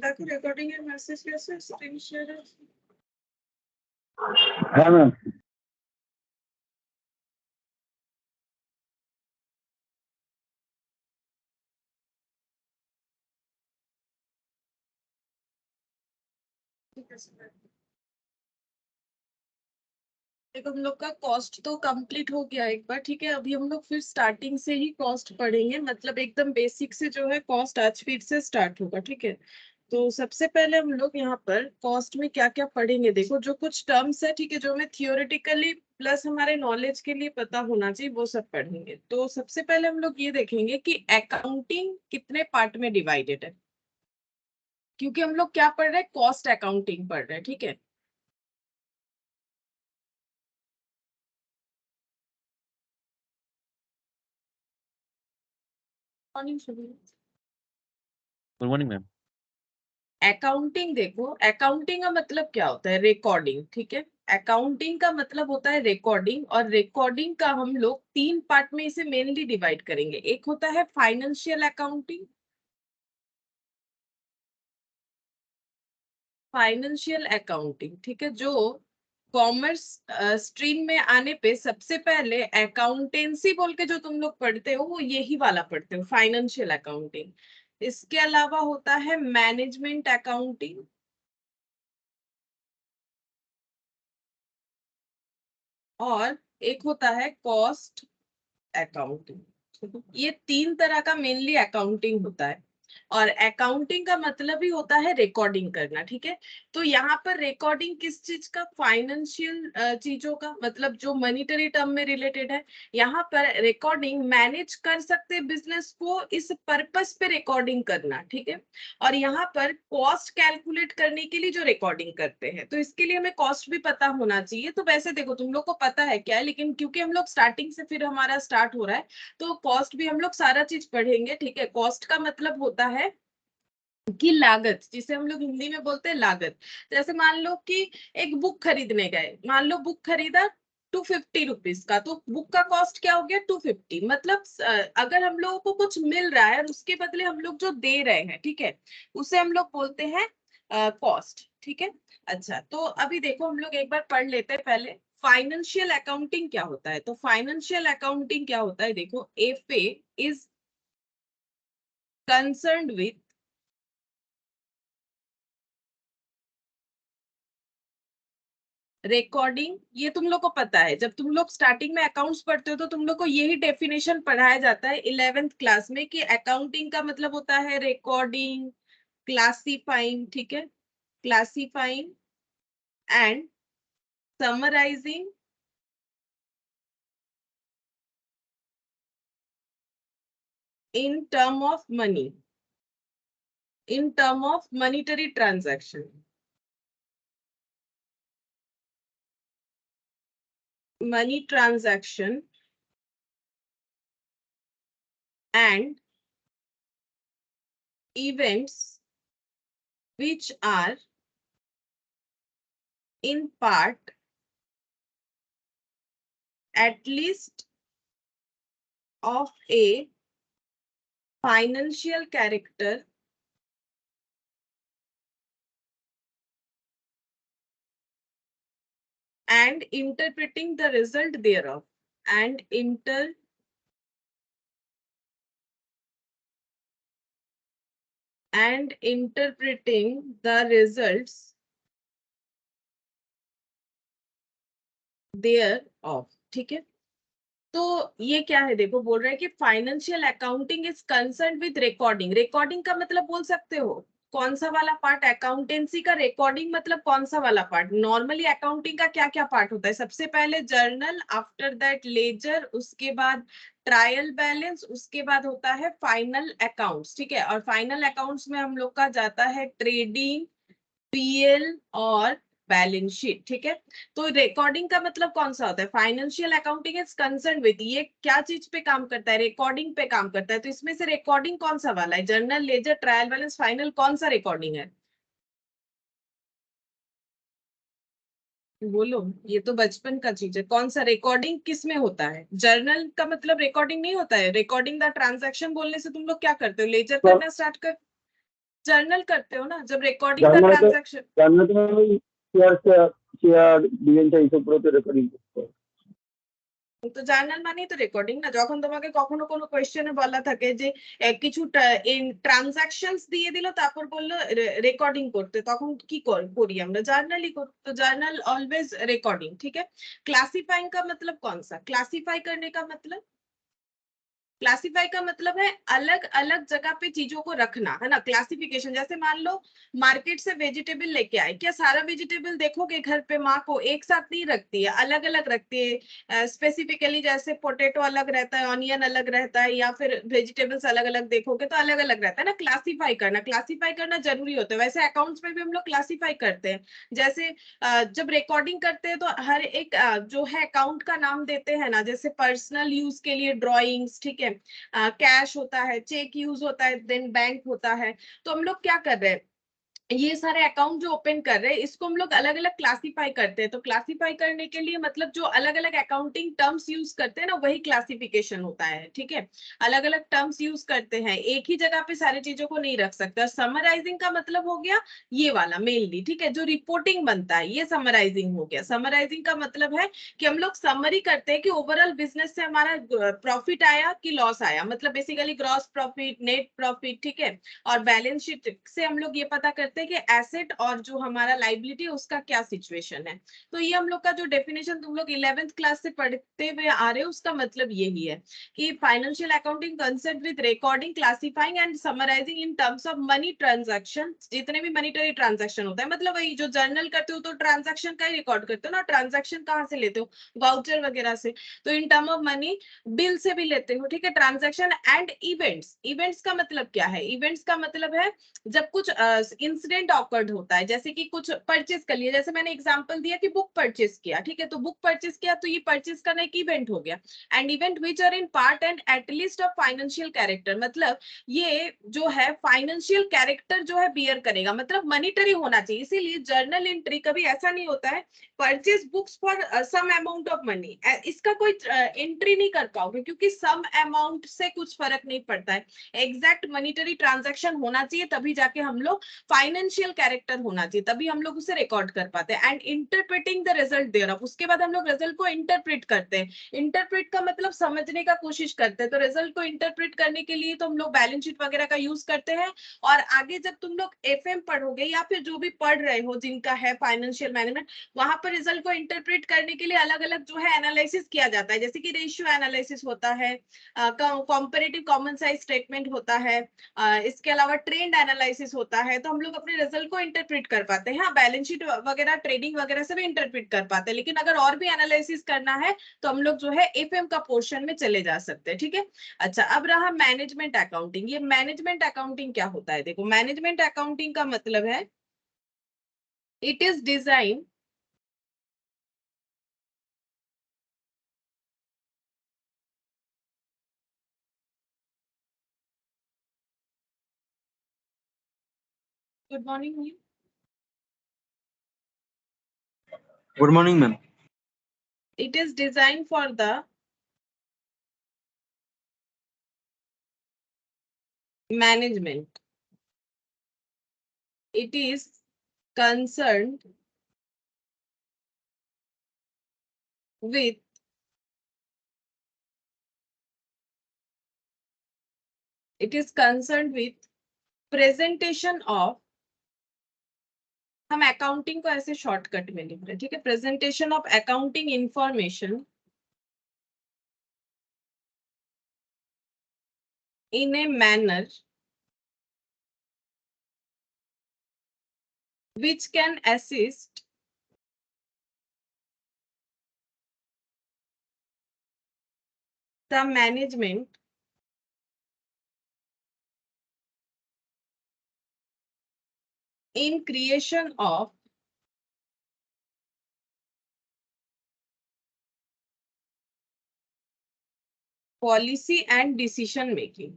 ताकि recording and message कैसे screen share है। हाँ मैम। देखो हम लोग का कॉस्ट तो कंप्लीट हो गया एक बार, ठीक है। अभी हम लोग फिर स्टार्टिंग से ही कॉस्ट पढ़ेंगे, मतलब एकदम बेसिक से जो है कॉस्ट आज फिर से स्टार्ट होगा, ठीक है। तो सबसे पहले हम लोग यहाँ पर कॉस्ट में क्या क्या पढ़ेंगे, देखो जो कुछ टर्म्स है, ठीक है, जो हमें थियोरेटिकली प्लस हमारे नॉलेज के लिए पता होना चाहिए वो सब पढ़ेंगे। तो सबसे पहले हम लोग ये देखेंगे कि अकाउंटिंग कितने पार्ट में डिवाइडेड है, क्योंकि हम लोग क्या पढ़ रहे हैं, कॉस्ट अकाउंटिंग पढ़ रहे हैं, ठीक है। Good morning ma'am. अकाउंटिंग, देखो अकाउंटिंग का मतलब क्या होता है, रिकॉर्डिंग, ठीक है। अकाउंटिंग का मतलब होता है रिकॉर्डिंग, और रिकॉर्डिंग का हम लोग तीन पार्ट में इसे मेनली डिवाइड करेंगे। एक होता है फाइनेंशियल अकाउंटिंग, फाइनेंशियल अकाउंटिंग, ठीक है, जो कॉमर्स स्ट्रीम में आने पे सबसे पहले अकाउंटेंसी बोल के जो तुम लोग पढ़ते हो वो यही वाला पढ़ते हो, फाइनेंशियल अकाउंटिंग। इसके अलावा होता है मैनेजमेंट अकाउंटिंग, और एक होता है कॉस्ट अकाउंटिंग। ये तीन तरह का मेनली अकाउंटिंग होता है, और अकाउंटिंग का मतलब ही होता है रिकॉर्डिंग करना, ठीक है। तो यहाँ पर रिकॉर्डिंग किस चीज का, फाइनेंशियल चीजों का, मतलब जो मॉनिटरी टर्म में रिलेटेड है। यहाँ पर रिकॉर्डिंग मैनेज कर सकते बिजनेस को, इस पर्पस पे रिकॉर्डिंग करना, ठीक है। और यहाँ पर कॉस्ट कैलकुलेट करने के लिए जो रिकॉर्डिंग करते हैं, तो इसके लिए हमें कॉस्ट भी पता होना चाहिए। तो वैसे देखो तुम लोग को पता है क्या है, लेकिन क्योंकि हम लोग स्टार्टिंग से फिर हमारा स्टार्ट हो रहा है, तो कॉस्ट भी हम लोग सारा चीज पढ़ेंगे, ठीक है। कॉस्ट का मतलब होता है कि लागत, जिसे हम लोग हिंदी में बोलते हैं लागत। जैसे मान लो कि एक बुक खरीदने गए, मान लो बुक खरीदा 250 रुपीज का, तो बुक का कॉस्ट क्या हो गया 250। मतलब अगर हम लोगों को कुछ मिल रहा है और उसके बदले हम लोग जो दे रहे हैं, ठीक है, उसे हम लोग बोलते हैं कॉस्ट, ठीक है। अच्छा, तो अभी देखो हम लोग एक बार पढ़ लेते हैं पहले फाइनेंशियल अकाउंटिंग क्या होता है। तो फाइनेंशियल अकाउंटिंग क्या होता है, देखो FA is concerned with recording. ये तुम लोग को पता है, जब तुम लोग स्टार्टिंग में अकाउंट्स पढ़ते हो तो तुम लोग को यही डेफिनेशन पढ़ाया जाता है 11th क्लास में, कि अकाउंटिंग का मतलब होता है रिकॉर्डिंग, क्लासिफाइंग, ठीक है, classifying and summarising in term of money, in term of monetary transaction, money transaction and events which are in part at least of a financial character and interpreting the result thereof, and interpreting the results thereof, ठीक है। तो ये क्या है, देखो बोल रहा है कि financial accounting is concern with recording. Recording का मतलब बोल सकते हो कौन सा वाला पार्ट, अकाउंटेंसी का रिकॉर्डिंग मतलब कौन सा वाला पार्ट। नॉर्मली अकाउंटिंग का क्या क्या पार्ट होता है, सबसे पहले जर्नल, आफ्टर दैट लेजर, उसके बाद ट्रायल बैलेंस, उसके बाद होता है फाइनल अकाउंट्स, ठीक है। और फाइनल अकाउंट्स में हम लोग का जाता है ट्रेडिंग, पीएल और बैलेंस शीट, ठीक है। तो रिकॉर्डिंग का मतलब कौन सा होता है, financial accounting is concern with, ये क्या चीज पे काम करता है, रिकॉर्डिंग पे काम करता है। तो इसमें से रिकॉर्डिंग कौन सा वाला है, journal, ledger, trial balance, final, कौन सा रिकॉर्डिंग है, बोलो। ये तो बचपन का चीज है, कौन सा रिकॉर्डिंग किस में होता है। जर्नल का मतलब रिकॉर्डिंग नहीं होता है, रिकॉर्डिंग द ट्रांजैक्शन बोलने से तुम लोग क्या करते हो, लेजर करना स्टार्ट कर, जर्नल करते हो ना जब रिकॉर्डिंग का ट्रांजैक्शन। জার্নাল তো ওই শেয়ার ডিভিডেন্ড এইসবগুলো তো রেকর্ডিং করতে হয়। তো জার্নাল মানেই তো রেকর্ডিং না। যখন তোমাকে কখনো কোনো কোয়েশ্চেনে বলা থাকে যে কিছু ট্রানজাকশনস দিয়ে দিল তারপর বললো রেकॉर्डिंग করতে, तখন কি করি আমরা? জার্নালই করি। तो जर्नल ऑलवेज रिकॉर्डिंग। ठीक है। क्लासिफाइंग का मतलब कौन सा? क्लासिफाई करने का मतलब, क्लासिफाई का मतलब है अलग अलग जगह पे चीजों को रखना, है ना। क्लासिफिकेशन, जैसे मान लो मार्केट से वेजिटेबल लेके आए, क्या सारा वेजिटेबल देखोगे घर पे माँ को एक साथ नहीं रखती है, अलग अलग रखती है। स्पेसिफिकली जैसे पोटैटो अलग रहता है, ऑनियन अलग रहता है, या फिर वेजिटेबल्स अलग अलग देखोगे तो अलग अलग रहता है ना। क्लासिफाई करना जरूरी होता है। वैसे अकाउंट्स में भी हम लोग क्लासिफाई करते हैं। जैसे जब रिकॉर्डिंग करते हैं तो हर एक जो है अकाउंट का नाम देते हैं ना, जैसे पर्सनल यूज के लिए ड्रॉइंग्स, ठीक है, कैश होता है, चेक यूज होता है, देन बैंक होता है। तो हम लोग क्या कर रहे हैं, ये सारे अकाउंट जो ओपन कर रहे हैं इसको हम लोग अलग अलग क्लासिफाई करते हैं। तो क्लासिफाई करने के लिए मतलब जो अलग अलग अकाउंटिंग टर्म्स यूज करते हैं ना, वही क्लासिफिकेशन होता है। ठीक है। अलग अलग टर्म्स यूज करते हैं, एक ही जगह पे सारी चीजों को नहीं रख सकते। और समराइजिंग का मतलब हो गया ये वाला मेनली, ठीक है, जो रिपोर्टिंग बनता है ये समराइजिंग हो गया। समराइजिंग का मतलब है कि हम लोग समरी करते हैं कि ओवरऑल बिजनेस से हमारा प्रॉफिट आया कि लॉस आया, मतलब basically gross profit, net profit, ठीक है। और बैलेंस शीट से हम लोग ये पता करते हैं कि एसेट और जो हमारा लाइबिलिटी है उसका क्या सिचुएशन है। तो ये हम लोग का जो डेफिनेशन तुम लोग 11th क्लास से पढ़ते हुए आ रहे हो उसका मतलब यही है कि financial accounting concern with recording, classifying and summarising in terms of money transaction. जितने भी मनीटरी ट्रांजैक्शन होता है, मतलब वही जो जर्नल करते हो तो ट्रांजैक्शन का ही रिकॉर्ड करते हो ना। ट्रांजैक्शन कहाँ से लेते हो? वाउचर वगैरह से। तो इन टर्म ऑफ मनी बिल से भी लेते हो, ठीक है। Transaction and events. इवेंट्स का मतलब क्या है? इवेंट्स का मतलब है जब कुछ इंसिडेंट ऑकर्ड होता है, जैसे कि कुछ परचेस कर लिया, जैसे मैंने एग्जांपल दिया कि बुक परचेस किया, ठीक है, तो बुक परचेस किया तो ये परचेस करना एक इवेंट हो गया। And event which are in part and at least of financial character, मतलब ये जो है फाइनेंशियल कैरेक्टर जो है बियर करेगा, मतलब मॉनिटरी होना चाहिए। इसीलिए जर्नल एंट्री कभी ऐसा नहीं होता है purchase books for some amount of money, इसका कोई एंट्री नहीं कर पाओगे क्योंकि सम अमाउंट से कुछ फर्क नहीं पड़ता है। एग्जैक्ट मॉनिटरी ट्रांजैक्शन होना चाहिए तभी जाके हम लोग फाइनेंशियल कैरेक्टर होना चाहिए, तभी हम लोग उसे रिकॉर्ड कर पाते हैं। And interpreting the result thereof, उसके बाद हम लोग रिजल्ट को इंटरप्रेट करते हैं। इंटरप्रेट का मतलब समझने का कोशिश करते हैं। तो रिजल्ट को इंटरप्रेट करने के लिए तो हम लोग बैलेंस शीट वगैरह का यूज करते हैं। और आगे जब तुम लोग एफएम पढ़ोगे या फिर जो भी पढ़ रहे हो जिनका है फाइनेंशियल मैनेजमेंट, वहां पर रिजल्ट को इंटरप्रेट करने के लिए अलग अलग जो है एनालिसिस किया जाता है, जैसे कि रेशियो एनालिसिस होता है, कंपैरेटिव कॉमन साइज स्टेटमेंट होता है, इसके अलावा ट्रेंड एनालिसिस होता है। तो हम लोग अपने रिजल्ट को इंटरप्रेट कर पाते हैं। हाँ, बैलेंस शीट वगैरह ट्रेडिंग वगैरह से भी इंटरप्रेट कर पाते हैं, लेकिन अगर और भी एनालिसिस करना है तो हम लोग जो है एफएम का पोर्शन में चले जा सकते हैं। ठीक है। अच्छा, अब रहा मैनेजमेंट अकाउंटिंग। ये मैनेजमेंट अकाउंटिंग क्या होता है? देखो, मैनेजमेंट अकाउंटिंग का मतलब है it is design good morning. Good morning ma'am. It is designed for the management. It is concerned with presentation of, हम अकाउंटिंग को ऐसे शॉर्टकट में लिख रहे हैं, ठीक है, presentation of accounting information in a manner which can assist the management in creation of policy and decision making.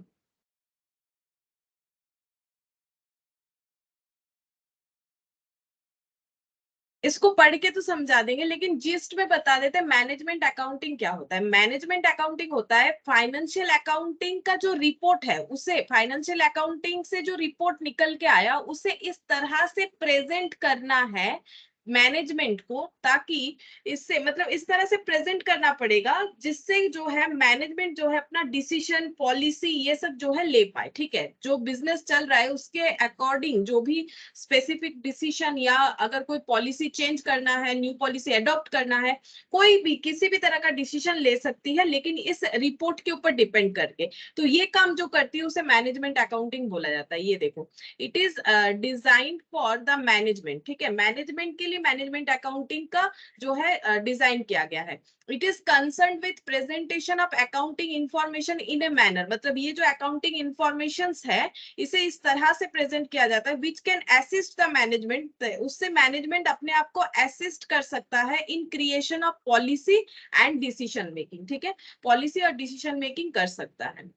इसको पढ़ के तो समझा देंगे, लेकिन जिस्ट में बता देते हैं मैनेजमेंट अकाउंटिंग क्या होता है। मैनेजमेंट अकाउंटिंग होता है फाइनेंशियल अकाउंटिंग का जो रिपोर्ट है, उसे फाइनेंशियल अकाउंटिंग से जो रिपोर्ट निकल के आया उसे इस तरह से प्रेजेंट करना है मैनेजमेंट को, ताकि इससे मतलब इस तरह से प्रेजेंट करना पड़ेगा जिससे जो है मैनेजमेंट जो है अपना डिसीजन पॉलिसी ये सब जो है ले पाए। ठीक है, जो बिजनेस चल रहा है उसके अकॉर्डिंग जो भी स्पेसिफिक डिसीजन या अगर कोई पॉलिसी चेंज करना है, न्यू पॉलिसी अडॉप्ट करना है, कोई भी किसी भी तरह का डिसीजन ले सकती है, लेकिन इस रिपोर्ट के ऊपर डिपेंड करके। तो ये काम जो करती है उसे मैनेजमेंट अकाउंटिंग बोला जाता है। ये देखो, it is designed for the management. ठीक है, मैनेजमेंट के लिए मैनेजमेंट अकाउंटिंग का जो है डिजाइन किया गया है। It is concern with presentation of accounting information in a manner, मतलब ये जो अकाउंटिंग इंफॉर्मेशन है इसे इस तरह से प्रेजेंट किया जाता है which can assist the management, उससे मैनेजमेंट अपने आप को असिस्ट कर सकता है in creation of policy and decision making. ठीक है, पॉलिसी और डिसीजन मेकिंग कर सकता है।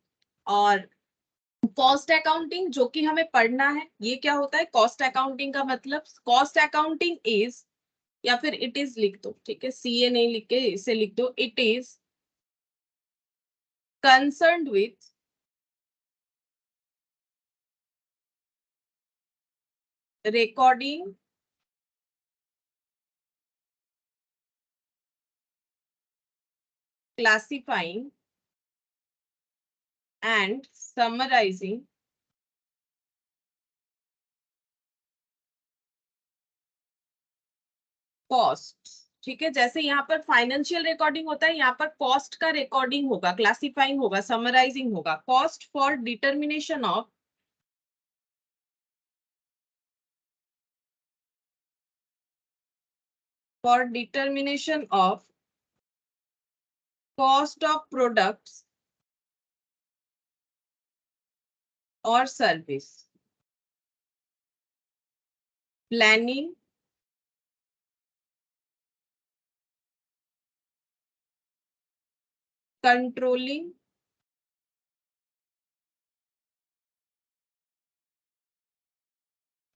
और कॉस्ट अकाउंटिंग जो कि हमें पढ़ना है, ये क्या होता है? कॉस्ट अकाउंटिंग का मतलब, कॉस्ट अकाउंटिंग इज, या फिर इट इज लिख दो, ठीक है, सीए नहीं लिख के इसे लिख दो, it is concerned with recording, classifying and summarizing cost. ठीक है, जैसे यहाँ पर फाइनेंशियल रिकॉर्डिंग होता है, यहाँ पर कॉस्ट का रिकॉर्डिंग होगा, क्लासिफाइंग होगा, समराइजिंग होगा। Cost for determination of cost of products और service, planning, controlling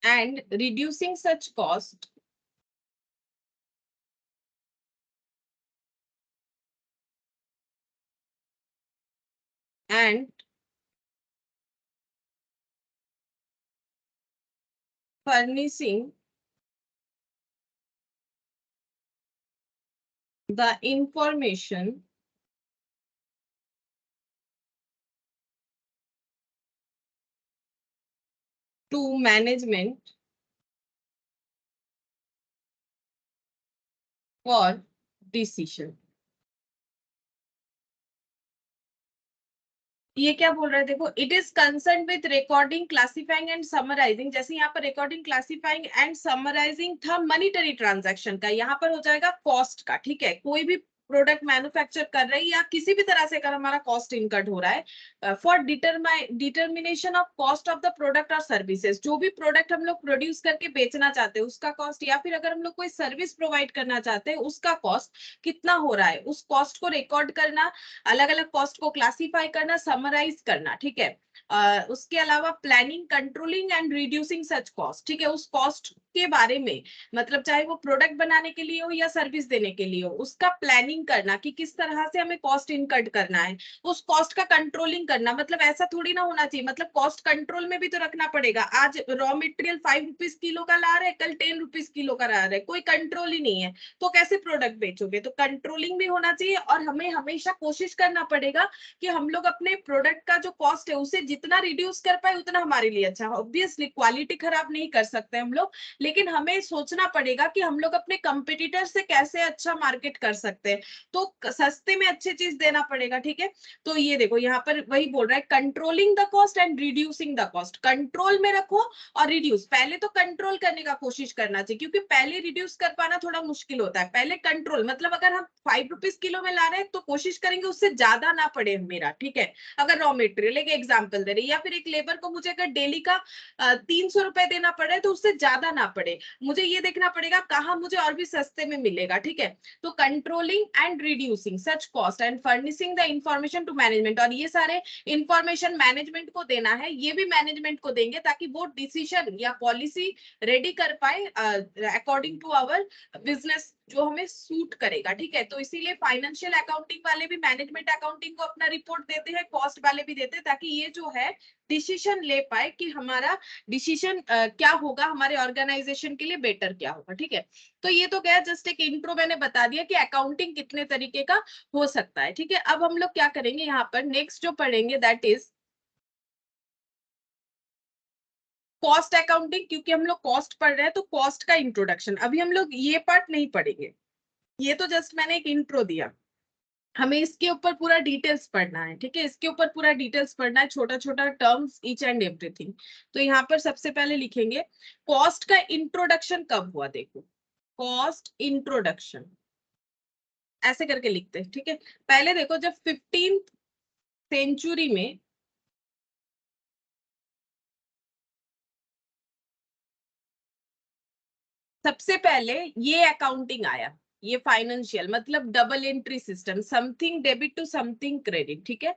and reducing such cost and furnishing the information to management for decision। ये क्या बोल रहे हैं देखो, it is concern with recording, classifying and summarising. जैसे यहाँ पर रिकॉर्डिंग, क्लासिफाइंग एंड समराइजिंग था मॉनिटरी ट्रांजैक्शन का, यहाँ पर हो जाएगा कॉस्ट का। ठीक है, कोई भी प्रोडक्ट मैन्युफैक्चर कर रहे हैं या किसी भी तरह से अगर हमारा कॉस्ट इनकट हो रहा है, for determination of cost of the product और सर्विसेज, जो भी प्रोडक्ट हम लोग प्रोड्यूस करके बेचना चाहते हैं उसका कॉस्ट, या फिर अगर हम लोग कोई सर्विस प्रोवाइड करना चाहते हैं उसका कॉस्ट कितना हो रहा है, उस कॉस्ट को रिकॉर्ड करना, अलग अलग कॉस्ट को क्लासिफाई करना, समराइज करना। ठीक है, उसके अलावा planning, controlling and reducing such cost. ठीक है, उस कॉस्ट के बारे में, मतलब चाहे वो प्रोडक्ट बनाने के लिए हो या सर्विस देने के लिए हो, उसका प्लानिंग करना कि किस तरह से हमें कॉस्ट इनकट करना है, उस कॉस्ट का कंट्रोलिंग करना। मतलब ऐसा थोड़ी ना होना चाहिए, मतलब कॉस्ट कंट्रोल में भी तो रखना पड़ेगा। आज रॉ मटेरियल 5 रुपीज किलो का ला रहे, कल 10 रुपीज किलो का ला रहे, कोई कंट्रोल ही नहीं है, तो कैसे प्रोडक्ट बेचोगे? तो कंट्रोलिंग भी होना चाहिए, और हमें हमेशा कोशिश करना पड़ेगा कि हम लोग अपने प्रोडक्ट का जो कॉस्ट है उसे जितना रिड्यूस कर पाए उतना हमारे लिए अच्छा। ऑब्वियसली क्वालिटी खराब नहीं कर सकते हम लोग, लेकिन हमें सोचना पड़ेगा कि हम लोग अपने कंपटीटर से कैसे अच्छा मार्केट कर सकते हैं, तो सस्ते में अच्छी चीज देना पड़ेगा। ठीक है, तो ये देखो यहाँ पर वही बोल रहा है, controlling the cost and reducing the cost. Control में रखो और रिड्यूस, पहले तो कंट्रोल करने का कोशिश करना चाहिए, क्योंकि पहले रिड्यूस कर पाना थोड़ा मुश्किल होता है। पहले कंट्रोल, मतलब अगर हम 5 रुपीज किलो में ला रहे हैं तो कोशिश करेंगे उससे ज्यादा ना पड़े मेरा। ठीक है, अगर रॉ मेटेरियल, एक एग्जाम्पल एग्जांपल दे रहे हैं, या फिर एक लेबर को मुझे अगर डेली का 300 रुपए देना पड़े तो उससे ज्यादा ना पड़े, मुझे ये देखना पड़ेगा कहाँ मुझे और भी सस्ते में मिलेगा, ठीक है। तो controlling and reducing such cost and furnishing the information to management, और ये सारे इंफॉर्मेशन मैनेजमेंट को देना है, ये भी मैनेजमेंट को देंगे ताकि वो डिसीजन या पॉलिसी रेडी कर पाए अकॉर्डिंग टू आवर बिजनेस, जो हमें सूट करेगा, ठीक है। तो इसीलिए फाइनेंशियल अकाउंटिंग वाले भी मैनेजमेंट अकाउंटिंग को अपना रिपोर्ट देते हैं, कॉस्ट वाले भी देते हैं, ताकि ये जो है डिसीजन ले पाए कि हमारा डिसीजन क्या होगा, हमारे ऑर्गेनाइजेशन के लिए बेटर क्या होगा, ठीक है। तो ये तो गया जस्ट एक इंट्रो, मैंने बता दिया कि अकाउंटिंग कितने तरीके का हो सकता है, ठीक है। अब हम लोग क्या करेंगे यहाँ पर, नेक्स्ट जो पढ़ेंगे दैट इज कॉस्ट अकाउंटिंग, क्योंकि हम लोग कॉस्ट पढ़ रहे हैं तो कॉस्ट का इंट्रोडक्शन। अभी हम लोग ये पार्ट नहीं पढ़ेंगे, ये तो जस्ट मैंने एक इंट्रो दिया, हमें इसके ऊपर पूरा डिटेल्स पढ़ना है, ठीक है। इसके ऊपर पूरा डिटेल्स पढ़ना है, छोटा छोटा टर्म्स ईच एंड एवरीथिंग। तो यहाँ पर सबसे पहले लिखेंगे कॉस्ट का इंट्रोडक्शन कब हुआ, देखो कॉस्ट इंट्रोडक्शन ऐसे करके लिखते हैं, ठीक है। पहले देखो जब 15th सेंचुरी में सबसे पहले ये अकाउंटिंग आया, ये फाइनेंशियल मतलब double entry system, something debit to something credit, ठीक है।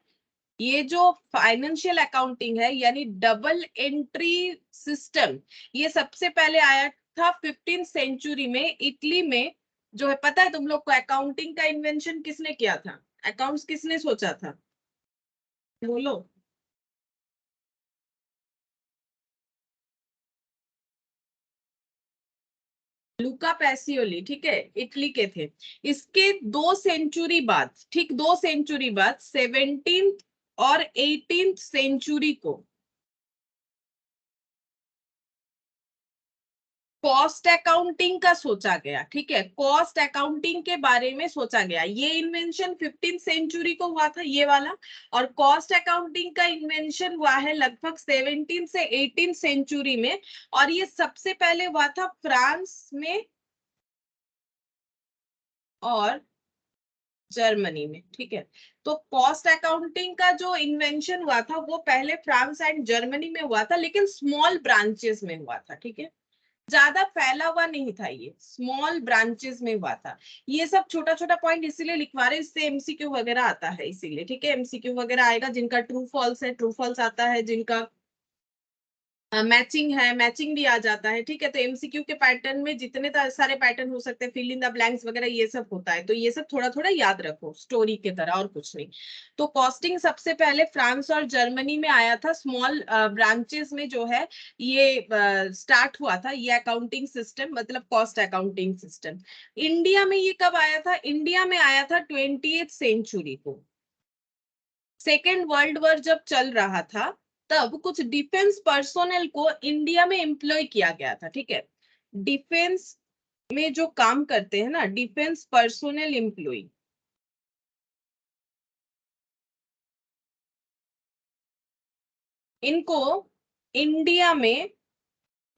ये जो फाइनेंशियल अकाउंटिंग है यानी डबल एंट्री सिस्टम, ये सबसे पहले आया था 15th सेंचुरी में इटली में। जो है पता है तुम लोग को अकाउंटिंग का इन्वेंशन किसने किया था, अकाउंट्स किसने सोचा था, बोलो। लुका पैसियोली, ठीक है, इटली के थे। इसके 2 सेंचुरी बाद, ठीक 2 सेंचुरी बाद 17th और 18th सेंचुरी को कॉस्ट अकाउंटिंग का सोचा गया, ठीक है। कॉस्ट अकाउंटिंग के बारे में सोचा गया, ये इन्वेंशन 15th सेंचुरी को हुआ था ये वाला, और कॉस्ट अकाउंटिंग का इन्वेंशन हुआ है लगभग 17th से 18th सेंचुरी में, और ये सबसे पहले हुआ था फ्रांस में और जर्मनी में, ठीक है। तो कॉस्ट अकाउंटिंग का जो इन्वेंशन हुआ था वो पहले फ्रांस एंड जर्मनी में हुआ था, लेकिन स्मॉल ब्रांचेस में हुआ था, ठीक है। ज्यादा फैला हुआ नहीं था, ये स्मॉल ब्रांचेस में हुआ था। ये सब छोटा छोटा पॉइंट इसीलिए लिखवा रहे, इससे एमसीक्यू वगैरह आता है इसीलिए, ठीक है। एमसीक्यू वगैरह आएगा, जिनका ट्रू फॉल्स है ट्रू फॉल्स आता है, जिनका मैचिंग है मैचिंग भी आ जाता है, ठीक है। तो एमसीक्यू के पैटर्न में जितने सारे पैटर्न हो सकते हैं, फिल इन द ब्लैंक्स वगैरह ये सब होता है, तो ये सब थोड़ा थोड़ा याद रखो स्टोरी की तरह, और कुछ नहीं। तो कॉस्टिंग सबसे पहले फ्रांस और जर्मनी में आया था, स्मॉल ब्रांचेस में जो है ये स्टार्ट हुआ था, ये अकाउंटिंग सिस्टम मतलब कॉस्ट अकाउंटिंग सिस्टम। इंडिया में ये कब आया था, इंडिया में आया था 20th सेंचुरी को। सेकेंड वर्ल्ड वॉर जब चल रहा था तब कुछ डिफेंस पर्सोनेल को इंडिया में एम्प्लॉय किया गया था, ठीक है। डिफेंस में जो काम करते हैं ना, डिफेंस पर्सोनेल एम्प्लॉय, इनको इंडिया में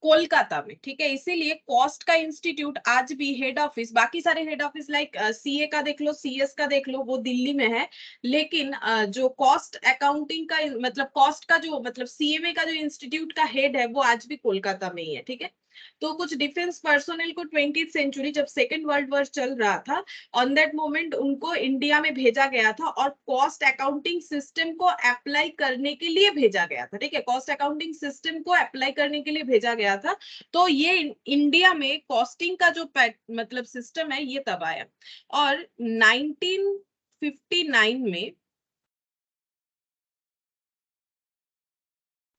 कोलकाता में, ठीक है। इसीलिए कॉस्ट का इंस्टीट्यूट आज भी हेड ऑफिस, बाकी सारे हेड ऑफिस लाइक सीए का देख लो, सीएस का देख लो, वो दिल्ली में है, लेकिन जो कॉस्ट अकाउंटिंग का मतलब कॉस्ट का जो मतलब सीएमए का जो इंस्टीट्यूट का हेड है वो आज भी कोलकाता में ही है, ठीक है। तो कुछ डिफेंस पर्सोनेल को 20th सेंचुरी जब सेकेंड वर्ल्ड वॉर चल रहा था, ऑन दैट मोमेंट उनको इंडिया में भेजा गया था, और कॉस्ट अकाउंटिंग सिस्टम को अप्लाई करने के लिए भेजा गया था, ठीक है। कॉस्ट अकाउंटिंग सिस्टम को अप्लाई करने के लिए भेजा गया था। तो ये इंडिया में कॉस्टिंग का जो मतलब सिस्टम है ये तब आया, और 1959 में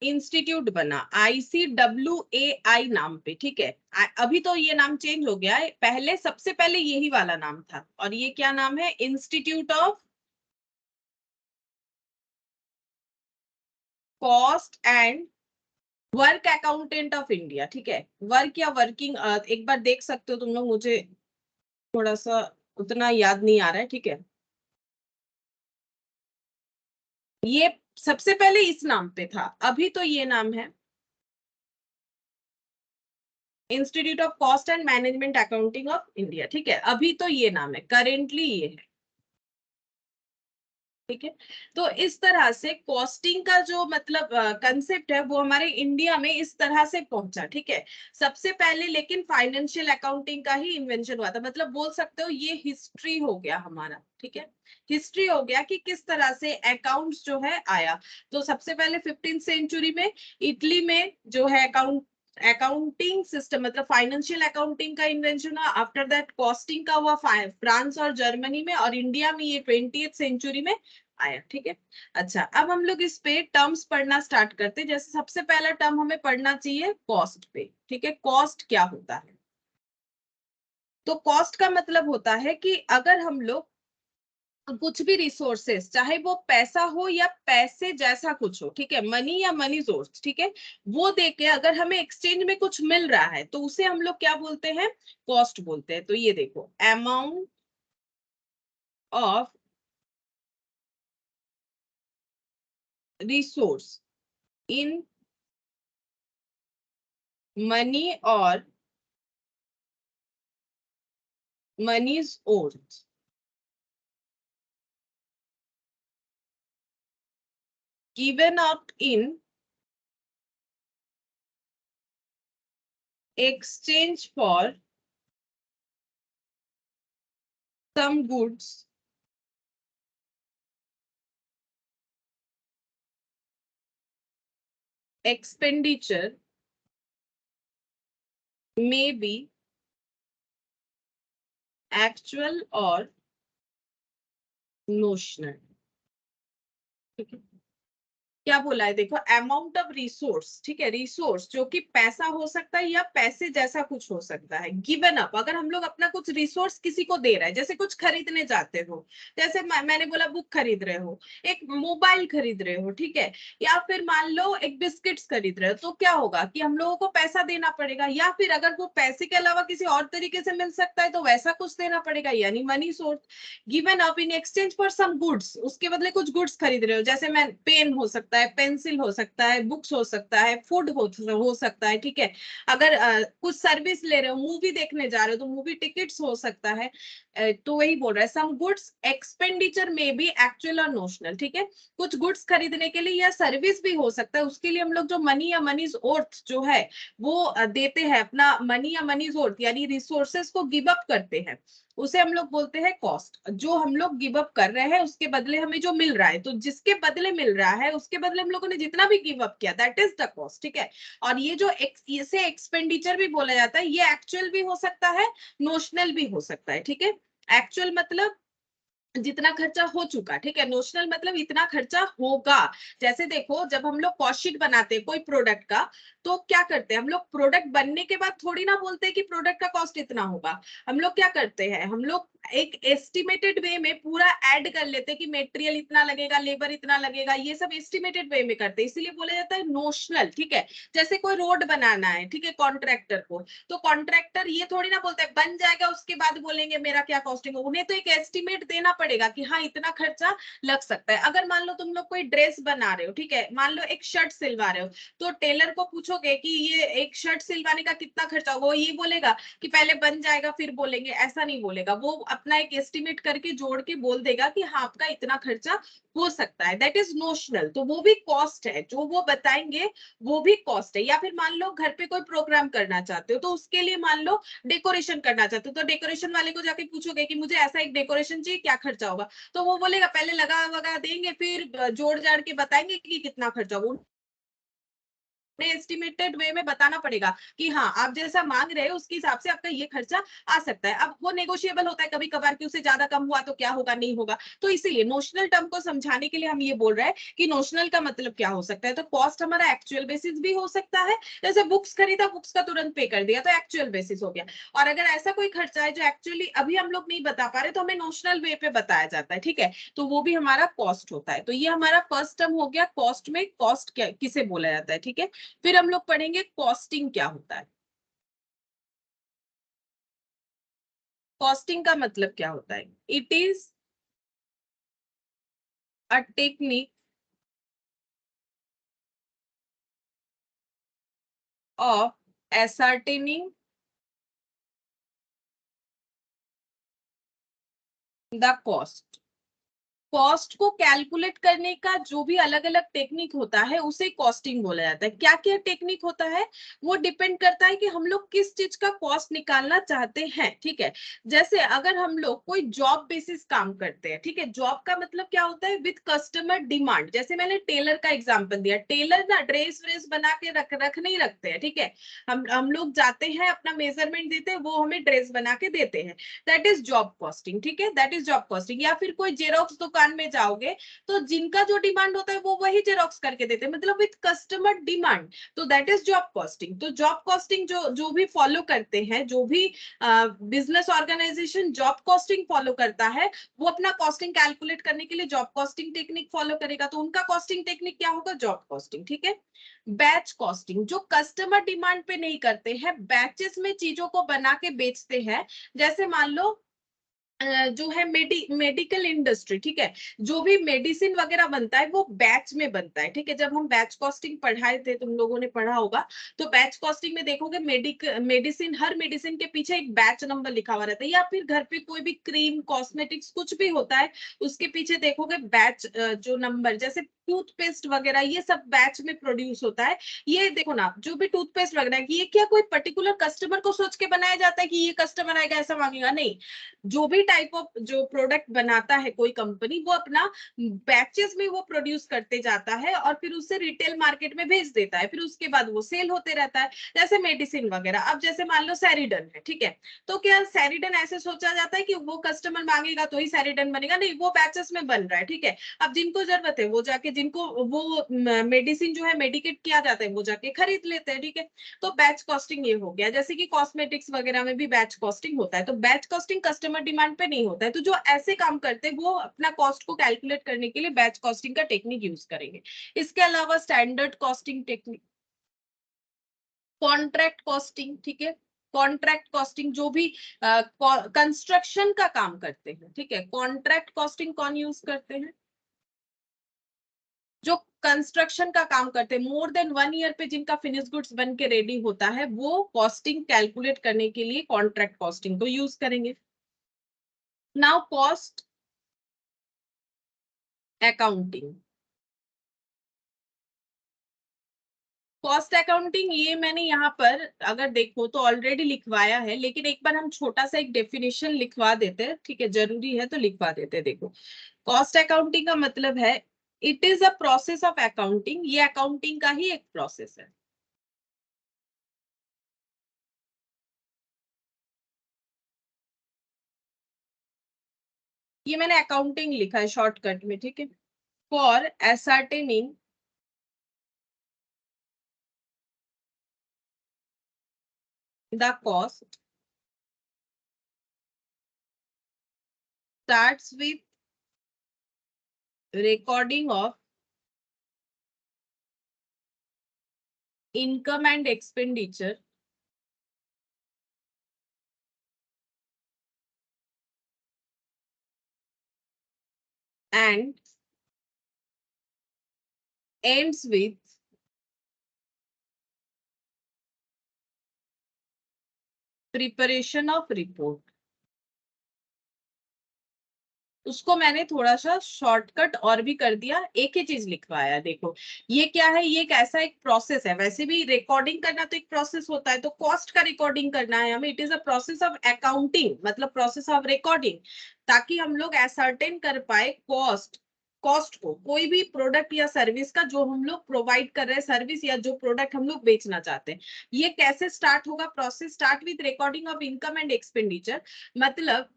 इंस्टीट्यूट बना ICWAI नाम पे, ठीक है। अभी तो ये नाम चेंज हो गया है, पहले सबसे पहले यही वाला नाम था, और ये क्या नाम है, institute of cost and work accountant of India, ठीक है। वर्क या वर्किंग एक बार देख सकते हो तुम लोग, मुझे थोड़ा सा उतना याद नहीं आ रहा है, ठीक है। ये सबसे पहले इस नाम पे था, अभी तो ये नाम है institute of cost and management accounting of India, ठीक है। अभी तो ये नाम है, करेंटली ये है। ठीक है। तो इस तरह से कॉस्टिंग का जो मतलब कंसेप्ट है वो हमारे इंडिया में इस तरह से पहुंचा। ठीक है। सबसे पहले लेकिन फाइनेंशियल अकाउंटिंग का ही इन्वेंशन हुआ था, मतलब बोल सकते हो ये हिस्ट्री हो गया हमारा। ठीक है। हिस्ट्री हो गया कि किस तरह से अकाउंट्स जो है आया। तो सबसे पहले 15th सेंचुरी में इटली में जो है अकाउंटिंग सिस्टम मतलब फाइनेंशियल अकाउंटिंग का इन्वेंशन हुआ। आफ्टर दैट कॉस्टिंग का हुआ फ्रांस और जर्मनी में, और इंडिया में ये 20th सेंचुरी में आया। ठीक है। अच्छा, अब हम लोग इस पे टर्म्स पढ़ना स्टार्ट करते हैं। जैसे सबसे पहला टर्म हमें पढ़ना चाहिए कॉस्ट पे। ठीक है। कॉस्ट क्या होता है? तो कॉस्ट का मतलब होता है कि अगर हम लोग कुछ भी रिसोर्सेस, चाहे वो पैसा हो या पैसे जैसा कुछ हो, ठीक है, मनी या मनी सोर्स, ठीक है, वो देके अगर हमें एक्सचेंज में कुछ मिल रहा है तो उसे हम लोग क्या बोलते हैं? कॉस्ट बोलते हैं। तो ये देखो, amount of resource in money और मनीज ओर्थ given out in exchange for some goods, expenditure may be actual or notional। ठीक है। क्या बोला है देखो, अमाउंट ऑफ रिसोर्स, ठीक है, रिसोर्स जो कि पैसा हो सकता है या पैसे जैसा कुछ हो सकता है। गिवन अप, अगर हम लोग अपना कुछ रिसोर्स किसी को दे रहे हैं, जैसे कुछ खरीदने जाते हो, जैसे मैंने बोला बुक खरीद रहे हो, एक मोबाइल खरीद रहे हो, ठीक है, या फिर मान लो एक बिस्किट्स खरीद रहे हो, तो क्या होगा कि हम लोगों को पैसा देना पड़ेगा, या फिर अगर वो पैसे के अलावा किसी और तरीके से मिल सकता है तो वैसा कुछ देना पड़ेगा, यानी money source. Given up in exchange for some goods, उसके बदले कुछ गुड्स खरीद रहे हो, जैसे मैं पेन हो सकता है, पेंसिल हो सकता है, बुक्स हो सकता है, फूड हो सकता है। ठीक है। अगर कुछ सर्विस ले रहे हो, मूवी देखने जा रहे हो तो मूवी टिकट्स हो सकता है। तो वही बोल रहा है, सम गुड्स एक्सपेंडिचर में भी एक्चुअल और नोशनल। ठीक है। कुछ गुड्स खरीदने के लिए या सर्विस भी हो सकता है, उसके लिए हम लोग जो मनी या मनीज ओर्थ जो है वो देते हैं, अपना मनी या मनीज ओर्थ यानी रिसोर्सेस को गिव अप करते हैं, उसे हम लोग बोलते हैं कॉस्ट। जो हम लोग गिव अप कर रहे हैं उसके बदले हमें जो मिल रहा है, तो जिसके बदले मिल रहा है उसके बदले हम लोगों ने जितना भी गिव अप किया, दैट इज द कॉस्ट। ठीक है। और ये जो इसे एक्सपेंडिचर भी बोला जाता है, ये एक्चुअल भी हो सकता है, नोशनल भी हो सकता है। ठीक है। एक्चुअल मतलब जितना खर्चा हो चुका, ठीक है, नोशनल मतलब इतना खर्चा होगा। जैसे देखो, जब हम लोग कॉस्ट शीट बनाते हैं कोई प्रोडक्ट का, तो क्या करते हैं हम लोग, प्रोडक्ट बनने के बाद थोड़ी ना बोलते हैं कि प्रोडक्ट का कॉस्ट इतना होगा। हम लोग क्या करते हैं, हम लोग एक एस्टिमेटेड वे में पूरा ऐड कर लेते हैं कि मटेरियल इतना लगेगा, लेबर इतना लगेगा, ये सब एस्टिमेटेड वे में करते हैं, इसीलिए बोला जाता है नोशनल। ठीक है। जैसे कोई रोड बनाना है, ठीक है, कॉन्ट्रैक्टर को, तो कॉन्ट्रैक्टर ये थोड़ी ना बोलता है बन जाएगा उसके बाद बोलेंगे मेरा क्या कॉस्टिंग हो, उन्हें तो एक एस्टिमेट देना पड़ेगा कि हाँ इतना खर्चा लग सकता है। अगर मान लो तुम लोग कोई ड्रेस बना रहे हो, ठीक है, मान लो एक शर्ट सिलवा रहे हो, तो टेलर को पूछोगे कि ये एक शर्ट सिलवाने का कितना खर्चा होगा, वो ये बोलेगा कि पहले बन जाएगा फिर बोलेंगे, ऐसा नहीं बोलेगा, वो अपना एक एस्टिमेट करके जोड़ के बोल देगा कि हाँ आपका इतना खर्चा हो सकता है, दैट इज नोशनल। तो वो भी कॉस्ट है, जो वो बताएंगे वो भी कॉस्ट है। या फिर मान लो घर पे कोई प्रोग्राम करना चाहते हो, तो उसके लिए मान लो डेकोरेशन करना चाहते हो, तो डेकोरेशन वाले को जाके पूछोगे कि मुझे ऐसा एक डेकोरेशन चाहिए, क्या खर्चा होगा, तो वो बोलेगा पहले लगा वगा देंगे फिर जोड़ जाड़ के बताएंगे कि कितना खर्चा होगा। एस्टिमेटेड वे में बताना पड़ेगा कि हाँ आप जैसा मांग रहे हो उसके हिसाब से आपका ये खर्चा आ सकता है। अब वो नेगोशिएबल होता है कभी कभार कि उससे ज्यादा कम हुआ तो क्या होगा, नहीं होगा। तो इसीलिए नोशनल टर्म को समझाने के लिए हम ये बोल रहे हैं कि नोशनल का मतलब क्या हो सकता है। तो कॉस्ट हमारा एक्चुअल बेसिस भी हो सकता है, जैसे बुक्स खरीदा, बुक्स का तुरंत पे कर दिया तो एक्चुअल बेसिस हो गया। और अगर ऐसा कोई खर्चा है जो एक्चुअली अभी हम लोग नहीं बता पा रहे तो हमें नोशनल वे पे बताया जाता है। ठीक है। तो वो भी हमारा कॉस्ट होता है। तो ये हमारा फर्स्ट टर्म हो गया कॉस्ट में, कॉस्ट क्या किसे बोला जाता है। ठीक है। फिर हम लोग पढ़ेंगे कॉस्टिंग क्या होता है। कॉस्टिंग का मतलब क्या होता है? It is a technique of ascertaining the cost cost को कैलकुलेट करने का जो भी अलग अलग टेक्निक होता है उसे कॉस्टिंग बोला जाता है। क्या क्या टेक्निक होता है वो डिपेंड करता है कि हम लोग किस चीज का कॉस्ट निकालना चाहते हैं, ठीक है। जैसे अगर हम लोग कोई जॉब बेसिस काम करते हैं, ठीक है, जॉब का मतलब क्या होता है, विद कस्टमर डिमांड। जैसे मैंने टेलर का एग्जांपल दिया, टेलर ना ड्रेस व्रेस बना के रख नहीं रखते हैं, ठीक है। हम लोग जाते हैं, अपना मेजरमेंट देते हैं, वो हमें ड्रेस बना के देते हैं, दैट इज जॉब कॉस्टिंग, ठीक है, दैट इज जॉब कॉस्टिंग। या फिर कोई जेरोक्स दुकान में जाओगे तो जिनका जो डिमांड होता है वो वही जेरोक्स करके देते हैं, मतलब विद कस्टमर डिमांड, तो दैट इज जॉब कॉस्टिंग। तो जॉब कॉस्टिंग जो जो भी फॉलो करते हैं, जो भी business organisation job costing follow करता है, वो अपना कॉस्टिंग कैलकुलेट करने के लिए जॉब कॉस्टिंग टेक्निक फॉलो करेगा, तो उनका कॉस्टिंग टेक्निक क्या होगा, जॉब कॉस्टिंग, ठीक है। बैच कॉस्टिंग, जो कस्टमर डिमांड पे नहीं करते हैं, बैचेस में चीजों को बना के बेचते हैं। जैसे मान लो जो है मेडिकल इंडस्ट्री, ठीक है, जो भी मेडिसिन वगैरह बनता है वो बैच में बनता है, ठीक है। जब हम बैच कॉस्टिंग पढ़ाए थे, तुम लोगों ने पढ़ा होगा, तो बैच कॉस्टिंग में देखोगे मेडिसिन, हर मेडिसिन के पीछे एक बैच नंबर लिखा हुआ रहता है, या फिर घर पे कोई भी क्रीम कॉस्मेटिक्स कुछ भी होता है, उसके पीछे देखोगे बैच जो नंबर, जैसे टूथपेस्ट वगैरह ये सब बैच में प्रोड्यूस होता है। ये देखो ना, जो भी टूथपेस्ट वगैरह है, ये क्या कोई पर्टिकुलर कस्टमर को सोच के बनाया जाता है कि ये कस्टमर आएगा ऐसा मांगेगा, नहीं। जो भी टाइप ऑफ जो प्रोडक्ट बनाता है कोई कंपनी, वो अपना बैचेस में वो प्रोड्यूस करते जाता है और फिर उसे रिटेल मार्केट में भेज देता है, फिर उसके बाद वो सेल होते रहता है। जैसे मेडिसिन वगैरह, अब जैसे मान लो सैरिडन है, ठीक है, तो क्या सैरिडन ऐसे सोचा जाता है कि वो कस्टमर मांगेगा तो ही सैरिडन बनेगा, नहीं, वो बैचेस में बन रहा है, ठीक है। अब जिनको जरूरत है वो जाके, जिनको वो मेडिसिन जो है मेडिकेट किया जाता है वो जाके खरीद लेते हैं, ठीक है। तो बैच कॉस्टिंग ये हो गया। जैसे कि कॉस्मेटिक्स वगैरह में भी बैच कॉस्टिंग होता है, तो बैच कॉस्टिंग कस्टमर डिमांड पे नहीं होता है, तो जो ऐसे काम करते हैं वो अपना कॉस्ट को कैलकुलेट करने के लिए बैच कॉस्टिंग का टेक्निक यूज करेंगे। इसके अलावा standard costing technique, contract costing, ठीक है। कॉन्ट्रैक्ट कॉस्टिंग जो भी कंस्ट्रक्शन का काम करते हैं, ठीक है। कॉन्ट्रैक्ट कॉस्टिंग कौन यूज करते हैं, जो कंस्ट्रक्शन का काम करते हैं, मोर देन 1 ईयर पे जिनका फिनिश गुड्स बन के रेडी होता है, वो कॉस्टिंग कैलकुलेट करने के लिए कॉन्ट्रैक्ट कॉस्टिंग को यूज करेंगे। Now cost accounting, cost accounting ये मैंने यहाँ पर अगर देखो तो ऑलरेडी लिखवाया है, लेकिन एक बार हम छोटा सा एक डेफिनेशन लिखवा देते हैं, ठीक है, जरूरी है तो लिखवा देते हैं। देखो, कॉस्ट अकाउंटिंग का मतलब है, it is a process of accounting, ये अकाउंटिंग का ही एक प्रोसेस है। ये मैंने अकाउंटिंग लिखा है शॉर्टकट में, ठीक है। For ascertaining the cost starts with recording of income and expenditure and ends with preparation of report। उसको मैंने थोड़ा सा शॉर्टकट और भी कर दिया, एक ही चीज लिखवाया। देखो, ये क्या है, ये एक ऐसा एक प्रोसेस है, वैसे भी रिकॉर्डिंग करना तो एक प्रोसेस होता है, तो कॉस्ट का रिकॉर्डिंग करना है हमें, it is a process of accounting, मतलब प्रोसेस ऑफ रिकॉर्डिंग, ताकि हम लोग एसर्टेन कर पाए कॉस्ट को, कोई भी प्रोडक्ट या सर्विस का जो हम लोग प्रोवाइड कर रहे हैं, सर्विस या जो प्रोडक्ट हम लोग बेचना चाहते हैं। ये कैसे स्टार्ट होगा, process start with recording of income and expenditure, मतलब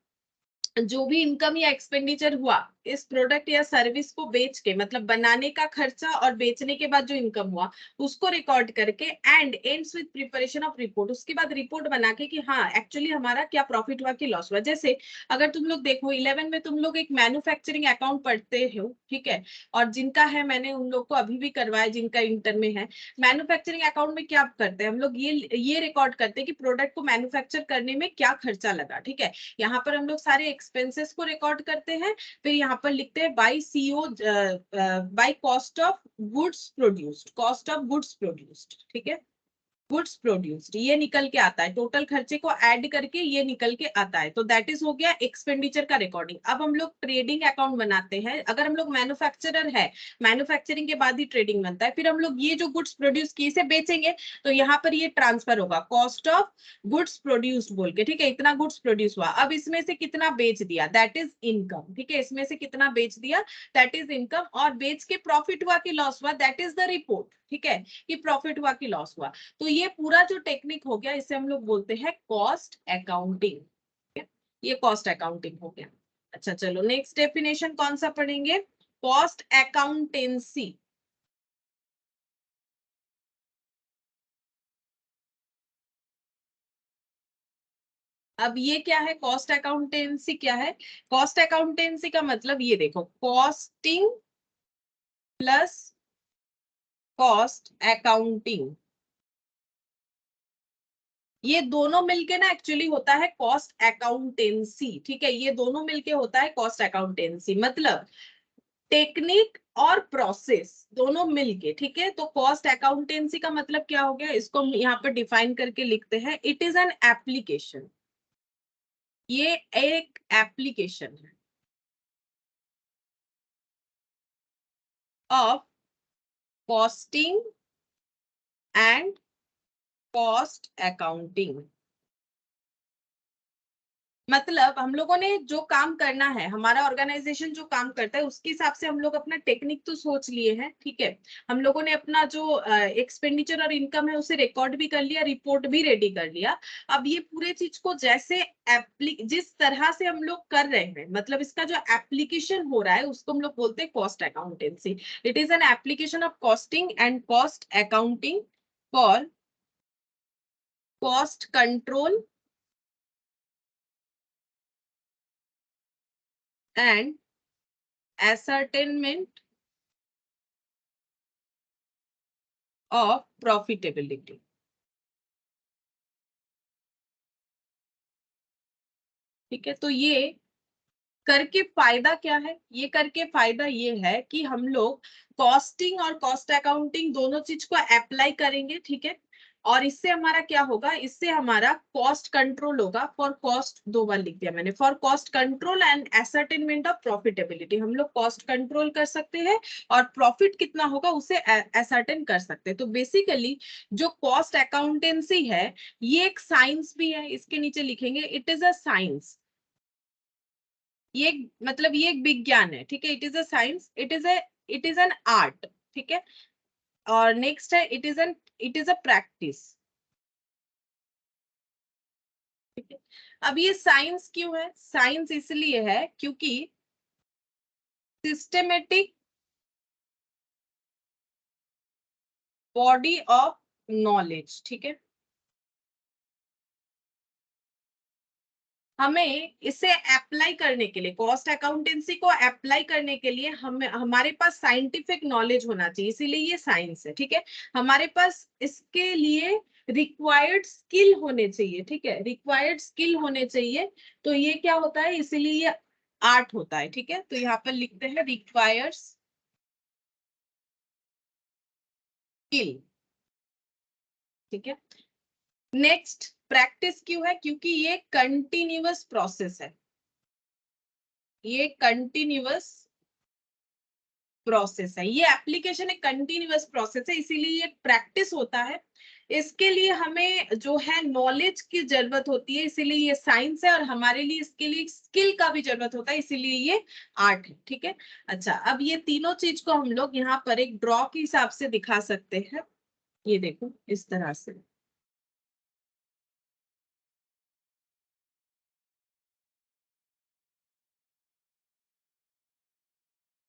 जो भी इनकम या एक्सपेंडिचर हुआ इस प्रोडक्ट या सर्विस को बेच के, मतलब बनाने का खर्चा और बेचने के बाद जो इनकम हुआ उसको रिकॉर्ड करके, and ends with preparation of report, उसके बाद रिपोर्ट बना के कि हाँ एक्चुअली हमारा क्या प्रॉफिट हुआ कि लॉस हुआ। जैसे अगर तुम लोग देखो 11 में तुम लोग एक मैन्युफैक्चरिंग अकाउंट पढ़ते हो, ठीक है, और जिनका है, मैंने उन लोग को अभी भी करवाया जिनका इंटर में है। मैन्युफैक्चरिंग अकाउंट में क्या करते हैं हम लोग, ये रिकॉर्ड करते हैं कि प्रोडक्ट को मैन्युफैक्चर करने में क्या खर्चा लगा, ठीक है। यहाँ पर हम लोग सारे एक्सपेंसेस को रिकॉर्ड करते हैं, फिर यहाँ पर लिखते हैं by CO, by cost of goods produced, cost of goods produced, ठीक है। गुड्स प्रोड्यूस्ड ये निकल के आता है, टोटल खर्चे को ऐड करके ये निकल के आता है, तो दैट इज हो गया एक्सपेंडिचर का रिकॉर्डिंग। अब हम लोग ट्रेडिंग अकाउंट बनाते हैं, अगर हम लोग मैन्युफैक्चरर है, मैन्युफैक्चरिंग के बाद ही ट्रेडिंग बनता है, फिर हम लोग ये जो गुड्स प्रोड्यूस किए इसे बेचेंगे, तो यहाँ पर ये ट्रांसफर होगा कॉस्ट ऑफ गुड्स प्रोड्यूस्ड बोल के, ठीक है, इतना गुड्स प्रोड्यूस हुआ, अब इसमें से कितना बेच दिया दैट इज इनकम, ठीक है, इसमें से कितना बेच दिया दैट इज इनकम, और बेच के प्रॉफिट हुआ कि लॉस हुआ दैट इज द रिपोर्ट, ठीक है, कि प्रॉफिट हुआ कि लॉस हुआ। तो ये पूरा जो टेक्निक हो गया इसे हम लोग बोलते हैं कॉस्ट अकाउंटिंग, ये कॉस्ट अकाउंटिंग हो गया। अच्छा चलो नेक्स्ट डेफिनेशन कौन सा पढ़ेंगे, कॉस्ट अकाउंटेंसी। अब ये क्या है, कॉस्ट अकाउंटेंसी क्या है, कॉस्ट अकाउंटेंसी का मतलब ये देखो, कॉस्टिंग प्लस कॉस्ट अकाउंटिंग, ये दोनों मिलके ना एक्चुअली होता है कॉस्ट अकाउंटेंसी, ठीक है, ये दोनों मिलके होता है कॉस्ट अकाउंटेंसी, मतलब टेक्निक और प्रोसेस दोनों मिलके, ठीक है, तो कॉस्ट अकाउंटेंसी का मतलब क्या हो गया, इसको हम यहाँ पर डिफाइन करके लिखते हैं, इट इज एन एप्लीकेशन, ये एक एप्लीकेशन है of costing and cost accounting. मतलब हम लोगों ने जो काम करना है, हमारा ऑर्गेनाइजेशन जो काम करता है उसके हिसाब से हम लोग अपना टेक्निक तो सोच लिए हैं, ठीक है, हम लोगों ने अपना जो एक्सपेंडिचर और इनकम है उसे रिकॉर्ड भी कर लिया, रिपोर्ट भी रेडी कर लिया। अब ये पूरे चीज को जैसे जिस तरह से हम लोग कर रहे हैं, मतलब इसका जो एप्लीकेशन हो रहा है उसको हम लोग बोलते हैं cost accountancy. It is an application of costing and cost accounting for cost control and ascertainment of profitability। ठीक है, तो ये करके फायदा क्या है, ये करके फायदा ये है कि हम लोग कॉस्टिंग और कॉस्ट अकाउंटिंग दोनों चीज को अप्लाई करेंगे, ठीक है, और इससे हमारा क्या होगा, इससे हमारा कॉस्ट कंट्रोल होगा, फॉर कॉस्ट दो बार लिख दिया मैंने, for cost control and ascertainment of profitability, हम लोग कॉस्ट कंट्रोल कर सकते हैं और प्रॉफिट कितना होगा उसे एसर्टेन कर सकते हैं। तो बेसिकली जो कॉस्ट अकाउंटेंसी है ये एक साइंस भी है, इसके नीचे लिखेंगे इट इज अ साइंस, ये मतलब ये एक विज्ञान है, ठीक है, it is a science, it is an art, ठीक है, और नेक्स्ट है इट इज अ प्रैक्टिस, ठीक है। अब ये साइंस क्यों है, साइंस इसलिए है क्योंकि सिस्टेमेटिक बॉडी ऑफ नॉलेज, ठीक है, हमें इसे अप्लाई करने के लिए, कॉस्ट अकाउंटेंसी को अप्लाई करने के लिए हमारे पास साइंटिफिक नॉलेज होना चाहिए, इसीलिए ये साइंस है, ठीक है, हमारे पास इसके लिए रिक्वायर्ड स्किल होने चाहिए, ठीक है, रिक्वायर्ड स्किल होने चाहिए, तो ये क्या होता है, इसीलिए ये आर्ट होता है, ठीक है, तो यहाँ पर लिखते हैं रिक्वायर्स स्किल, ठीक है। नेक्स्ट प्रैक्टिस क्यों है, क्योंकि ये कंटिन्यूअस प्रोसेस है, ये कंटिन्यूअस प्रोसेस है, ये एप्लीकेशन एक कंटिन्यूअस प्रोसेस है, इसीलिए ये प्रैक्टिस होता है, इसके लिए हमें जो है नॉलेज की जरूरत होती है, इसीलिए ये साइंस है, और हमारे लिए इसके लिए स्किल का भी जरूरत होता है, इसीलिए ये आर्ट है, ठीक है। अच्छा, अब ये तीनों चीज को हम लोग यहाँ पर एक ड्रॉ के हिसाब से दिखा सकते हैं, ये देखो इस तरह से,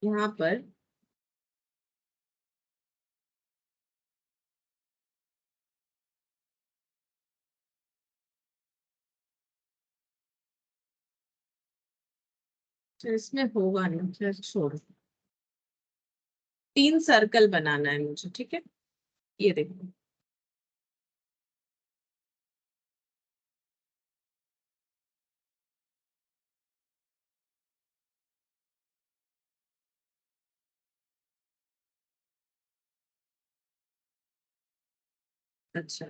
यहाँ पर तो इसमें होगा नहीं, फिर छोड़ो, 3 सर्कल बनाना है मुझे, ठीक है, ये देखो, अच्छा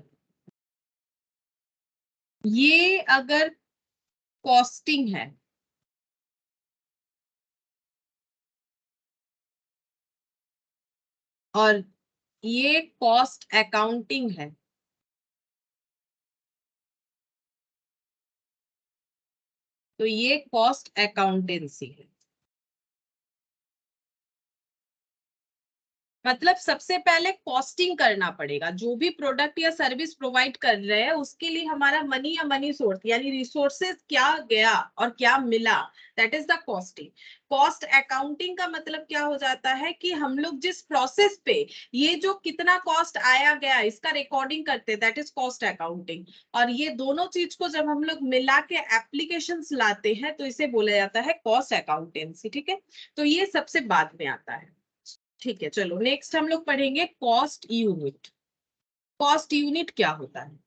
ये अगर कॉस्टिंग है और ये कॉस्ट अकाउंटिंग है, तो ये कॉस्ट अकाउंटेंसी है। मतलब सबसे पहले कॉस्टिंग करना पड़ेगा, जो भी प्रोडक्ट या सर्विस प्रोवाइड कर रहे हैं उसके लिए हमारा मनी या मनी सोर्स यानी रिसोर्सेज क्या गया और क्या मिला, that is the costing. Cost accounting का मतलब क्या हो जाता है कि हम लोग जिस प्रोसेस पे ये जो कितना कॉस्ट आया गया इसका रिकॉर्डिंग करते हैं, दैट इज कॉस्ट अकाउंटिंग। और ये दोनों चीज को जब हम लोग मिला के एप्लीकेशंस लाते हैं तो इसे बोला जाता है कॉस्ट अकाउंटेंसी। ठीक है, तो ये सबसे बाद में आता है। ठीक है, चलो नेक्स्ट हम लोग पढ़ेंगे कॉस्ट यूनिट। कॉस्ट यूनिट क्या होता है?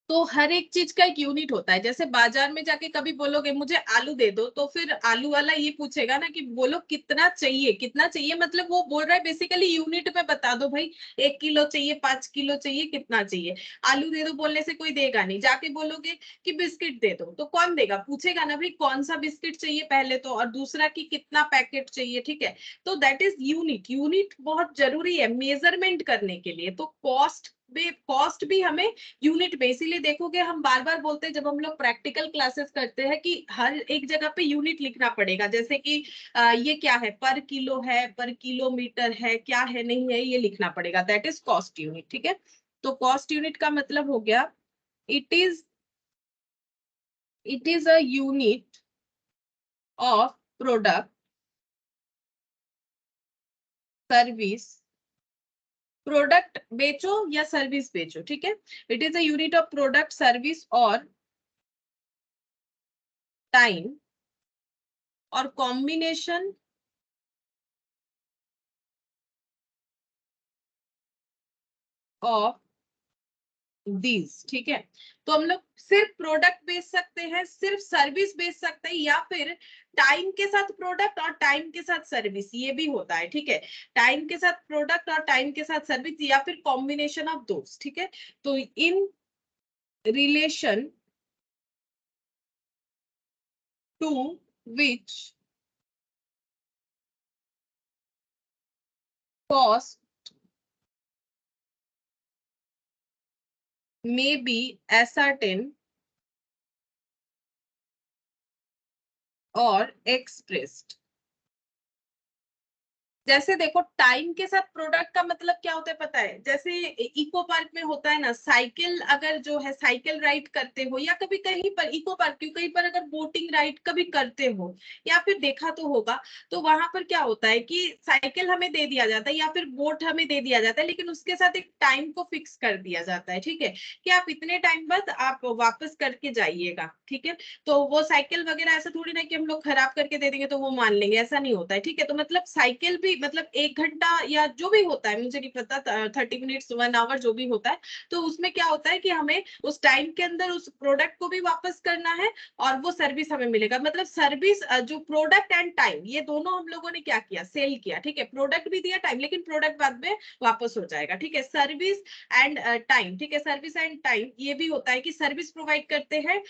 तो हर एक चीज का एक यूनिट होता है। जैसे बाजार में जाके कभी बोलोगे मुझे आलू दे दो, तो फिर आलू वाला ये पूछेगा ना कि बोलो कितना चाहिए, कितना चाहिए, मतलब वो बोल रहा है बेसिकली यूनिट में बता दो भाई, 1 किलो चाहिए, 5 किलो चाहिए, कितना चाहिए। आलू दे दो बोलने से कोई देगा नहीं। जाके बोलोगे कि बिस्किट दे दो, तो कौन देगा? पूछेगा ना भाई कौन सा बिस्किट चाहिए पहले तो, और दूसरा कि कितना पैकेट चाहिए। ठीक है, तो दैट इज यूनिट। यूनिट बहुत जरूरी है मेजरमेंट करने के लिए। तो कॉस्ट भी हमें यूनिट में, इसीलिए देखोगे हम बार बार बोलते हैं जब हम लोग प्रैक्टिकल क्लासेस करते हैं कि हर एक जगह पे यूनिट लिखना पड़ेगा। जैसे कि ये क्या है, पर किलो है, पर किलोमीटर है, क्या है, नहीं है, ये लिखना पड़ेगा, दैट इज कॉस्ट यूनिट। ठीक है, तो कॉस्ट यूनिट का मतलब हो गया it is a unit of product service. Product बेचो या सर्विस बेचो, ठीक है, it is a unit of product service और टाइम और कॉम्बिनेशन ऑफ दीज। ठीक है, तो हम लोग सिर्फ प्रोडक्ट बेच सकते हैं, सिर्फ सर्विस बेच सकते हैं, या फिर टाइम के साथ प्रोडक्ट और टाइम के साथ सर्विस, ये भी होता है। ठीक है, टाइम के साथ प्रोडक्ट और टाइम के साथ सर्विस, या फिर कॉम्बिनेशन ऑफ दोस। ठीक है, तो in relation to which cost may be ascertained or expressed। जैसे देखो टाइम के साथ प्रोडक्ट का मतलब क्या होता है पता है? जैसे इको पार्क में होता है ना, साइकिल अगर जो है साइकिल राइड करते हो, या कभी कहीं पर इको पार्क क्यों, कहीं पर अगर बोटिंग राइड कभी करते हो या फिर देखा तो होगा, तो वहां पर क्या होता है कि साइकिल हमें दे दिया जाता है या फिर बोट हमें दे दिया जाता है, लेकिन उसके साथ एक टाइम को फिक्स कर दिया जाता है। ठीक है, कि आप इतने टाइम बाद आप वापस करके जाइएगा। ठीक है, तो वो साइकिल वगैरह ऐसा थोड़ी ना कि हम लोग खराब करके दे देंगे तो वो मान लेंगे, ऐसा नहीं होता है। ठीक है, तो मतलब साइकिल भी मतलब 1 घंटा या जो भी होता है, मुझे नहीं पता, 30 मिनट्स 1 आवर जो भी होता है, तो उसमें क्या होता है कि हमें उस टाइम के अंदर उस प्रोडक्ट को भी वापस करना है और वो सर्विस हमें मिलेगा। मतलब सर्विस जो प्रोडक्ट एंड टाइम, ये दोनों हम लोगों ने क्या किया, सेल किया। ठीक है, प्रोडक्ट भी दिया, टाइम, लेकिन प्रोडक्ट बाद में वापस हो जाएगा। ठीक है, सर्विस एंड टाइम। ठीक है, सर्विस एंड टाइम ये भी होता है कि सर्विस प्रोवाइड करते हैं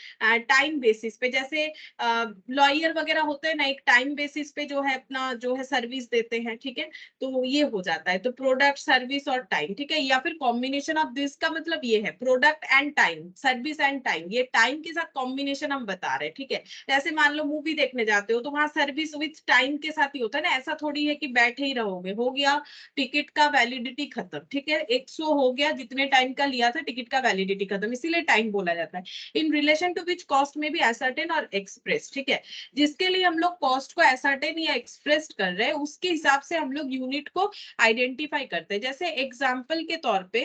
टाइम बेसिस पे। जैसे लॉयर वगैरह होते हैं ना, एक टाइम बेसिस पे जो है अपना जो है सर्विस देते हैं। ठीक है, तो ये हो जाता है। तो प्रोडक्ट सर्विस और टाइम, ठीक है, या फिर कॉम्बिनेशन ऑफ दिस का मतलब ये है product and time, service and time, ये टाइम के साथ कॉम्बिनेशन हम बता रहे हैं। ठीक है, जैसे मान लो मूवी देखने जाते हो तो वहां सर्विस विथ टाइम के साथ ही होता है ना, ऐसा थोड़ी है कि बैठे ही रहोगे, हो गया टिकट का वैलिडिटी खत्म। ठीक है, एक शो हो गया, जितने टाइम का लिया था टिकट का वैलिडिटी खत्म, इसीलिए टाइम बोला जाता है। In relation to which cost may be ascertain और एक्सप्रेस। ठीक है, जिसके लिए हम लोग कॉस्ट को असर्टेन या एक्सप्रेस कर रहे हैं उसके हिसाब से हम लोग यूनिट को आइडेंटिफाई करते हैं। जैसे एग्जाम्पल के तौर पे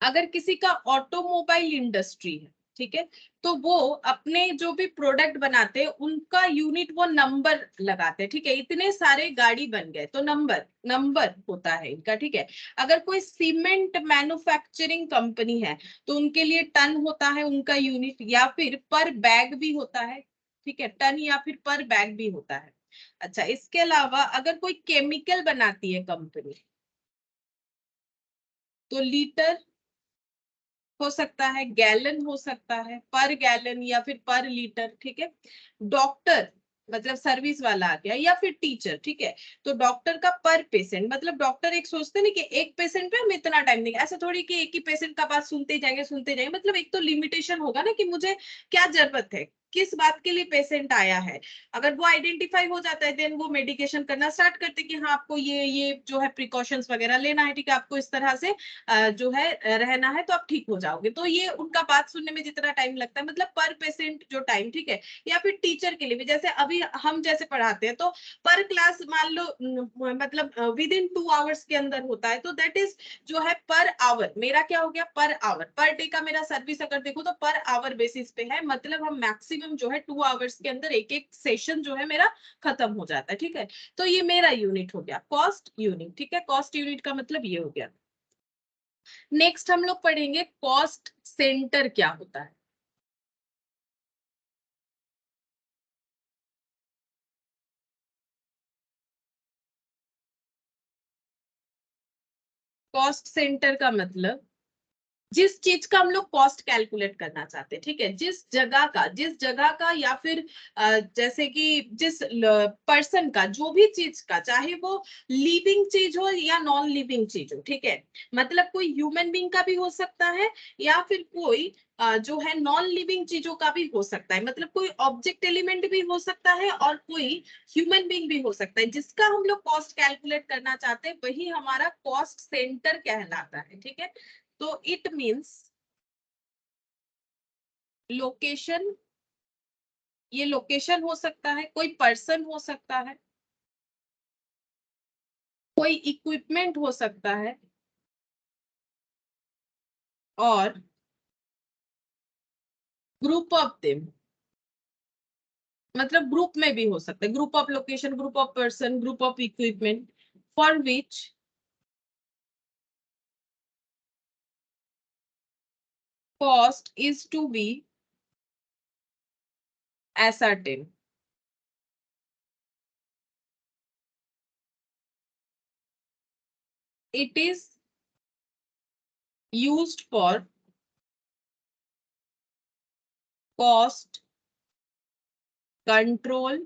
अगर किसी का ऑटोमोबाइल इंडस्ट्री है, ठीक है, तो वो अपने जो भी प्रोडक्ट बनाते हैं उनका यूनिट वो नंबर लगाते हैं। ठीक है, इतने सारे गाड़ी बन गए तो नंबर नंबर होता है इनका। ठीक है, अगर कोई सीमेंट मैन्युफैक्चरिंग कंपनी है तो उनके लिए टन होता है उनका यूनिट, या फिर पर बैग भी होता है। ठीक है, टन या फिर पर बैग भी होता है। अच्छा, इसके अलावा अगर कोई केमिकल बनाती है कंपनी तो लीटर हो सकता है, गैलन हो सकता है, पर गैलन या फिर पर लीटर, ठीक है। डॉक्टर मतलब सर्विस वाला आ गया, या फिर टीचर, ठीक है। तो डॉक्टर का पर पेशेंट मतलब डॉक्टर एक सोचते नहीं कि एक पेशेंट पे हम इतना टाइम देंगे, ऐसा थोड़ी कि एक ही पेशेंट का बात सुनते जाएंगे, मतलब एक तो लिमिटेशन होगा ना कि मुझे क्या जरूरत है, किस बात के लिए पेशेंट आया है। अगर वो आइडेंटिफाई हो जाता है देन वो मेडिकेशन करना स्टार्ट करते कि हाँ आपको ये जो है प्रिकॉशंस वगैरह लेना है, ठीक है, आपको इस तरह से जो है रहना है तो आप ठीक हो जाओगे। तो ये उनका बात सुनने में जितना टाइम लगता है मतलब पर पेशेंट जो टाइम, ठीक है। या फिर टीचर के लिए भी, जैसे अभी हम जैसे पढ़ाते हैं तो पर क्लास मान लो मतलब विद इन 2 आवर्स के अंदर होता है, तो दैट इज जो है पर आवर, मेरा क्या हो गया पर आवर, पर डे का मेरा सर्विस अगर देखो तो पर आवर बेसिस पे है, मतलब हम मैक्सिमम जो है 2 आवर्स के अंदर एक एक सेशन जो है मेरा खत्म हो जाता है, ठीक है। तो ये मेरा यूनिट हो गया कॉस्ट यूनिट, ठीक है। कॉस्ट यूनिट का मतलब ये हो गया। नेक्स्ट हम लोग पढ़ेंगे कॉस्ट सेंटर क्या होता है। कॉस्ट सेंटर का मतलब जिस चीज का हम लोग कॉस्ट कैलकुलेट करना चाहते हैं, ठीक है, जिस जगह का या फिर जैसे कि जिस पर्सन का, जो भी चीज का, चाहे वो लिविंग चीज हो या नॉन लिविंग चीज हो, ठीक है। मतलब कोई ह्यूमन बीइंग का भी हो सकता है या फिर कोई जो है नॉन लिविंग चीजों का भी हो सकता है, मतलब कोई ऑब्जेक्ट एलिमेंट भी हो सकता है और कोई ह्यूमन बीइंग भी हो सकता है, जिसका हम लोग कॉस्ट कैलकुलेट करना चाहते हैं वही हमारा कॉस्ट सेंटर कहलाता है, ठीक है। तो इट मीन्स लोकेशन, ये लोकेशन हो सकता है, कोई पर्सन हो सकता है, कोई इक्विपमेंट हो सकता है, और ग्रुप ऑफ देम मतलब ग्रुप में भी हो सकता है, group of location, group of person, group of equipment for which cost is to be ascertained. It is used for cost control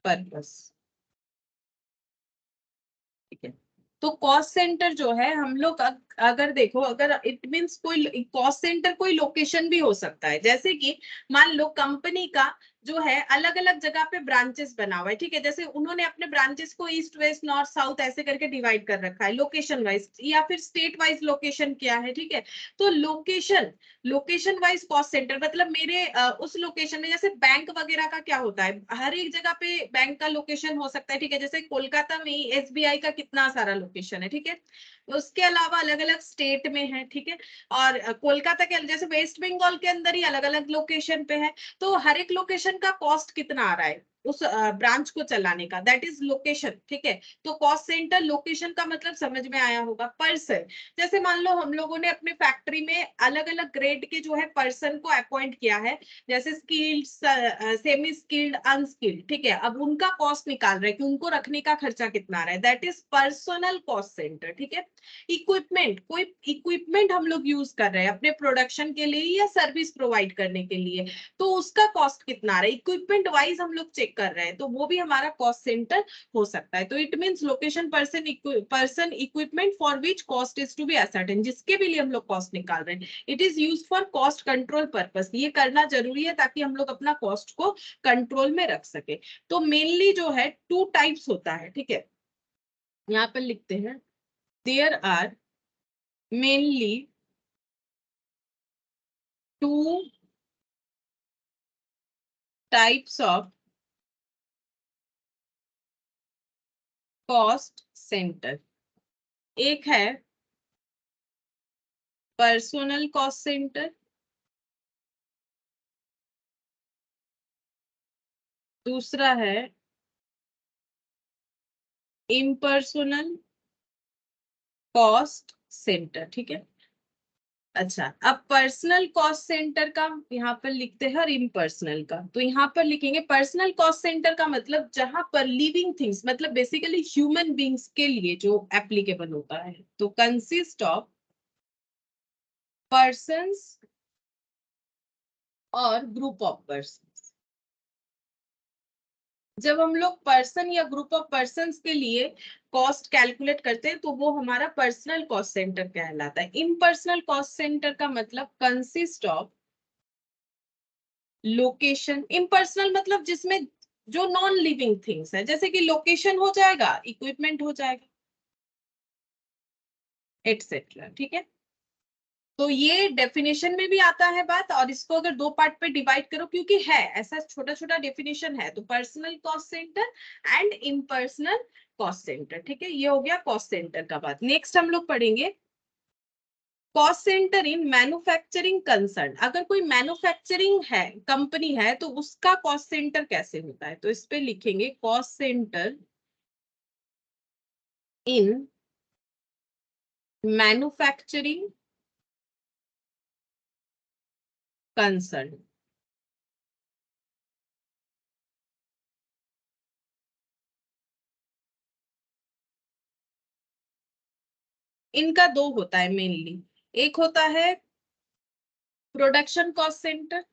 purpose. ठीक है। तो कॉस्ट सेंटर जो है हम लोग अगर देखो, अगर इट मींस कोई कॉस्ट सेंटर कोई लोकेशन भी हो सकता है, जैसे कि मान लो कंपनी का जो है अलग अलग जगह पे ब्रांचेस बना हुआ है, ठीक है। जैसे उन्होंने अपने ब्रांचेस को ईस्ट वेस्ट नॉर्थ साउथ ऐसे करके डिवाइड कर रखा है लोकेशन वाइज, या फिर स्टेट वाइज लोकेशन क्या है, ठीक है। तो लोकेशन वाइज कॉस्ट सेंटर मतलब मेरे उस लोकेशन में, जैसे बैंक वगैरह का क्या होता है, हर एक जगह पे बैंक का लोकेशन हो सकता है, ठीक है। जैसे कोलकाता में ही एसबीआई का कितना सारा लोकेशन है, ठीक है। उसके अलावा अलग अलग स्टेट में है, ठीक है। और कोलकाता के जैसे वेस्ट बंगाल के अंदर ही अलग अलग लोकेशन पे है। तो हर एक लोकेशन का कॉस्ट कितना आ रहा है उस ब्रांच को चलाने का, दैट इज लोकेशन, ठीक है। तो कॉस्ट सेंटर लोकेशन का मतलब समझ में आया होगा। पर्सन, जैसे मान लो हम लोगों ने अपने फैक्ट्री में अलग अलग ग्रेड के जो है पर्सन को अपॉइंट किया है, जैसे स्किल्ड, सेमी स्किल्ड, अनस्किल्ड, ठीक है। अब उनका कॉस्ट निकाल रहे हैं कि उनको रखने का खर्चा कितना आ रहा है, that is personal cost centre, ठीक है। इक्विपमेंट, कोई इक्विपमेंट हम लोग यूज कर रहे हैं अपने प्रोडक्शन के लिए या सर्विस प्रोवाइड करने के लिए, तो उसका कॉस्ट कितना आ रहा है, इक्विपमेंट वाइज हम लोग चेक कर रहे हैं, तो वो भी हमारा कॉस्ट सेंटर हो सकता है। तो it means location, person equipment for which cost is to be ascertain, जिसके भी लिए हम लोग कॉस्ट निकाल रहे हैं। It is use for cost control purpose, ये करना जरूरी है ताकि हम लोग अपना कॉस्ट को कंट्रोल में रख सके। तो मेनली जो है 2 टाइप्स होता है, ठीक है। यहाँ पर लिखते हैं there are mainly 2 types of cost centre. एक है पर्सनल कॉस्ट सेंटर, दूसरा है इम्पर्सनल कॉस्ट सेंटर, ठीक है। अच्छा, अब पर्सनल कॉस्ट सेंटर का यहाँ पर लिखते हैं और इम्पर्सनल का, तो यहाँ पर लिखेंगे पर्सनल कॉस्ट सेंटर का मतलब जहां पर लिविंग थिंग्स मतलब बेसिकली ह्यूमन बींग्स के लिए जो एप्लीकेबल होता है, तो कंसिस्ट ऑफ पर्सन्स और ग्रुप ऑफ पर्सन। जब हम लोग पर्सन या ग्रुप ऑफ पर्सन्स के लिए कॉस्ट कैलकुलेट करते हैं तो वो हमारा पर्सनल कॉस्ट सेंटर कहलाता है। इम्पर्सनल कॉस्ट सेंटर का मतलब कंसिस्ट ऑफ लोकेशन। इम्पर्सनल मतलब जिसमें जो नॉन लिविंग थिंग्स है, जैसे कि लोकेशन हो जाएगा, इक्विपमेंट हो जाएगा, एटसेट्रा। ठीक है, तो ये डेफिनेशन में भी आता है बात, और इसको अगर दो पार्ट पे डिवाइड करो, क्योंकि है ऐसा छोटा छोटा डेफिनेशन है, तो personal cost centre and impersonal cost centre. ठीक है, ये हो गया कॉस्ट सेंटर का बात। नेक्स्ट हम लोग पढ़ेंगे cost centre in manufacturing concern. अगर कोई मैन्युफैक्चरिंग है, कंपनी है, तो उसका कॉस्ट सेंटर कैसे होता है, तो इस पे लिखेंगे cost centre in manufacturing concern. इनका दो होता है मेनली, एक होता है प्रोडक्शन कॉस्ट सेंटर,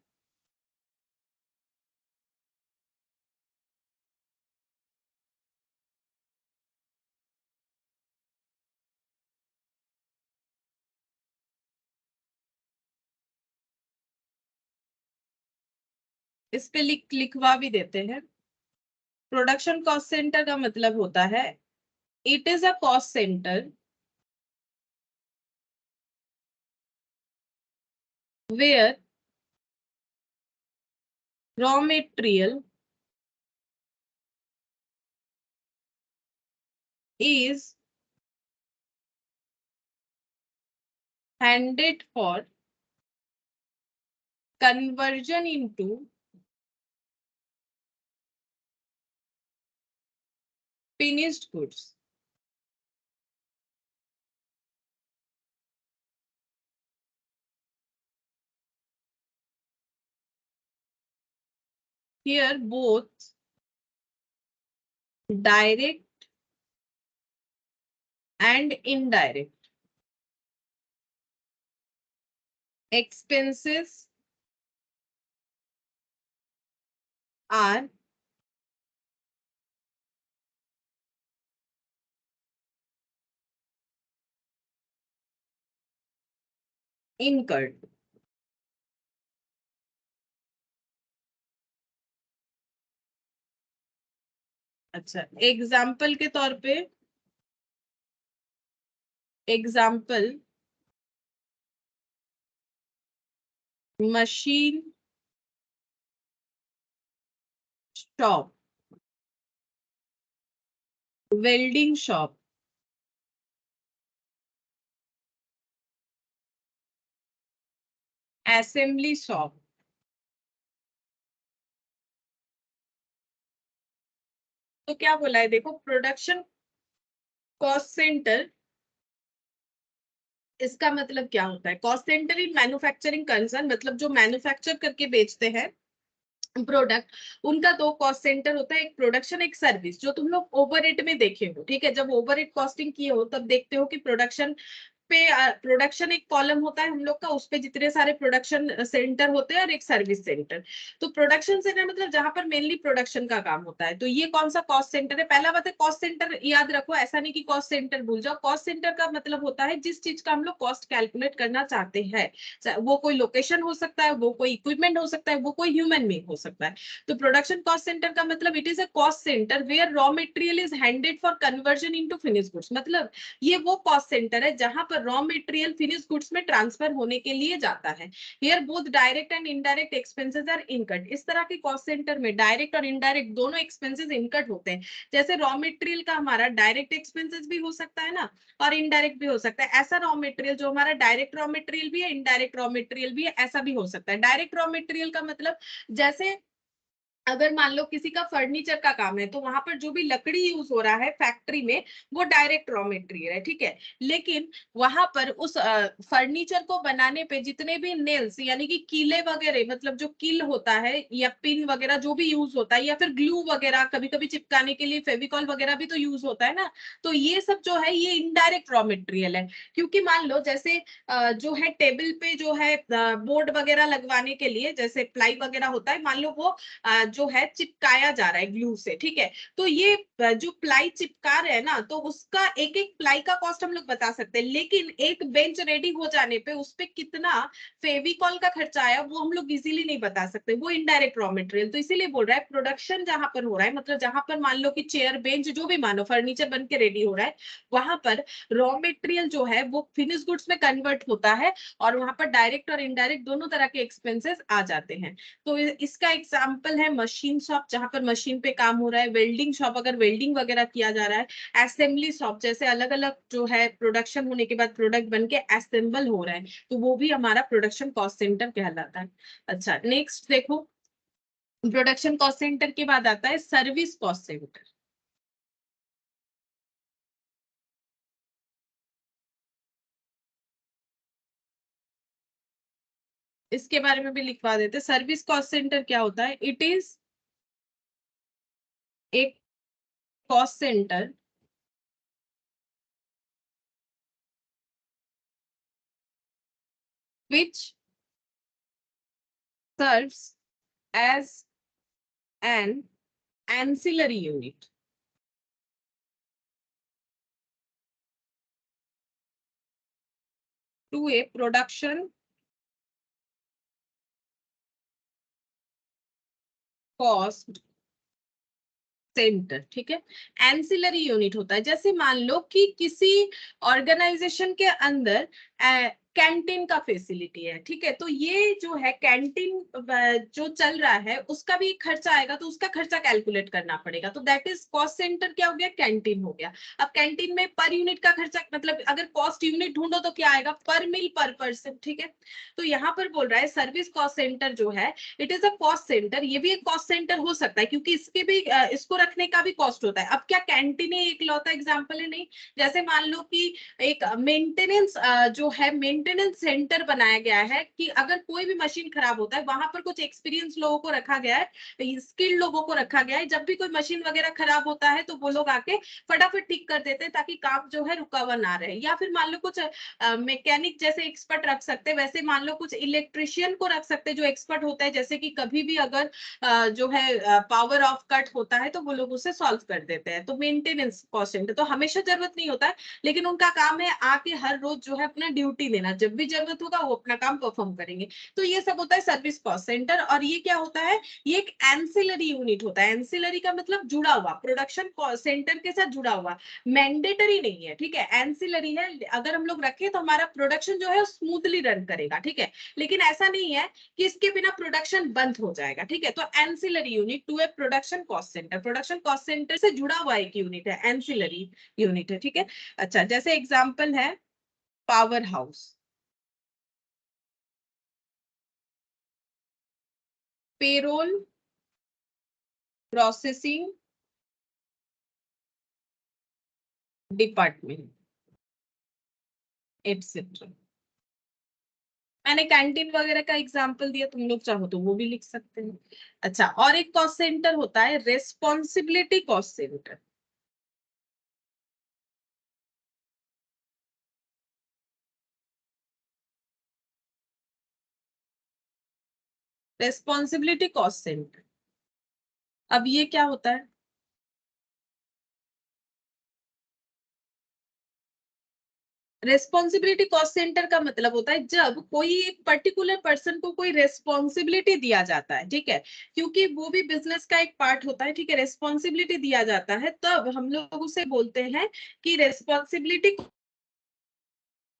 इस पे लिखवा भी देते हैं। प्रोडक्शन कॉस्ट सेंटर का मतलब होता है it is a cost centre where raw material is handed for conversion into finished goods. Here both direct and indirect expenses are incurred. अच्छा, एग्जाम्पल के तौर पे, example machine shop, welding shop, assembly shop. तो क्या बोला है, देखो production cost centre, इसका मतलब क्या होता है, cost centre in manufacturing concern, मतलब जो मैन्युफैक्चर करके बेचते हैं प्रोडक्ट, उनका दो कॉस्ट सेंटर होता है, एक प्रोडक्शन एक सर्विस, जो तुम लोग ओवरहेड में देखे हो। ठीक है, जब ओवरहेड कॉस्टिंग किए हो तब देखते हो कि प्रोडक्शन पे, प्रोडक्शन एक कॉलम होता है हम लोग का, उस पे जितने सारे प्रोडक्शन सेंटर होते हैं और एक सर्विस सेंटर। तो प्रोडक्शन सेंटर मतलब जहां पर मेनली प्रोडक्शन का काम होता है। तो ये कौन सा कॉस्ट सेंटर है, पहला बात है कॉस्ट सेंटर याद रखो, ऐसा नहीं कि कॉस्ट सेंटर भूल जाओ। कॉस्ट सेंटर का मतलब होता है जिस चीज का हम लोग कॉस्ट कैलकुलेट करना चाहते हैं, वो कोई लोकेशन हो सकता है, वो कोई इक्विपमेंट हो सकता है, वो कोई ह्यूमन बीइंग हो सकता है। तो प्रोडक्शन कॉस्ट सेंटर का मतलब it is a cost centre where raw material is handed for conversion into finished goods. मतलब ये वो कॉस्ट सेंटर है जहां पर रॉ मटेरियल फिनिश गुड्स में ट्रांसफर होने के लिए जाता है। Here both direct and indirect expenses are incurred. इस तरह के कॉस्ट सेंटर में डायरेक्ट और इनडायरेक्ट दोनों एक्सपेंसेस इनकट होते हैं। जैसे रॉ मटेरियल का हमारा डायरेक्ट एक्सपेंसेस भी हो सकता है ना, और इनडायरेक्ट भी हो सकता है। ऐसा रॉ मटेरियल जो हमारा डायरेक्ट रॉ मटेरियल भी है, इनडायरेक्ट रॉ मटेरियल भी है, ऐसा भी हो सकता है। डायरेक्ट रॉ मटेरियल का मतलब जैसे अगर मान लो किसी का फर्नीचर का काम है तो वहां पर जो भी लकड़ी यूज हो रहा है फैक्ट्री में वो डायरेक्ट रॉ मटेरियल है, ठीक है। लेकिन वहां पर उस फर्नीचर को बनाने पे जितने भी नेल्स यानी कि कीले वगैरह, मतलब जो कील होता है या पिन वगैरह जो भी यूज होता है, या फिर ग्लू वगैरह कभी कभी चिपकाने के लिए फेविकॉल वगैरह भी तो यूज होता है ना, तो ये सब जो है ये इनडायरेक्ट रॉ मटेरियल है। क्योंकि मान लो जैसे जो है टेबल पे जो है बोर्ड वगैरह लगवाने के लिए जैसे प्लाई वगैरह होता है, मान लो वो जो है चिपकाया जा रहा है ग्लू से, ठीक है। तो ये जो प्लाई चिपका रहे हैं ना, तो उसका एक एक प्लाई का कॉस्ट हम लोग बता सकते हैं, लेकिन एक बेंच रेडी हो जाने पे उस पे कितना फेविकॉल का खर्चा आया वो हम लोग इजीली नहीं बता सकते, वो इनडायरेक्ट रॉ मटेरियल। तो इसीलिए बोल रहा है प्रोडक्शन जहां पर हो रहा है, मतलब जहां पर मान लो कि चेयर बेंच जो भी मानो फर्नीचर बन के रेडी हो रहा है, वहां पर रॉ मटेरियल जो है वो फिनिश गुड्स में कन्वर्ट होता है, और वहां पर डायरेक्ट और इनडायरेक्ट दोनों तरह के एक्सपेंसेस आ जाते हैं। तो इसका एग्जाम्पल है मशीन शॉप जहां पर मशीन पे काम हो रहा है, वेल्डिंग शॉप अगर वेल्डिंग वगैरह किया जा रहा है, असेंबली शॉप जैसे अलग अलग जो है प्रोडक्शन होने के बाद प्रोडक्ट बन के असेंबल हो रहा है, तो वो भी हमारा प्रोडक्शन कॉस्ट सेंटर कहलाता है। अच्छा नेक्स्ट देखो, प्रोडक्शन कॉस्ट सेंटर के बाद आता है सर्विस कॉस्ट सेंटर। इसके बारे में भी लिखवा देते, सर्विस कॉस्ट सेंटर क्या होता है, इट इज एक cost centre which serves as an ancillary unit to a production cost centre, ठीक है। एंसिलरी यूनिट होता है, जैसे मान लो कि किसी ऑर्गेनाइजेशन के अंदर कैंटीन का फैसिलिटी है, ठीक है। तो ये जो है कैंटीन जो चल रहा है उसका भी खर्चा आएगा, तो उसका खर्चा कैलकुलेट करना पड़ेगा, तो दैट इज कॉस्ट सेंटर क्या हो गया, कैंटीन हो गया। अब कैंटीन में पर यूनिट का खर्चा, मतलब अगर कॉस्ट यूनिट ढूंढो तो क्या आएगा, पर मील पर पर्सन, ठीक है। तो यहाँ पर बोल रहा है सर्विस कॉस्ट सेंटर जो है it is a cost centre, ये भी एक कॉस्ट सेंटर हो सकता है क्योंकि इसके भी इसको रखने का भी कॉस्ट होता है। अब क्या कैंटीन ही एक लौता एग्जाम्पल है, नहीं। जैसे मान लो कि एक मेंटेनेंस जो है मेंटेनेंस सेंटर बनाया गया है कि अगर कोई भी मशीन खराब होता है वहां पर कुछ एक्सपीरियंस लोगों को रखा गया है, स्किल्ड लोगों को रखा गया है, जब भी कोई मशीन वगैरह खराब होता है तो वो लोग आके फटाफट ठीक कर देते हैं ताकि काम जो है रुका हुआ ना रहे। या फिर मान लो कुछ मैकेनिक जैसे एक्सपर्ट रख सकते हैं, वैसे मान लो कुछ इलेक्ट्रिशियन को रख सकते हैं जो एक्सपर्ट होता है, जैसे कि कभी भी अगर जो है पावर ऑफ कट होता है तो वो लोग उसे सॉल्व कर देते हैं। तो मेंटेनेंस कॉस्ट सेंटर तो हमेशा जरूरत नहीं होता है, लेकिन उनका काम है आके हर रोज जो है अपना ड्यूटी देना, जब भी जरूरत होगा वो अपना काम परफॉर्म करेंगे। तो ये सब होता है सर्विस कॉस्ट सेंटर। और ये क्या होता है, ये एक एंसिलरी यूनिट होता है। एंसिलरी का मतलब जुड़ा हुआ, प्रोडक्शन सेंटर के साथ जुड़ा हुआ, मैंडेटरी नहीं है, ठीक है। एंसिलरी है, अगर हम लोग रखें तो हमारा प्रोडक्शन जो है स्मूथली रन करेगा, ठीक है। लेकिन ऐसा नहीं है कि इसके बिना प्रोडक्शन बंद हो जाएगा, ठीक है। तो ancillary unit to a production cost centre, production cost centre से जुड़ा हुआ एक यूनिट है, एंसिलरी यूनिट है, ठीक है। अच्छा जैसे एग्जांपल है power house, payroll processing department etcetera. मैंने कैंटीन वगैरह का एग्जांपल दिया, तुम लोग चाहो तो वो भी लिख सकते हैं। अच्छा और एक कॉस्ट सेंटर होता है responsibility cost centre. Responsibility cost centre, अब ये क्या होता है, रेस्पॉन्सिबिलिटी कॉस्ट सेंटर का मतलब होता है जब कोई एक पर्टिकुलर पर्सन को कोई रेस्पॉन्सिबिलिटी दिया जाता है, ठीक है। क्योंकि वो भी बिजनेस का एक पार्ट होता है, ठीक है। रेस्पॉन्सिबिलिटी दिया जाता है तब हम लोग उसे बोलते हैं कि रेस्पॉन्सिबिलिटी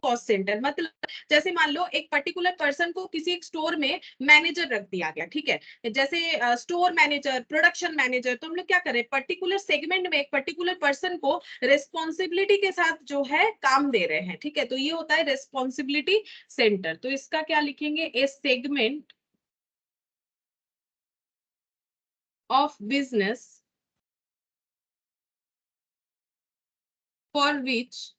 कॉस्ट सेंटर। मतलब जैसे मान लो एक पर्टिकुलर पर्सन को किसी एक स्टोर में मैनेजर रख दिया गया, ठीक है। जैसे स्टोर मैनेजर, प्रोडक्शन मैनेजर, तो हम लोग क्या करें, पर्टिकुलर सेगमेंट में एक पर्टिकुलर पर्सन को रेस्पॉन्सिबिलिटी के साथ जो है काम दे रहे हैं, ठीक है। तो ये होता है रेस्पॉन्सिबिलिटी सेंटर। तो इसका क्या लिखेंगे, A segment of business for which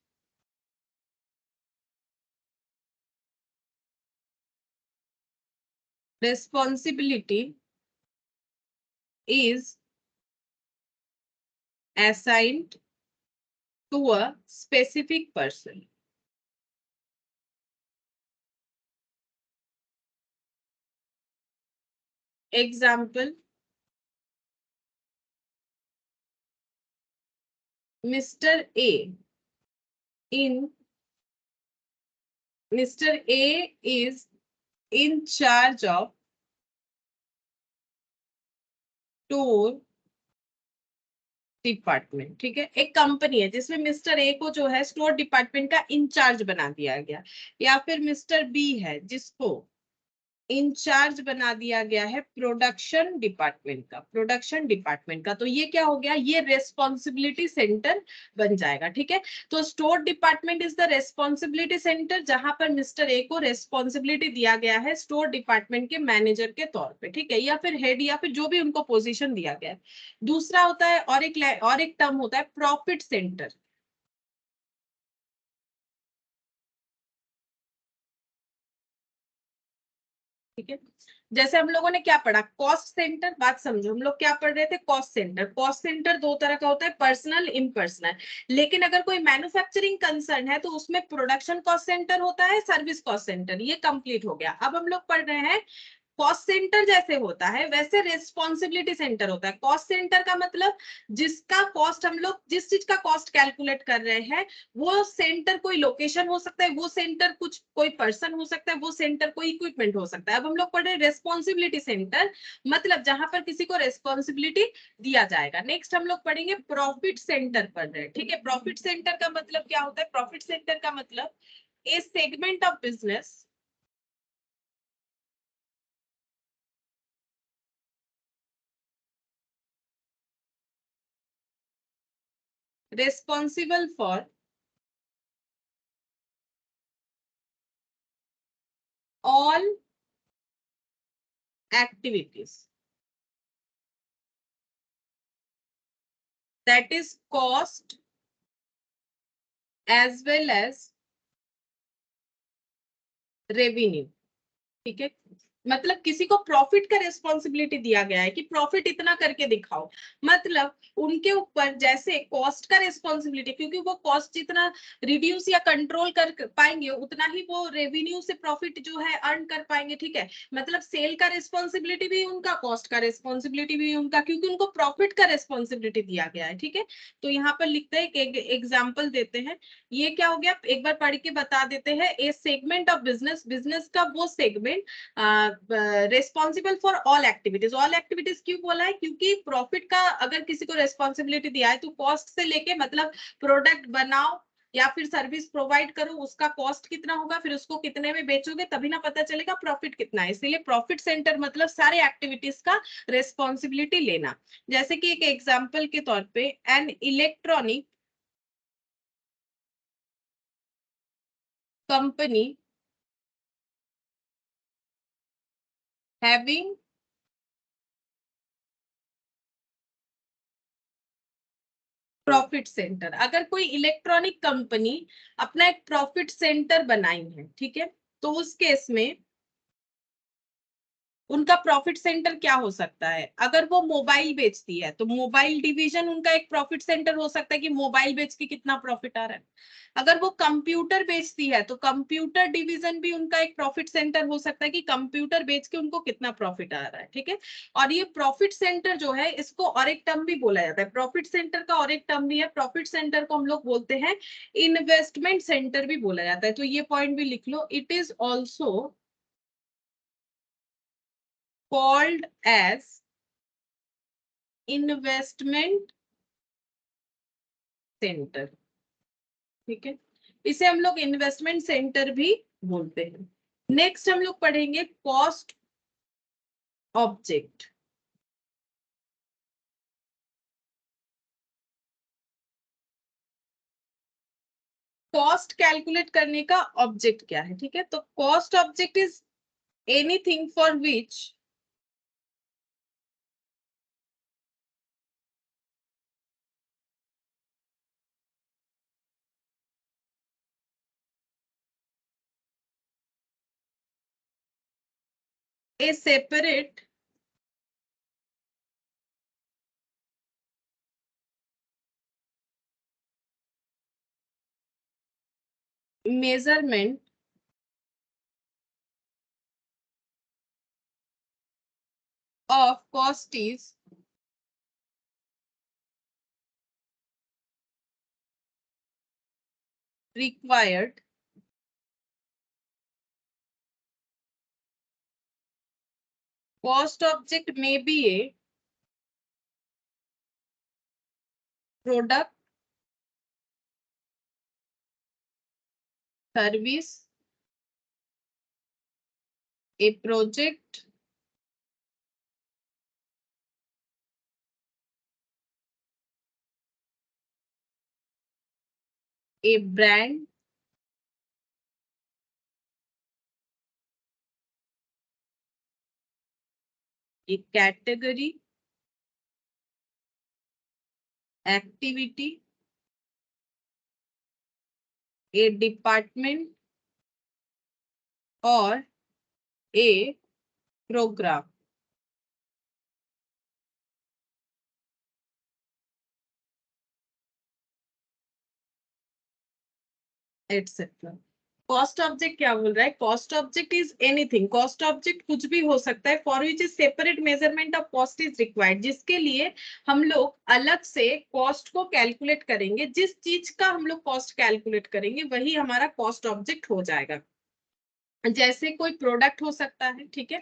responsibility is assigned to a specific person. Example, Mr. A is in charge of tour department. ठीक है, एक कंपनी है जिसमें मिस्टर ए को जो है स्टोर डिपार्टमेंट का इंचार्ज बना दिया गया, या फिर मिस्टर बी है जिसको इंचार्ज बना दिया गया है प्रोडक्शन डिपार्टमेंट का, तो ये क्या हो गया, ये रेस्पॉन्सिबिलिटी सेंटर बन जाएगा। ठीक है, तो store department is the responsibility centre, जहां पर मिस्टर ए को रेस्पॉन्सिबिलिटी दिया गया है स्टोर डिपार्टमेंट के मैनेजर के तौर पे। ठीक है, या फिर हेड, या फिर जो भी उनको पोजीशन दिया गया है। दूसरा होता है और एक टर्म होता है प्रॉफिट सेंटर। ठीक है, जैसे हम लोगों ने क्या पढ़ा, कॉस्ट सेंटर, बात समझो, हम लोग क्या पढ़ रहे थे, कॉस्ट सेंटर दो तरह का होता है, पर्सनल, इम्पर्सनल। लेकिन अगर कोई मैन्युफैक्चरिंग कंसर्न है तो उसमें प्रोडक्शन कॉस्ट सेंटर होता है, सर्विस कॉस्ट सेंटर। ये कंप्लीट हो गया। अब हम लोग पढ़ रहे हैं कॉस्ट सेंटर जैसे होता है वैसे रेस्पॉन्सिबिलिटी सेंटर होता है। कॉस्ट सेंटर का मतलब जिसका कॉस्ट, हम लोग जिस चीज का कॉस्ट कैलकुलेट कर रहे हैं, वो सेंटर कोई लोकेशन हो सकता है, वो सेंटर कुछ कोई पर्सन हो सकता है, वो सेंटर कोई इक्विपमेंट हो सकता है। अब हम लोग पढ़ रहे हैं रेस्पॉन्सिबिलिटी सेंटर, मतलब जहां पर किसी को रेस्पॉन्सिबिलिटी दिया जाएगा। नेक्स्ट हम लोग पढ़ेंगे प्रॉफिट सेंटर पढ़ रहे हैं। ठीक है, प्रॉफिट सेंटर का मतलब क्या होता है, प्रॉफिट सेंटर का मतलब a segment of business responsible for all activities that is cost as well as revenue। ठीक है, मतलब किसी को प्रॉफिट का रिस्पॉन्सिबिलिटी दिया गया है कि प्रॉफिट इतना करके दिखाओ, मतलब उनके ऊपर जैसे कॉस्ट का रिस्पॉन्सिबिलिटी, क्योंकि वो कॉस्ट जितना रिड्यूस या कंट्रोल कर पाएंगे उतना ही वो रेवेन्यू से प्रॉफिट जो है अर्न कर पाएंगे। ठीक है, मतलब सेल का रिस्पॉन्सिबिलिटी भी उनका, कॉस्ट का रिस्पॉन्सिबिलिटी भी उनका, क्योंकि उनको प्रॉफिट का रिस्पॉन्सिबिलिटी दिया गया है। ठीक है, तो यहाँ पर लिखते हैं, एक एग्जाम्पल देते हैं। ये क्या हो गया, एक बार पढ़ के बता देते हैं। ए सेगमेंट ऑफ बिजनेस, बिजनेस का वो segment responsible for all activities. All activities क्यों बोला है, क्योंकि प्रॉफिट का अगर किसी को रेस्पॉन्सिबिलिटी दिया है तो कॉस्ट से लेके, मतलब प्रोडक्ट बनाओ या फिर सर्विस प्रोवाइड करो, उसका कॉस्ट कितना होगा, फिर उसको कितने में बेचोगे, तभी ना पता चलेगा प्रॉफिट कितना है। इसीलिए प्रॉफिट सेंटर मतलब सारे एक्टिविटीज का रेस्पॉन्सिबिलिटी लेना। जैसे कि एक एग्जाम्पल के तौर पे, an electronic company having profit centre. अगर कोई इलेक्ट्रॉनिक कंपनी अपना एक प्रॉफिट सेंटर बनाई है, ठीक है, तो उस केस में उनका प्रॉफिट सेंटर क्या हो सकता है, अगर वो मोबाइल बेचती है तो मोबाइल डिवीजन उनका एक प्रॉफिट सेंटर हो सकता है कि मोबाइल बेच के कितना प्रॉफिट आ रहा है। अगर वो कंप्यूटर बेचती है तो कंप्यूटर डिवीजन भी उनका एक प्रॉफिट सेंटर हो सकता है कि कंप्यूटर बेच के उनको कितना प्रॉफिट आ रहा है। ठीक है, और ये प्रॉफिट सेंटर जो है, इसको और एक टर्म भी बोला जाता है, प्रॉफिट सेंटर का और एक टर्म भी है। प्रॉफिट सेंटर को हम लोग बोलते हैं इन्वेस्टमेंट सेंटर भी बोला जाता है। तो ये पॉइंट भी लिख लो, it is also called as investment centre. ठीक है, इसे हम लोग इन्वेस्टमेंट सेंटर भी बोलते हैं। नेक्स्ट हम लोग पढ़ेंगे कॉस्ट ऑब्जेक्ट। कॉस्ट कैलकुलेट करने का ऑब्जेक्ट क्या है। ठीक है, तो cost object is anything for which a separate measurement of cost is required cost object may be a product, service, a project, a brand, a category, activity, a department, or a program. Etcetera. Cost object क्या बोल रहा है? Cost object is anything. Cost object कुछ भी हो सकता है for which is separate measurement of cost is required, जिसके लिए हम लोग अलग से कॉस्ट को कैलकुलेट करेंगे. जिस चीज का हम लोग कॉस्ट कैलकुलेट करेंगे वही हमारा कॉस्ट ऑब्जेक्ट हो जाएगा. जैसे कोई प्रोडक्ट हो सकता है, ठीक है,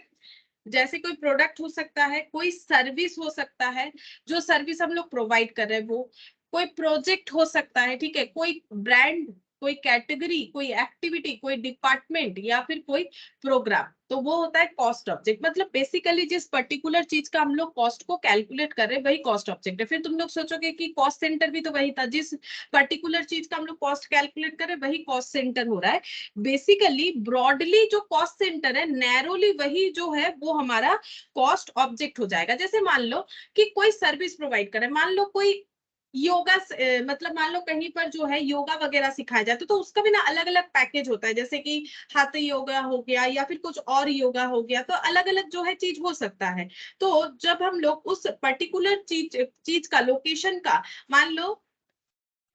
जैसे कोई प्रोडक्ट हो सकता है, कोई सर्विस हो सकता है, जो सर्विस हम लोग प्रोवाइड कर रहे हैं वो, कोई प्रोजेक्ट हो सकता है, ठीक है, कोई ब्रांड, कोई कैटेगरी, कोई एक्टिविटी, कोई डिपार्टमेंट या फिर कोई प्रोग्राम. तो वो होता है कॉस्ट ऑब्जेक्ट. मतलब बेसिकली जिस पर्टिकुलर चीज का हम लोग कॉस्ट को कैलकुलेट कर रहे हैं वही कॉस्ट ऑब्जेक्ट है. फिर तुम लोग सोचोगे कि कॉस्ट सेंटर भी तो वही था, जिस पर्टिकुलर चीज का हम लोग कॉस्ट कैलकुलेट कर रहे हैं वही कॉस्ट सेंटर हो रहा है. बेसिकली ब्रॉडली जो कॉस्ट सेंटर है, नैरोली वही जो है वो हमारा कॉस्ट ऑब्जेक्ट हो जाएगा. जैसे मान लो कि कोई सर्विस प्रोवाइड कर रहा है, मान लो कोई योगा, मतलब मान लो कहीं पर जो है योगा वगैरह सिखाया जाता है तो उसका भी ना अलग अलग पैकेज होता है. जैसे कि हाथ योगा हो गया या फिर कुछ और योगा हो गया, तो अलग अलग जो है चीज हो सकता है. तो जब हम लोग उस पर्टिकुलर चीज का लोकेशन का, मान लो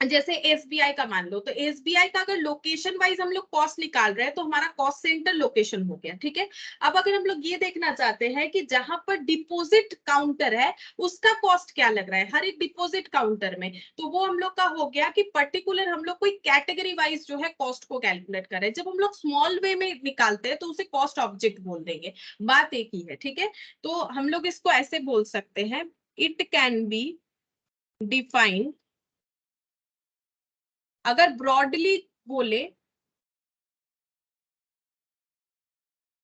जैसे एसबीआई का मान लो, तो एसबीआई का अगर लोकेशन वाइज हम लोग कॉस्ट निकाल रहे हैं तो हमारा कॉस्ट सेंटर लोकेशन हो गया, ठीक है. अब अगर हम लोग ये देखना चाहते हैं कि जहां पर डिपॉजिट काउंटर है उसका कॉस्ट क्या लग रहा है हर एक डिपॉजिट काउंटर में, तो वो हम लोग का हो गया कि पर्टिकुलर हम लोग कोई कैटेगरी वाइज जो है कॉस्ट को कैलकुलेट कर रहे हैं. जब हम लोग स्मॉल वे में निकालते हैं तो उसे कॉस्ट ऑब्जेक्ट बोल देंगे. बात एक ही है, ठीक है. तो हम लोग इसको ऐसे बोल सकते हैं, इट कैन बी डिफाइंड, अगर ब्रॉडली बोले,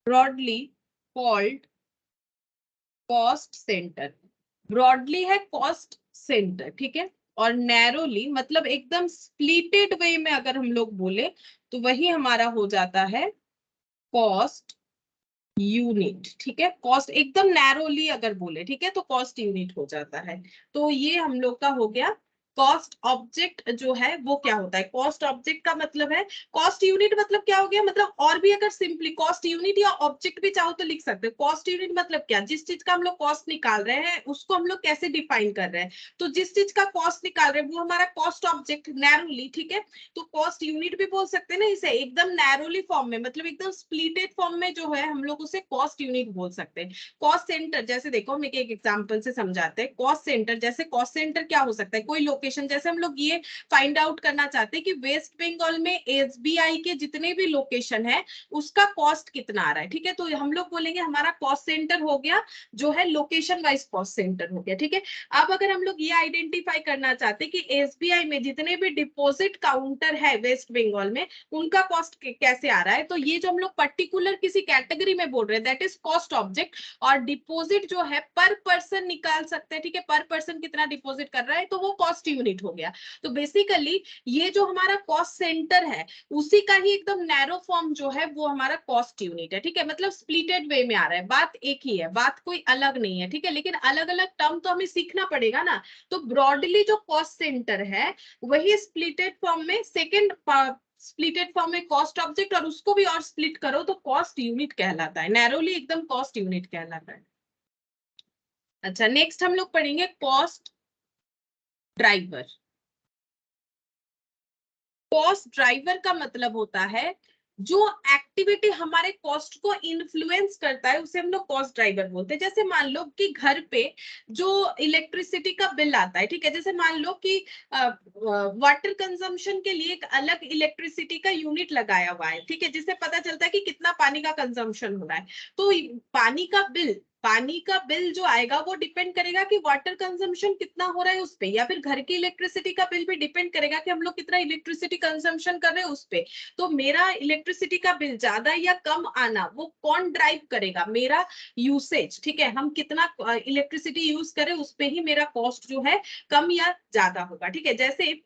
broadly called cost centre. Broadly है कॉस्ट सेंटर, ठीक है. और नैरोली मतलब एकदम स्प्लिटेड वे में अगर हम लोग बोले तो वही हमारा हो जाता है कॉस्ट यूनिट, ठीक है. कॉस्ट एकदम नैरोली अगर बोले, ठीक है, तो कॉस्ट यूनिट हो जाता है. तो ये हम लोग का हो गया कॉस्ट ऑब्जेक्ट. जो है वो क्या होता है, कॉस्ट ऑब्जेक्ट का मतलब है कॉस्ट यूनिट. मतलब क्या हो गया, मतलब और भी अगर सिंपली कॉस्ट यूनिट या ऑब्जेक्ट भी चाहो तो लिख सकते हैं. कॉस्ट यूनिट मतलब क्या, जिस चीज का हम लोग कॉस्ट निकाल रहे हैं उसको हम लोग कैसे डिफाइन कर रहे हैं, तो जिस चीज का कॉस्ट निकाल रहे हैं वो हमारा कॉस्ट ऑब्जेक्ट नैरोली, ठीक है. तो कॉस्ट यूनिट भी बोल सकते हैं ना इसे, एकदम नैरोली फॉर्म में, मतलब एकदम स्प्लिटेड फॉर्म में जो है हम लोग उसे कॉस्ट यूनिट बोल सकते हैं. कॉस्ट सेंटर जैसे देखो हम एक एग्जांपल से समझाते हैं. कॉस्ट सेंटर जैसे कॉस्ट सेंटर क्या हो सकता है, कोई लोकेशन. जैसे हम लोग ये फाइंड आउट करना चाहते हैं कि वेस्ट बंगाल में एसबीआई के जितने भी लोकेशन है उसका कॉस्ट कितना आ रहा है, ठीक है. तो हम लोग बोलेंगे हमारा कॉस्ट सेंटर हो गया जो है लोकेशन वाइज कॉस्ट सेंटर हो गया, ठीक है. अब अगर हम लोग ये आइडेंटिफाई करना चाहते हैं कि एसबीआई में जितने भी डिपॉजिट काउंटर है वेस्ट बंगाल में उनका कॉस्ट कैसे आ रहा है, तो ये जो हम लोग पर्टिकुलर किसी कैटेगरी में बोल रहे हैं दैट इज कॉस्ट ऑब्जेक्ट. और डिपॉजिट जो है पर पर्सन निकाल सकते हैं, ठीक है, पर पर्सन कितना डिपॉजिट कर रहा है तो वो कॉस्ट यूनिट हो गया. तो बेसिकली ये जो हमारा कॉस्ट सेंटर है उसी का ही एकदम नैरो फॉर्म जो है वो हमारा कॉस्ट यूनिट है, ठीक है. मतलब स्प्लिटेड वे में आ रहा है, बात एक ही है, बात कोई अलग नहीं है, ठीक है. लेकिन अलग अलग टर्म तो हमें सीखना पड़ेगा ना. तो ब्रॉडली जो कॉस्ट सेंटर है वही स्प्लिटेड फॉर्म में स्प्लिटेड फॉर्म में कॉस्ट ऑब्जेक्ट, और उसको भी और स्प्लिट करो तो कॉस्ट यूनिट कहलाता है, नैरोली एकदम कॉस्ट यूनिट कहलाता है। अच्छा, नेक्स्ट हम लोग पढ़ेंगे कॉस्ट ड्राइवर। कॉस्ट ड्राइवर का मतलब होता है जो एक्टिविटी हमारे कॉस्ट को इन्फ्लुएंस करता है उसे हम लोग कॉस्ट ड्राइवर बोलते हैं। जैसे मान लो कि घर पे जो इलेक्ट्रिसिटी का बिल आता है, ठीक है, जैसे मान लो कि वाटर कंजम्पशन के लिए एक अलग इलेक्ट्रिसिटी का यूनिट लगाया हुआ है, ठीक है, जिससे पता चलता है कि कितना पानी का कंजम्पशन हो रहा है। तो पानी का बिल जो आएगा वो डिपेंड करेगा कि वाटर कंजम्पशन कितना हो रहा है उस पे, या फिर घर की इलेक्ट्रिसिटी का बिल भी डिपेंड करेगा कि हम लोग कितना इलेक्ट्रिसिटी कंजम्पशन कर रहे हैं उस पे। तो मेरा इलेक्ट्रिसिटी का बिल ज्यादा या कम आना वो कौन ड्राइव करेगा? मेरा यूसेज, ठीक है, हम कितना इलेक्ट्रिसिटी यूज करें उस पे ही मेरा कॉस्ट जो है कम या ज्यादा होगा, ठीक है। जैसे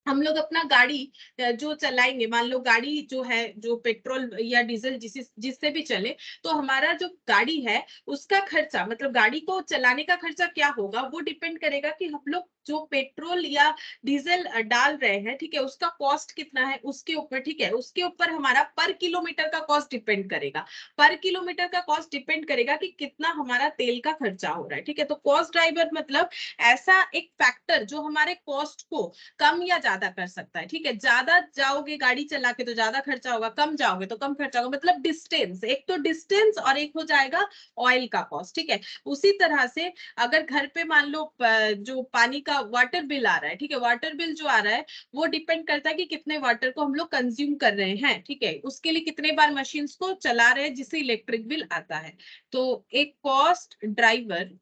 हम लोग अपना गाड़ी जो चलाएंगे, मान लो गाड़ी जो है जो पेट्रोल या डीजल जिससे भी चले, तो हमारा जो गाड़ी है उसका खर्चा, मतलब गाड़ी को चलाने का खर्चा क्या होगा, वो डिपेंड करेगा कि हम लोग जो पेट्रोल या डीजल डाल रहे हैं, ठीक है, उसका कॉस्ट कितना है उसके ऊपर, ठीक है, उसके ऊपर हमारा पर किलोमीटर का कॉस्ट डिपेंड करेगा। पर किलोमीटर का कॉस्ट डिपेंड करेगा कि कितना हमारा तेल का खर्चा हो रहा है, ठीक है। तो कॉस्ट ड्राइवर मतलब ऐसा एक फैक्टर जो हमारे कॉस्ट को कम या ज्यादा कर सकता है, ठीक है। ज्यादा जाओगे गाड़ी चला के तो ज्यादा खर्चा होगा, कम जाओगे तो कम खर्चा होगा, मतलब डिस्टेंस, एक तो डिस्टेंस और एक हो जाएगा ऑयल का कॉस्ट, ठीक है। उसी तरह से अगर घर पे मान लो जो पानी का वाटर बिल आ रहा है, ठीक है, वाटर बिल जो आ रहा है वो डिपेंड करता है कि कितने वाटर को हम लोग कंज्यूम कर रहे हैं, ठीक है, उसके लिए कितने बार मशीन्स को चला रहे हैं जिससे इलेक्ट्रिक बिल आता है। तो एक cost driver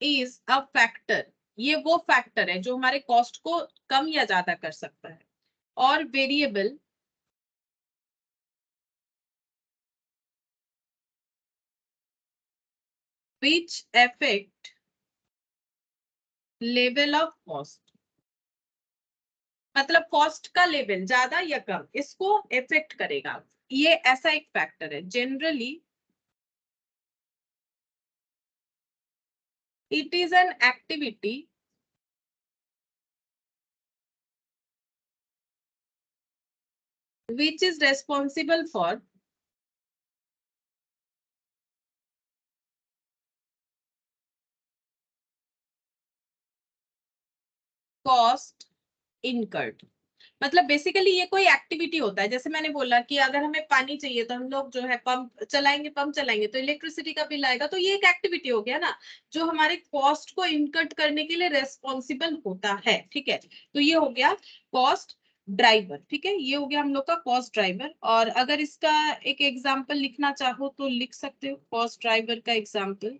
is a factor, ये वो फैक्टर है जो हमारे कॉस्ट को कम या ज्यादा कर सकता है। और variable which affect level of cost, मतलब कॉस्ट का लेवल ज्यादा या कम इसको इफेक्ट करेगा, ये ऐसा एक फैक्टर है। Generally it is an activity which is responsible for cost incurred। मतलब बेसिकली ये कोई एक्टिविटी होता है, जैसे मैंने बोला कि अगर हमें पानी चाहिए तो हम लोग जो है पंप चलाएंगे तो इलेक्ट्रिसिटी का बिल आएगा, तो ये एक एक्टिविटी हो गया ना जो हमारे कॉस्ट को इनकट करने के लिए रेस्पॉन्सिबल होता है, ठीक है। तो ये हो गया कॉस्ट ड्राइवर, ठीक है, ये हो गया हम लोग का कॉस्ट ड्राइवर। और अगर इसका एक एग्जाम्पल लिखना चाहो तो लिख सकते हो कॉस्ट ड्राइवर का example.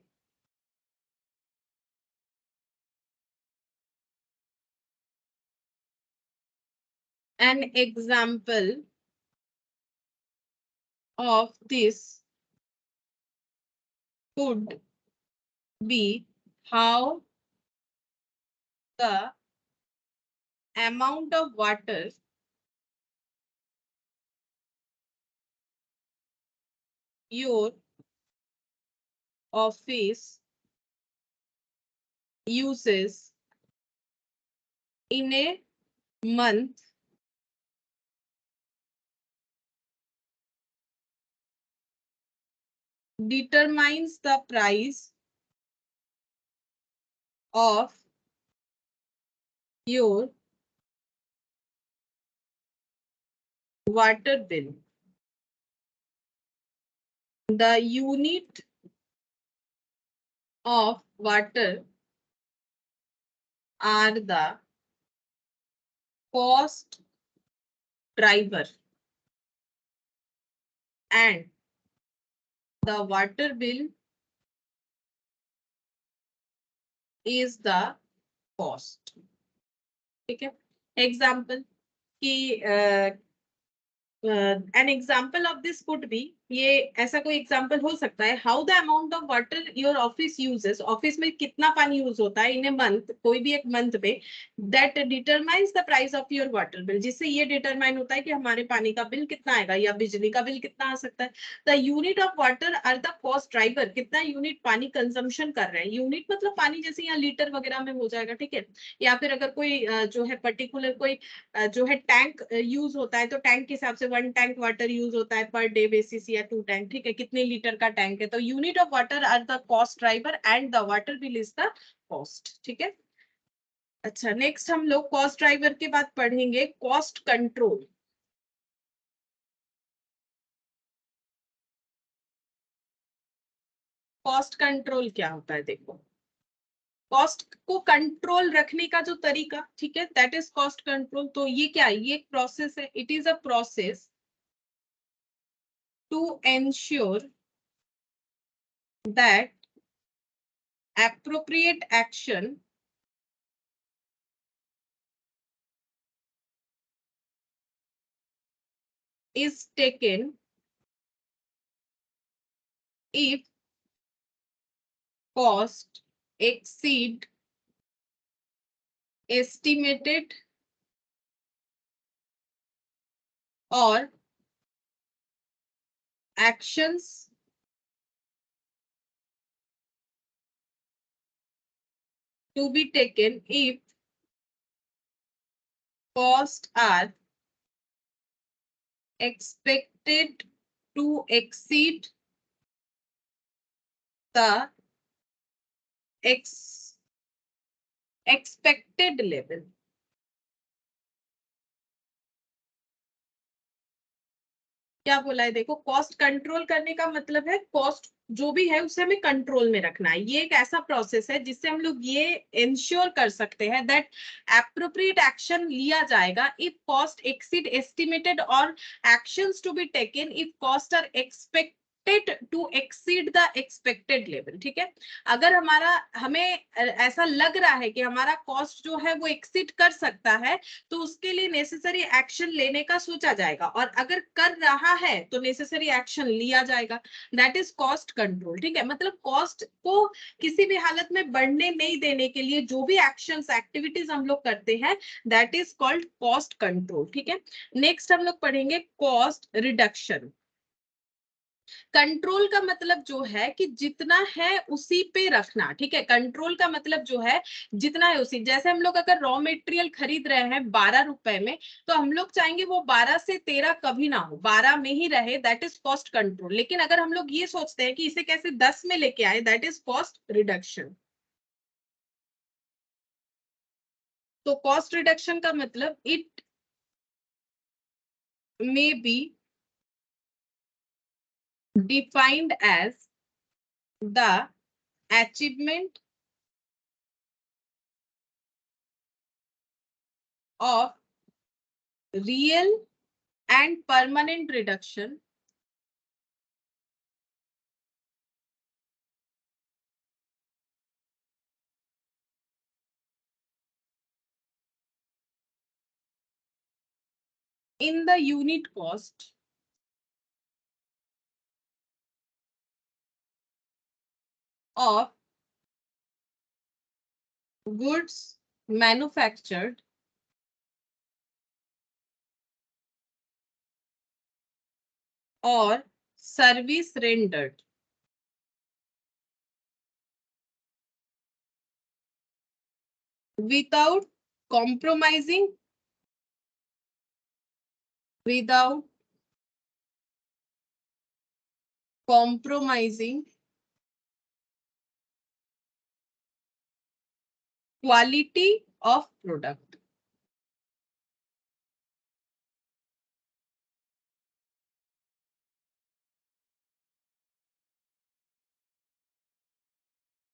An example of this could be how the amount of water your office uses in a month determines the price of your water bill. The unit of water are the cost driver, and the water bill is the cost, ठीक है। Example कि an example of this could be ये ऐसा कोई example हो सकता है, how the amount of water your office uses, office में कितना पानी यूज होता है इन ए मंथ, कोई भी एक मंथ में, that determines the price of your water bill, जिससे ये डिटरमाइन होता है कि हमारे पानी का बिल कितना आएगा या बिजली का बिल कितना आ सकता है। The unit of water are the cost driver, कितना यूनिट पानी कंजम्पशन कर रहे हैं, यूनिट मतलब पानी जैसे यहाँ लीटर वगैरह में हो जाएगा, ठीक है। या फिर अगर कोई जो है पर्टिकुलर कोई जो है टैंक यूज होता है, तो टैंक के हिसाब से 1 टैंक वाटर यूज होता है पर डे बेसिस या 2 टैंक, ठीक है, कितने लीटर का टैंक है। तो unit of water are the cost driver and the water bill is the cost, ठीक है। अच्छा, नेक्स्ट हम लोग कॉस्ट ड्राइवर के बाद पढ़ेंगे कॉस्ट कंट्रोल। कॉस्ट कंट्रोल क्या होता है, देखो, कॉस्ट को कंट्रोल रखने का जो तरीका, ठीक है, दैट इज कॉस्ट कंट्रोल। तो ये क्या है, ये एक प्रोसेस है, it is a process to ensure that appropriate action is taken if cost exceed estimated or actions to be taken if costs are expected to exceed the expected level। क्या बोला है, देखो, कॉस्ट कंट्रोल करने का मतलब है cost जो भी है उसे हमें कंट्रोल में रखना है। ये एक ऐसा प्रोसेस है जिससे हम लोग ये इंश्योर कर सकते हैं दैट एप्रोप्रिएट एक्शन लिया जाएगा इफ कॉस्ट एक्सीड एस्टिमेटेड और actions to be taken if cost are expected to exceed the expected level, ठीक है। अगर हमें ऐसा लग रहा है कि हमारा कॉस्ट जो है वो एक्सीड कर सकता है, तो उसके लिए नेसेसरी एक्शन लेने का सोचा जाएगा, और अगर कर रहा है तो नेसेसरी एक्शन लिया जाएगा। दैट इज कॉस्ट कंट्रोल, ठीक है। मतलब कॉस्ट को किसी भी हालत में बढ़ने नहीं देने के लिए जो भी एक्शंस एक्टिविटीज हम लोग करते हैं, that is called cost control, ठीक है। नेक्स्ट हम लोग पढ़ेंगे कॉस्ट रिडक्शन। कंट्रोल का मतलब जो है कि जितना है उसी पे रखना, ठीक है। कंट्रोल का मतलब जो है जितना है उसी, जैसे हम लोग अगर रॉ मेटेरियल खरीद रहे हैं 12 रुपए में, तो हम लोग चाहेंगे वो 12 से 13 कभी ना हो, 12 में ही रहे, दैट इज कॉस्ट कंट्रोल। लेकिन अगर हम लोग ये सोचते हैं कि इसे कैसे 10 में लेके आए, दैट इज कॉस्ट रिडक्शन। तो कॉस्ट रिडक्शन का मतलब it may be defined as the achievement of real and permanent reduction in the unit cost of goods manufactured or service rendered without compromising without compromising quality of product।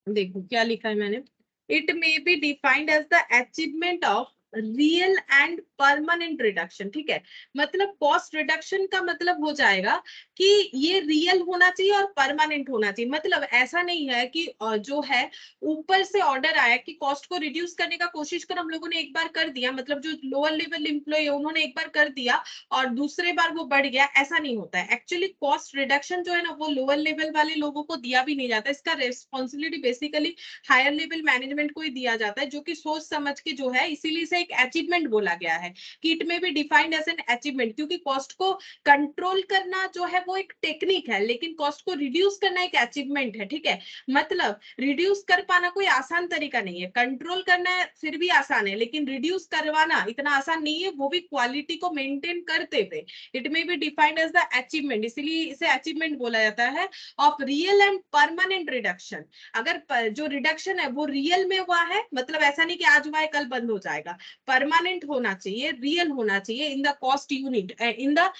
देखो क्या लिखा है मैंने, it may be defined as the achievement of real and permanent reduction, ठीक है। मतलब cost reduction का मतलब हो जाएगा कि ये रियल होना चाहिए और परमानेंट होना चाहिए। मतलब ऐसा नहीं है कि जो है ऊपर से ऑर्डर आया कि कॉस्ट को रिड्यूस करने का कोशिश कर हम लोगों ने एक बार कर दिया, मतलब जो लोअर लेवल एम्प्लॉय है उन्होंने एक बार कर दिया और दूसरे बार वो बढ़ गया, ऐसा नहीं होता है। एक्चुअली कॉस्ट रिडक्शन जो है ना वो लोअर लेवल वाले लोगों को दिया भी नहीं जाता, इसका responsibility basically higher level management को ही दिया जाता है, जो कि सोच समझ के जो है, इसीलिए इसे एक अचीवमेंट बोला गया है कि it may be defined as an achievement, क्योंकि कॉस्ट को कंट्रोल करना जो है वो एक टेक्निक है, लेकिन कॉस्ट को रिड्यूस करना एक अचीवमेंट है, ठीक है। मतलब रिड्यूस कर पाना कोई आसान तरीका नहीं है, कंट्रोल करना है फिर भी आसान है, लेकिन रिड्यूस करवाना इतना आसान नहीं है, वो भी क्वालिटी को मेंटेन करते हुए। It may be defined as the achievement, इसीलिए इसे अचीवमेंट बोला जाता है of real and permanent reduction. अगर जो रिडक्शन है वो रियल में हुआ है, मतलब ऐसा नहीं कि आज हुआ है कल बंद हो जाएगा, परमानेंट होना चाहिए, रियल होना चाहिए in the cost unit, in the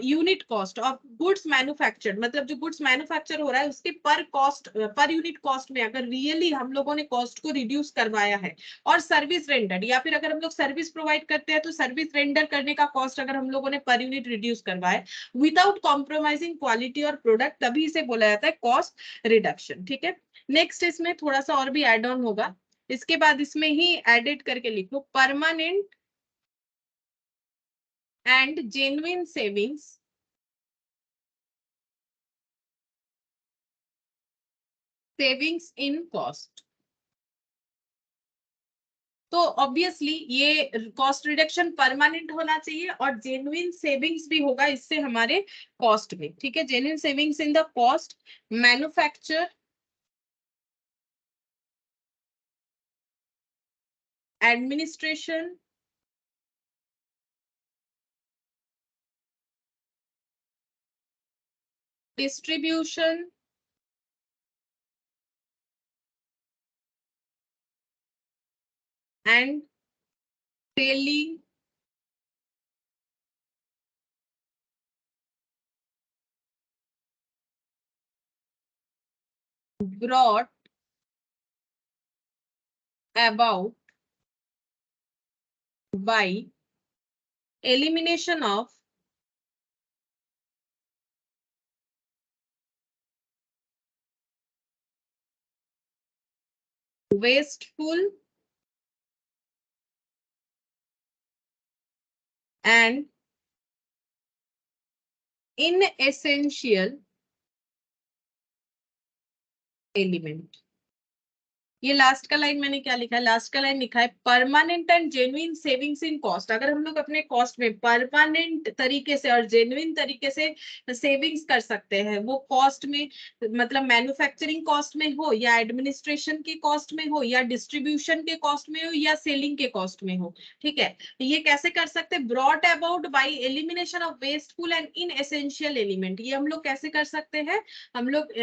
unit cost of goods manufactured, मतलब जो गुड्स मैन्युफैक्चर हो रहा है उसके पर कॉस्ट, पर यूनिट कॉस्ट में अगर रियली हम लोगों ने कॉस्ट को रिड्यूस करवाया है, और सर्विस रेंडर, या फिर अगर हम लोग सर्विस प्रोवाइड करते हैं तो सर्विस रेंडर करने का कॉस्ट अगर हम लोगों ने पर यूनिट रिड्यूस करवाए विदाउट कॉम्प्रोमाइजिंग क्वालिटी और प्रोडक्ट, तभी इसे बोला जाता है कॉस्ट रिडक्शन, ठीक है। नेक्स्ट इसमें थोड़ा सा और भी एड ऑन होगा, इसके बाद इसमें ही एडिट करके लिखो permanent and genuine savings savings in cost. तो ऑब्वियसली ये कॉस्ट रिडक्शन परमानेंट होना चाहिए और जेन्युइन सेविंग्स भी होगा इससे हमारे कॉस्ट में, ठीक है। Genuine savings in the cost manufacture administration distribution and selling brought about by elimination of wasteful and inessential element। ये लास्ट का लाइन मैंने क्या लिखा है, लास्ट का लाइन लिखा है permanent and genuine savings in cost. अगर हम लोग अपने कॉस्ट में परमानेंट तरीके से और जेन्युइन तरीके से सेविंग्स कर सकते हैं, वो कॉस्ट में, मतलब मैन्युफैक्चरिंग कॉस्ट में हो या एडमिनिस्ट्रेशन के कॉस्ट में हो या डिस्ट्रीब्यूशन के कॉस्ट में हो या सेलिंग के कॉस्ट में हो, ठीक है। ये कैसे कर सकते हैं, brought about by elimination of wasteful and inessential element. ये हम लोग कैसे कर सकते हैं, हम लोग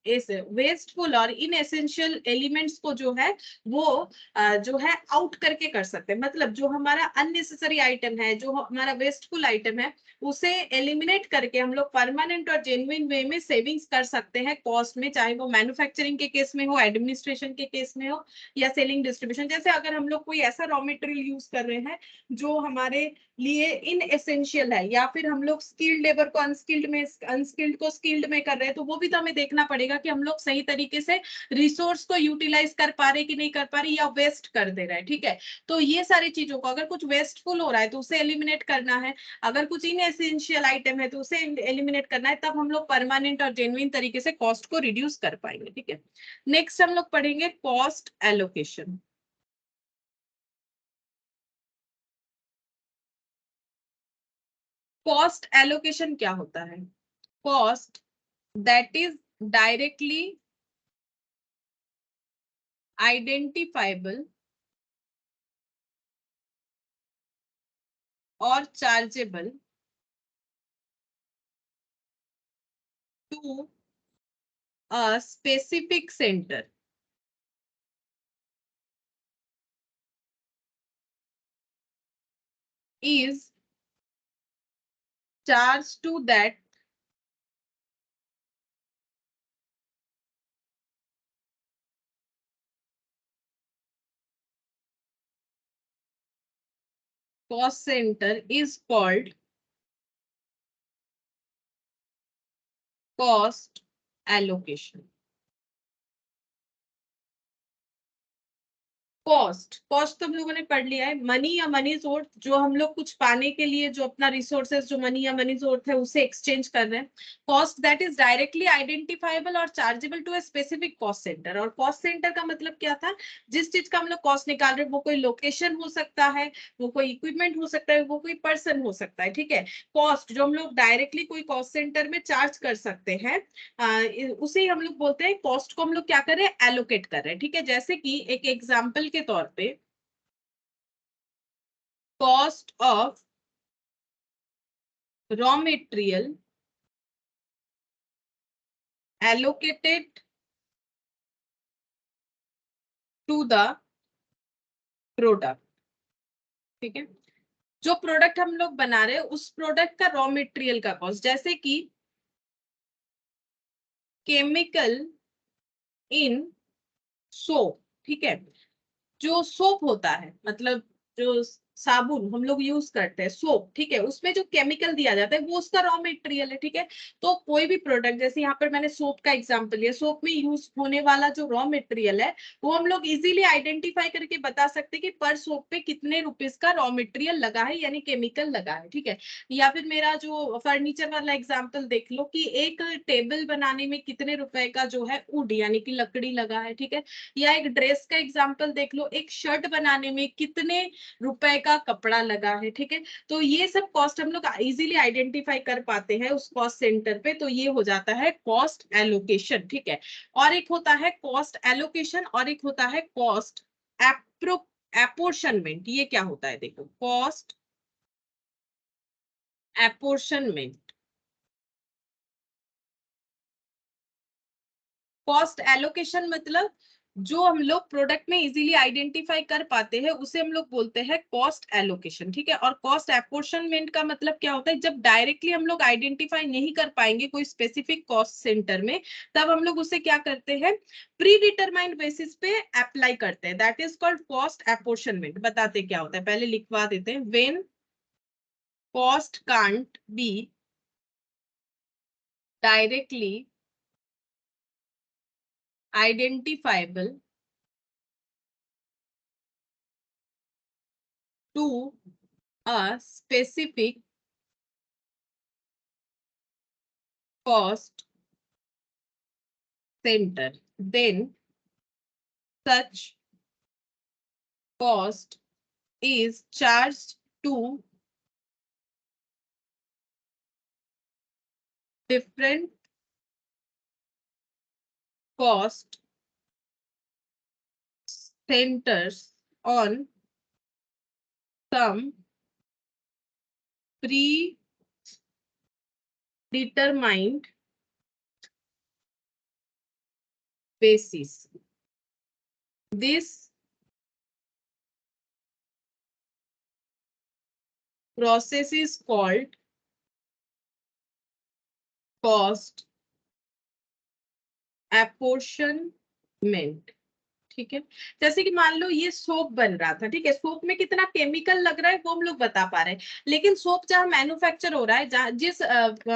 इस वेस्टफुल और इनएसेंशियल एलिमेंट्स को जो है वो जो है आउट करके कर सकते हैं। मतलब जो हमारा अननेसेसरी आइटम है, जो हमारा वेस्टफुल आइटम है, उसे एलिमिनेट करके हम लोग परमानेंट और जेन्युइन वे में सेविंग्स कर सकते हैं कॉस्ट में, चाहे वो मैन्युफैक्चरिंग के केस में हो, एडमिनिस्ट्रेशन के केस में हो या सेलिंग डिस्ट्रीब्यूशन। जैसे अगर हम लोग कोई ऐसा रॉ मटेरियल यूज कर रहे हैं जो हमारे लिए इन एसेंशियल है, या फिर हम लोग स्किल्ड लेबर को अनस्किल्ड में, अनस्किल्ड को स्किल्ड में कर रहे हैं, तो वो भी तो हमें देखना पड़ेगा कि हम लोग सही तरीके से रिसोर्स को यूटिलाइज कर पा रहे कि नहीं कर पा रहे, या वेस्ट कर दे रहे हैं, ठीक है। तो ये सारी चीजों को, अगर कुछ वेस्टफुल हो रहा है तो उसे एलिमिनेट करना है, अगर कुछ इन एसेंशियल आइटम है तो उसे एलिमिनेट करना है, तब हम लोग परमानेंट और जेन्युइन तरीके से कॉस्ट को रिड्यूस कर पाएंगे, ठीक है। नेक्स्ट हम लोग पढ़ेंगे कॉस्ट एलोकेशन। कॉस्ट एलोकेशन क्या होता है, cost that is directly identifiable or chargeable to a specific center is charged to that cost center is called cost allocation. Cost तो हम लोगों ने पढ़ लिया है, मनी या मनी सोर्स, जो हम लोग कुछ पाने के लिए जो अपना रिसोर्सेज जो मनी या मनी सोर्स है उसे एक्सचेंज कर रहे हैं. Cost that is directly identifiable और chargeable to a specific cost centre. और कॉस्ट सेंटर का मतलब क्या था, जिस चीज का हम लोग कॉस्ट निकाल रहे हैं वो कोई लोकेशन हो सकता है, वो कोई इक्विपमेंट हो सकता है, वो कोई पर्सन हो सकता है. ठीक है, कॉस्ट जो हम लोग डायरेक्टली कोई कॉस्ट सेंटर में चार्ज कर सकते हैं उसे हम लोग बोलते हैं, कॉस्ट को हम लोग क्या कर रहे हैं, एलोकेट कर रहे हैं. ठीक है, जैसे कि एक एग्जांपल के तौर पे cost of raw material allocated to the product. ठीक है, जो प्रोडक्ट हम लोग बना रहे हैं उस प्रोडक्ट का रॉ मटेरियल का कॉस्ट, जैसे कि केमिकल इन सोप. ठीक है, जो सोप होता है मतलब जो साबुन हम लोग यूज करते हैं सोप, ठीक है, उसमें जो केमिकल दिया जाता है वो उसका रॉ मटेरियल है. ठीक है, तो कोई भी प्रोडक्ट, जैसे यहाँ पर मैंने सोप का एग्जांपल लिया, सोप में यूज होने वाला जो रॉ मटेरियल है वो हम लोग इजीली आइडेंटिफाई करके बता सकते हैं कि पर सोप पे कितने रुपीस का रॉ मटेरियल लगा है, यानी केमिकल लगा है. ठीक है, या फिर मेरा जो फर्नीचर वाला एग्जाम्पल देख लो कि एक टेबल बनाने में कितने रुपए का जो है वुड यानी कि लकड़ी लगा है. ठीक है, या एक ड्रेस का एग्जांपल देख लो, एक शर्ट बनाने में कितने रुपए का कपड़ा लगा है. ठीक है, तो ये सब कॉस्ट हम लोग इजीली आइडेंटिफाई कर पाते हैं उस कॉस्ट सेंटर पे, तो ये हो जाता है कॉस्ट एलोकेशन. ठीक है, और एक होता है कॉस्ट एलोकेशन और एक होता है कॉस्ट एपोर्शनमेंट. ये क्या होता है, देखो, कॉस्ट एपोर्शनमेंट. कॉस्ट एलोकेशन मतलब जो हम लोग प्रोडक्ट में इजीली आइडेंटिफाई कर पाते हैं उसे हम लोग बोलते हैं कॉस्ट एलोकेशन. ठीक है, और कॉस्ट एपोर्शनमेंट का मतलब क्या होता है, जब डायरेक्टली हम लोग आइडेंटिफाई नहीं कर पाएंगे कोई स्पेसिफिक कॉस्ट सेंटर में, तब हम लोग उसे क्या करते हैं, प्री डिटरमाइंड बेसिस पे अप्लाई करते हैं. That is called cost apportionment. बताते क्या होता है, पहले लिखवा देते हैं. When cost can't be directly identifiable to a specific cost center, then such cost is charged to different cost centers on some predetermined basis. This process is called cost apportionment. ठीक है, जैसे कि मान लो ये सोप बन रहा था. ठीक है, सोप में कितना केमिकल लग रहा है वो हम लोग बता पा रहे हैं, लेकिन सोप जहाँ मैन्युफैक्चर हो रहा है, जहाँ जिस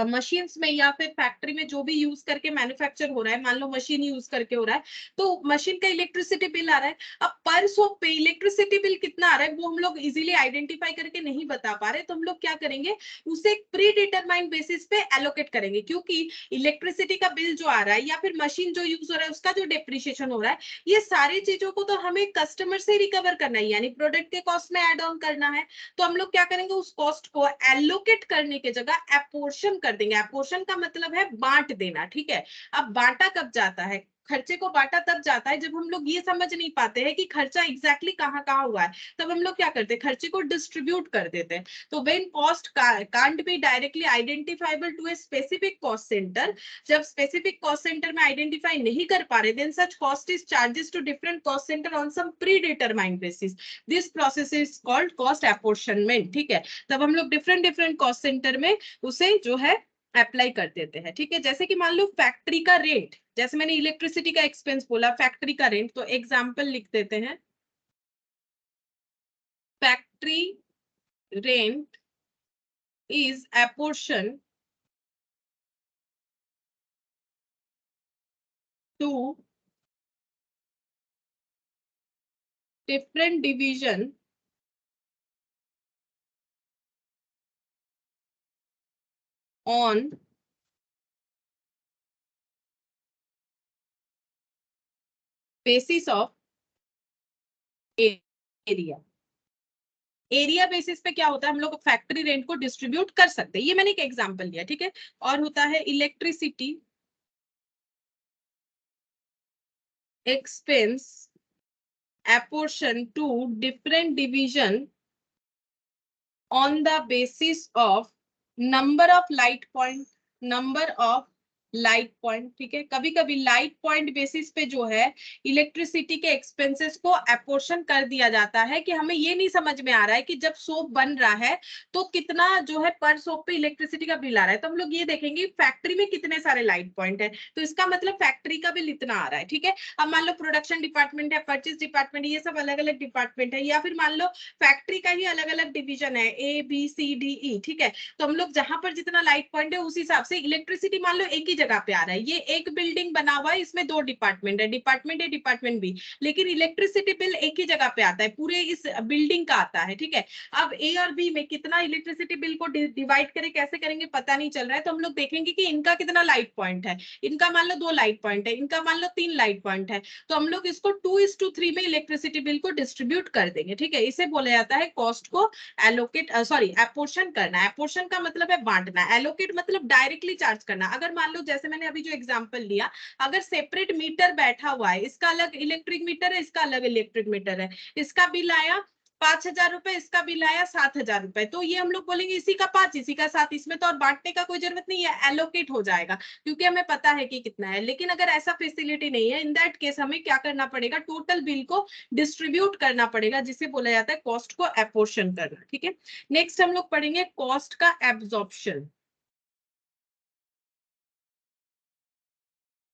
मशीन्स में या फिर फैक्ट्री में जो भी यूज करके मैन्युफैक्चर हो रहा है, मान लो मशीन यूज करके हो रहा है, तो मशीन का इलेक्ट्रिसिटी बिल आ रहा है. अब पर सोप पे इलेक्ट्रिसिटी बिल कितना आ रहा है वो हम लोग इजिली आइडेंटिफाई करके नहीं बता पा रहे, तो हम लोग क्या करेंगे, उसे एक प्री डिटरमाइंड बेसिस पे एलोकेट करेंगे, क्योंकि इलेक्ट्रिसिटी का बिल जो आ रहा है या फिर मशीन जो यूज हो रहा है उसका जो डेप्रिसिएशन हो रहा है, ये सारी चीजों को तो हमें कस्टमर से रिकवर करना है, यानी प्रोडक्ट के कॉस्ट में ऐड ऑन करना है. तो हम लोग क्या करेंगे, उस कॉस्ट को एलोकेट करने की जगह एपोर्शन कर देंगे. एपोर्शन का मतलब है बांट देना. ठीक है, अब बांटा कब जाता है, खर्चे को बांटा तब जाता है जब हम लोग ये समझ नहीं पाते हैं कि खर्चा एग्जैक्टली कहाँ कहाँ हुआ है, तब हम लोग क्या करते हैं, खर्चे को डिस्ट्रीब्यूट कर देते हैं. तो when cost can't be directly identifiable to a specific cost centre, जब स्पेसिफिक कॉस्ट सेंटर में आइडेंटिफाई नहीं कर पा रहे, then such cost is charges to different cost centre on some predetermined basis. This process is called cost apportionment. ठीक है, तब हम लोग डिफरेंट डिफरेंट कॉस्ट सेंटर में उसे जो है अप्लाई कर देते हैं. ठीक है, जैसे कि मान लो फैक्ट्री का रेंट, जैसे मैंने इलेक्ट्रिसिटी का एक्सपेंस बोला, फैक्ट्री का रेंट, तो एग्जांपल लिख देते हैं. Factory rent is apportioned to different division on basis of area. Area basis पे क्या होता है, हम लोग फैक्ट्री रेंट को डिस्ट्रीब्यूट कर सकते हैं। ये मैंने एक एग्जांपल लिया, ठीक है। और होता है electricity expense apportion to different division on the basis of number of light point, ठीक है। कभी कभी लाइट पॉइंट बेसिस पे जो है इलेक्ट्रिसिटी के एक्सपेंसेस को अपोर्शन कर दिया जाता है, कि हमें ये नहीं समझ में आ रहा है कि जब सोप बन रहा है तो कितना जो है पर सोप पे इलेक्ट्रिसिटी का बिल आ रहा है। तो हम लोग ये देखेंगे फैक्ट्री में कितने सारे लाइट पॉइंट है, तो इसका मतलब फैक्ट्री का बिल इतना आ रहा है, ठीक है। अब मान लो प्रोडक्शन डिपार्टमेंट है, परचेज डिपार्टमेंट, ये सब अलग अलग डिपार्टमेंट है, या फिर मान लो फैक्ट्री का ही अलग अलग डिवीजन है, A B C D E, ठीक है। तो हम लोग जहां पर जितना लाइट पॉइंट है उस हिसाब से इलेक्ट्रिसिटी मान लो एक ही जगह पे आ रहा है। ये एक बिल्डिंग बना हुआ है, इसमें दो डिपार्टमेंट है, डिपार्टमेंट A डिपार्टमेंट B, लेकिन इलेक्ट्रिसिटी बिल एक ही जगह पे आता है, पूरे इस बिल्डिंग का आता है, ठीक है। अब A और B में कितना इलेक्ट्रिसिटी बिल को डिवाइड करें, कैसे करेंगे पता नहीं चल रहा है। तो हम लोग देखेंगे कि इनका कितना लाइट पॉइंट है, इनका मान लो 2 लाइट पॉइंट है, इनका मान लो 3 लाइट पॉइंट है। तो हम लोग इसको 2:3 में इलेक्ट्रिसिटी बिल को डिस्ट्रीब्यूट कर देंगे, ठीक है। इसे बोला जाता है कॉस्ट को एलोकेट सॉरी एपोर्शन करना। एपोर्शन का मतलब है बांटना, एलोकेट मतलब डायरेक्टली चार्ज करना। अगर मान लो जैसे मैंने अभी जो एग्जांपल लिया, अगर सेपरेट मीटर बैठा हुआ है, इसका अलग इलेक्ट्रिक मीटर है, इसका अलग इलेक्ट्रिक मीटर है, इसका बिल आया 5,000 रुपए, इसका बिल आया 7,000 रुपए, तो ये हम लोग बोलेंगे इसी का 5 इसी का 7, इसमें तो और बांटने का कोई जरूरत नहीं है, एलोकेट हो जाएगा क्योंकि हमें पता है कि कितना है। लेकिन अगर ऐसा फैसिलिटी नहीं है, इन दैट केस हमें क्या करना पड़ेगा, टोटल बिल को डिस्ट्रीब्यूट करना पड़ेगा, जिसे बोला जाता है कॉस्ट को एपोर्शन करना, ठीक है। नेक्स्ट हम लोग पढ़ेंगे कॉस्ट का एब्जॉर्प्शन।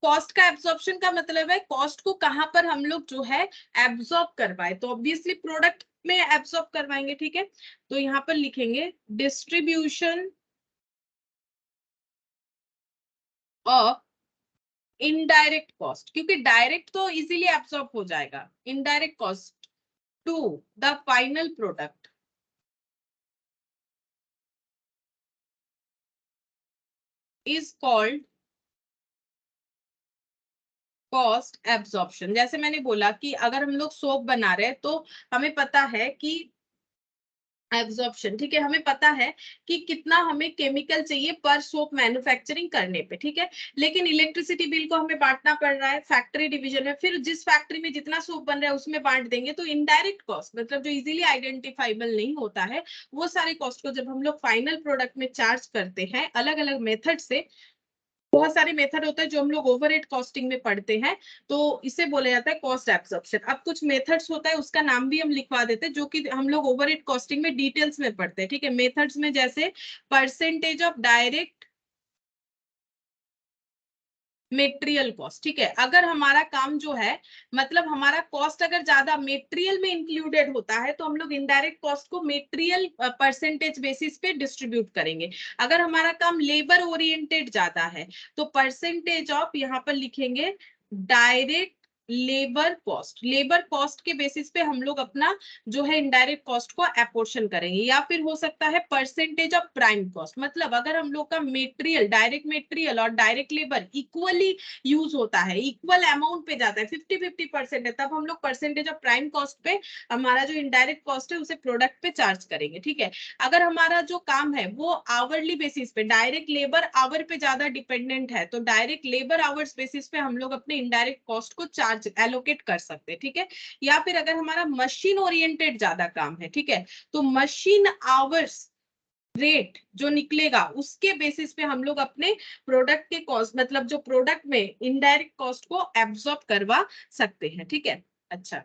कॉस्ट का एब्जॉर्प्शन का मतलब है कॉस्ट को कहां पर हम लोग जो है एब्जॉर्ब करवाए, तो ऑब्वियसली प्रोडक्ट में एब्जॉर्ब करवाएंगे, ठीक है। तो यहां पर लिखेंगे डिस्ट्रीब्यूशन ऑफ इनडायरेक्ट कॉस्ट, क्योंकि डायरेक्ट तो इजीली एब्जॉर्ब हो जाएगा। Indirect cost to the final product is called cost absorption. जैसे मैंने बोला कि अगर हम लोग सोप बना रहे हैं तो हमें पता है कि एब्जॉर्प्शन, ठीक है, हमें पता है कि कितना हमें केमिकल चाहिए पर सोप मैन्युफैक्चरिंग करने पे, ठीक है। लेकिन इलेक्ट्रिसिटी बिल को हमें बांटना पड़ रहा है फैक्ट्री डिवीजन में, फिर जिस फैक्ट्री में जितना सोप बन रहा है उसमें बांट देंगे। तो इनडायरेक्ट कॉस्ट मतलब जो इजीली आइडेंटिफाइबल नहीं होता है, वो सारे कॉस्ट को जब हम लोग फाइनल प्रोडक्ट में चार्ज करते हैं अलग अलग मेथड से, बहुत सारे मेथड होते हैं जो हम लोग ओवरहेड कॉस्टिंग में पढ़ते हैं, तो इसे बोला जाता है कॉस्ट एब्जॉर्प्शन। अब कुछ मेथड्स होता है उसका नाम भी हम लिखवा देते हैं, जो कि हम लोग ओवरहेड कॉस्टिंग में डिटेल्स में पढ़ते हैं, ठीक है। मेथड्स में जैसे percentage of direct material cost, ठीक है। अगर हमारा काम जो है मतलब हमारा कॉस्ट अगर ज्यादा मेटेरियल में इंक्लूडेड होता है, तो हम लोग इनडायरेक्ट कॉस्ट को मेटेरियल परसेंटेज बेसिस पे डिस्ट्रीब्यूट करेंगे। अगर हमारा काम लेबर ओरिएंटेड ज्यादा है, तो परसेंटेज ऑफ यहाँ पर लिखेंगे डायरेक्ट लेबर कॉस्ट के बेसिस पे हम लोग अपना जो है इनडायरेक्ट कॉस्ट को एपोर्शन करेंगे। या फिर हो सकता है परसेंटेज ऑफ प्राइम कॉस्ट, मतलब अगर हम लोग का मेटेरियल डायरेक्ट मेटेरियल और डायरेक्ट लेबर इक्वली यूज होता है, इक्वल अमाउंट पे जाता है, 50-50% है, तब हम लोग परसेंटेज ऑफ प्राइम कॉस्ट पे हमारा जो इनडायरेक्ट कॉस्ट है उसे प्रोडक्ट पे चार्ज करेंगे, ठीक है। अगर हमारा जो काम है वो आवरली बेसिस पे डायरेक्ट लेबर आवर पे ज्यादा डिपेंडेंट है, तो डायरेक्ट लेबर आवर्स बेसिस पे हम लोग अपने इनडायरेक्ट कॉस्ट को चार्ज एलोकेट कर सकते हैं, ठीक है। या फिर अगर हमारा मशीन ओरिएंटेड ज्यादा काम है, ठीक है, तो मशीन आवर्स रेट जो निकलेगा उसके बेसिस पे हम लोग अपने प्रोडक्ट के कॉस्ट मतलब जो प्रोडक्ट में इनडायरेक्ट कॉस्ट को एब्जॉर्ब करवा सकते हैं, ठीक है। अच्छा,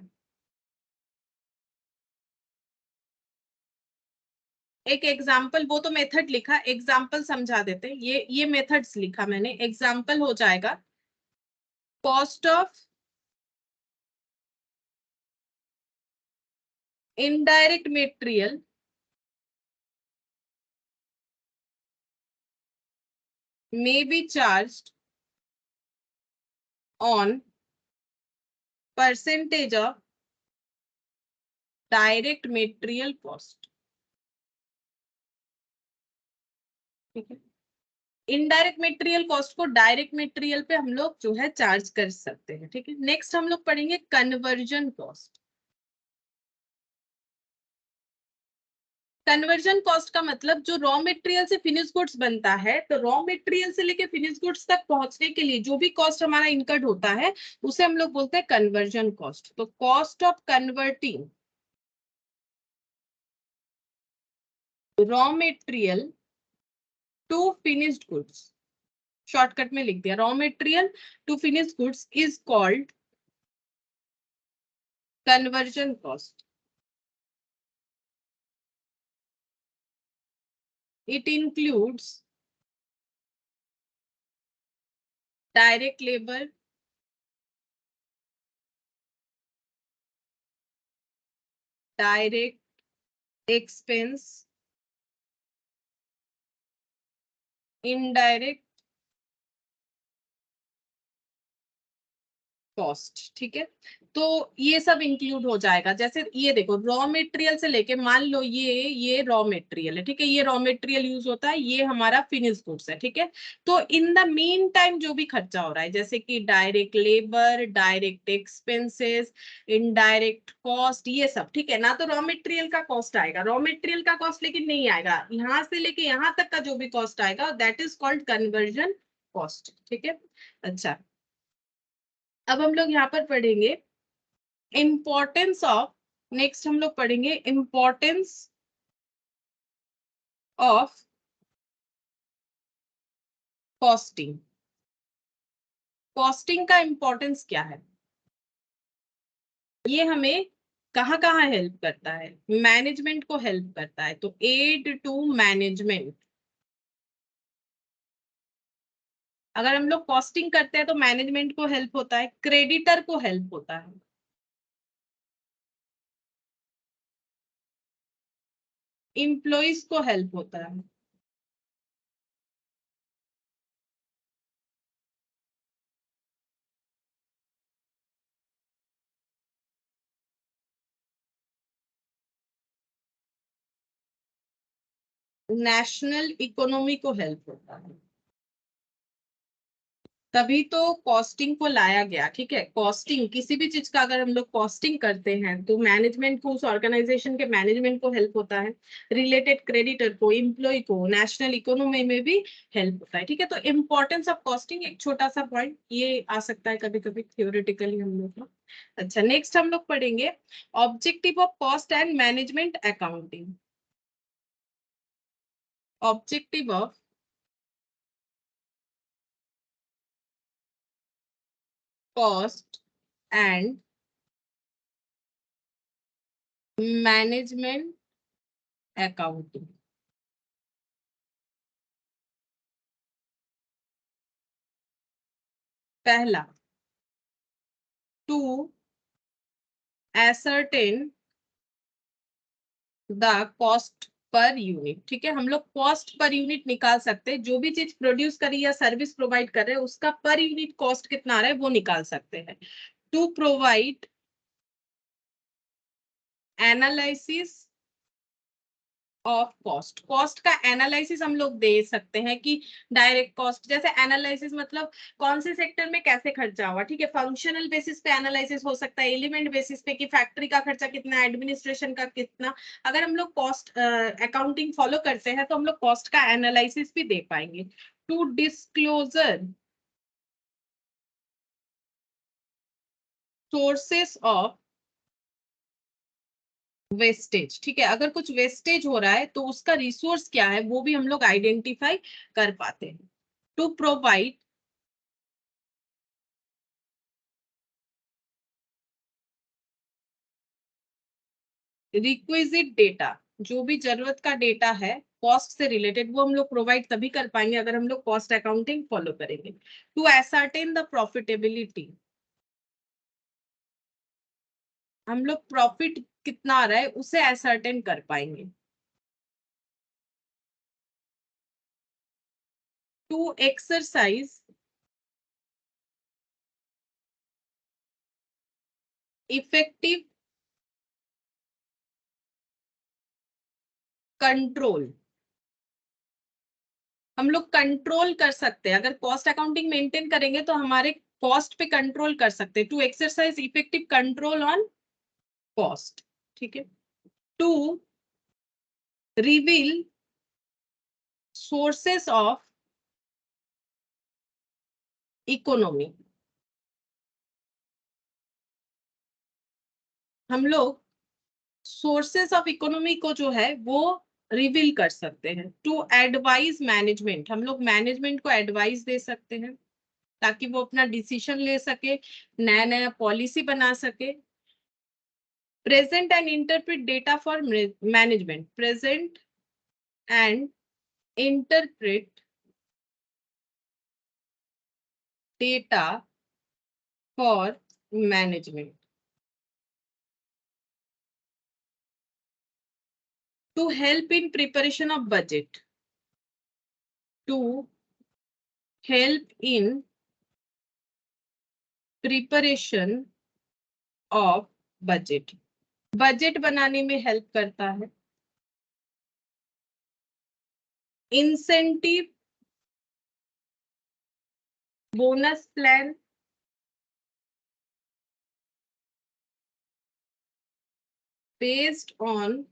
एक एग्जाम्पल, वो तो मेथड लिखा, एग्जाम्पल समझा देते हैं। ये मेथड्स लिखा मैंने, एग्जाम्पल हो जाएगा cost of indirect material may be charged on percentage of direct material cost. ठीक है, इनडायरेक्ट मटेरियल कॉस्ट को डायरेक्ट मटेरियल पे हम लोग जो है चार्ज कर सकते हैं। ठीक है, नेक्स्ट हम लोग पढ़ेंगे कन्वर्जन कॉस्ट। कन्वर्जन कॉस्ट का मतलब जो रॉ मटेरियल से फिनिश गुड्स बनता है, तो रॉ मटेरियल से लेके फिनिश गुड्स तक पहुंचने के लिए जो भी कॉस्ट हमारा इनकर्ड होता है उसे हम लोग बोलते हैं कन्वर्जन कॉस्ट। तो cost of converting raw material to finished goods, shortcut में लिख दिया, raw material to finished goods is called conversion cost. It includes direct labor, direct expense, indirect cost. ठीक है, तो ये सब इंक्लूड हो जाएगा। जैसे ये देखो, रॉ मटेरियल से लेके, मान लो ये रॉ मटेरियल है, ठीक है, ये रॉ मटेरियल यूज होता है, ये हमारा फिनिश गुड्स है। ठीक है, तो इन द मीन टाइम जो भी खर्चा हो रहा है, जैसे कि direct labour, direct expenses, indirect cost, ये सब, ठीक है ना। तो रॉ मटेरियल का कॉस्ट आएगा, रॉ मटेरियल का कॉस्ट लेकिन नहीं आएगा, यहाँ से लेके यहाँ तक का जो भी कॉस्ट आएगा that is called conversion cost. ठीक है, अच्छा, अब हम लोग यहाँ पर पढ़ेंगे इंपॉर्टेंस ऑफ, नेक्स्ट हम लोग पढ़ेंगे इंपॉर्टेंस ऑफ कॉस्टिंग। कॉस्टिंग का इंपॉर्टेंस क्या है, ये हमें कहाँ कहाँ हेल्प करता है, मैनेजमेंट को हेल्प करता है, तो एड टू मैनेजमेंट। अगर हम लोग कॉस्टिंग करते हैं तो मैनेजमेंट को हेल्प होता है, क्रेडिटर को हेल्प होता है, इम्प्लॉइज को हेल्प होता है, नेशनल इकोनॉमी को हेल्प होता है। तभी तो कॉस्टिंग को लाया गया। ठीक है, कॉस्टिंग किसी भी चीज का अगर हम लोग कॉस्टिंग करते हैं तो मैनेजमेंट को, उस ऑर्गेनाइजेशन के मैनेजमेंट को हेल्प होता है, रिलेटेड क्रेडिटर को, एम्प्लॉय को, नेशनल इकोनॉमी में भी हेल्प होता है। ठीक है, तो इम्पोर्टेंस ऑफ कॉस्टिंग एक छोटा सा पॉइंट ये आ सकता है कभी कभी थियोरेटिकली हम लोग को। अच्छा, नेक्स्ट हम लोग पढ़ेंगे objective of cost and management accounting. Objective of cost and management accounting. पहला, to ascertain the cost per unit. ठीक है, हम लोग कॉस्ट पर यूनिट निकाल सकते हैं, जो भी चीज प्रोड्यूस करी या सर्विस प्रोवाइड कर रहे हैं उसका पर यूनिट कॉस्ट कितना आ रहा है वो निकाल सकते हैं। To provide analysis of cost, cost का एनालिसिस हम लोग दे सकते हैं कि डायरेक्ट कॉस्ट, जैसे एनालिसिस मतलब कौन से सेक्टर में कैसे खर्चा हुआ। ठीक है, फंक्शनल बेसिस पे एनालिसिस हो सकता है, एलिमेंट बेसिस पे कि फैक्ट्री का खर्चा कितना, एडमिनिस्ट्रेशन का कितना। अगर हम लोग कॉस्ट अकाउंटिंग फॉलो करते हैं तो हम लोग कॉस्ट का एनालिसिस भी दे पाएंगे। To disclosure sources of wastage. ठीक है, अगर कुछ वेस्टेज हो रहा है तो उसका रिसोर्स क्या है वो भी हम लोग आइडेंटिफाई कर पाते हैं। टू प्रोवाइड रिक्विजिट डेटा, जो भी जरूरत का डेटा है कॉस्ट से रिलेटेड वो हम लोग प्रोवाइड तभी कर पाएंगे अगर हम लोग कॉस्ट अकाउंटिंग फॉलो करेंगे। टू एसर्टेन द प्रॉफिटेबिलिटी, हम लोग प्रॉफिट कितना आ रहा है उसे एसर्टेन कर पाएंगे। to exercise effective control. हम लोग कंट्रोल कर सकते हैं, अगर कॉस्ट अकाउंटिंग मेंटेन करेंगे तो हमारे कॉस्ट पे कंट्रोल कर सकते हैं। To exercise effective control on cost, ठीक है। To reveal sources of economy. हम लोग सोर्सेस ऑफ इकोनॉमी को जो है वो रिवील कर सकते हैं। टू एडवाइज मैनेजमेंट, हम लोग मैनेजमेंट को एडवाइस दे सकते हैं ताकि वो अपना डिसीजन ले सके, नया नया पॉलिसी बना सके। Present and interpret data for management, present and interpret data for management. To help in preparation of budget, to help in preparation of budget, budget बनाने में हेल्प करता है। Incentive bonus plan based on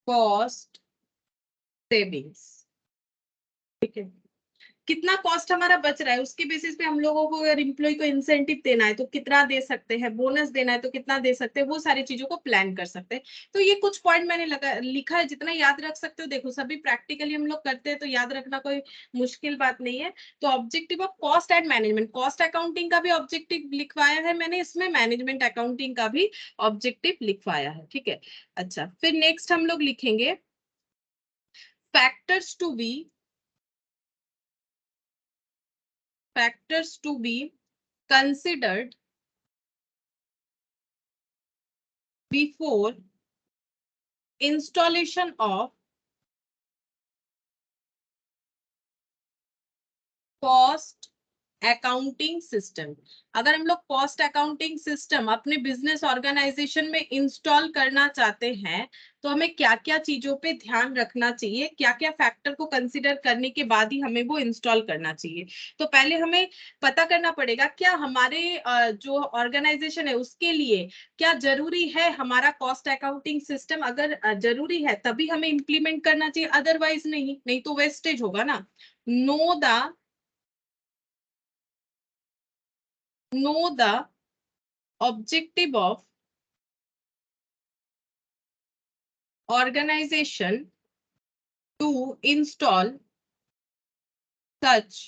cost savings, ठीक है। कितना cost हमारा बच रहा है उसके बेसिस पे हम लोगों को अगर एम्प्लॉय को इंसेंटिव देना है तो कितना दे सकते हैं, बोनस देना है तो कितना दे सकते हैं, वो सारी चीजों को प्लान कर सकते हैं। तो ये कुछ पॉइंट मैंने लिखा है, जितना याद रख सकते हो देखो, सभी प्रैक्टिकली हम लोग करते हैं तो याद रखना कोई मुश्किल बात नहीं है। तो objective of cost and management, cost accounting का भी ऑब्जेक्टिव लिखवाया है मैंने, इसमें मैनेजमेंट अकाउंटिंग का भी ऑब्जेक्टिव लिखवाया है, ठीक है। अच्छा, फिर नेक्स्ट हम लोग लिखेंगे factors to be considered before installation of cost accounting system. अगर हम लोग कॉस्ट अकाउंटिंग सिस्टम अपने बिजनेस ऑर्गेनाइजेशन में इंस्टॉल करना चाहते हैं तो हमें क्या क्या चीजों पे ध्यान रखना चाहिए, क्या क्या फैक्टर को कंसीडर करने के बाद ही हमें वो इंस्टॉल करना चाहिए। तो पहले हमें पता करना पड़ेगा क्या हमारे जो ऑर्गेनाइजेशन है उसके लिए क्या जरूरी है हमारा कॉस्ट अकाउंटिंग सिस्टम। अगर जरूरी है तभी हमें इंप्लीमेंट करना चाहिए, अदरवाइज नहीं तो वेस्टेज होगा ना। know the objective of organization to install such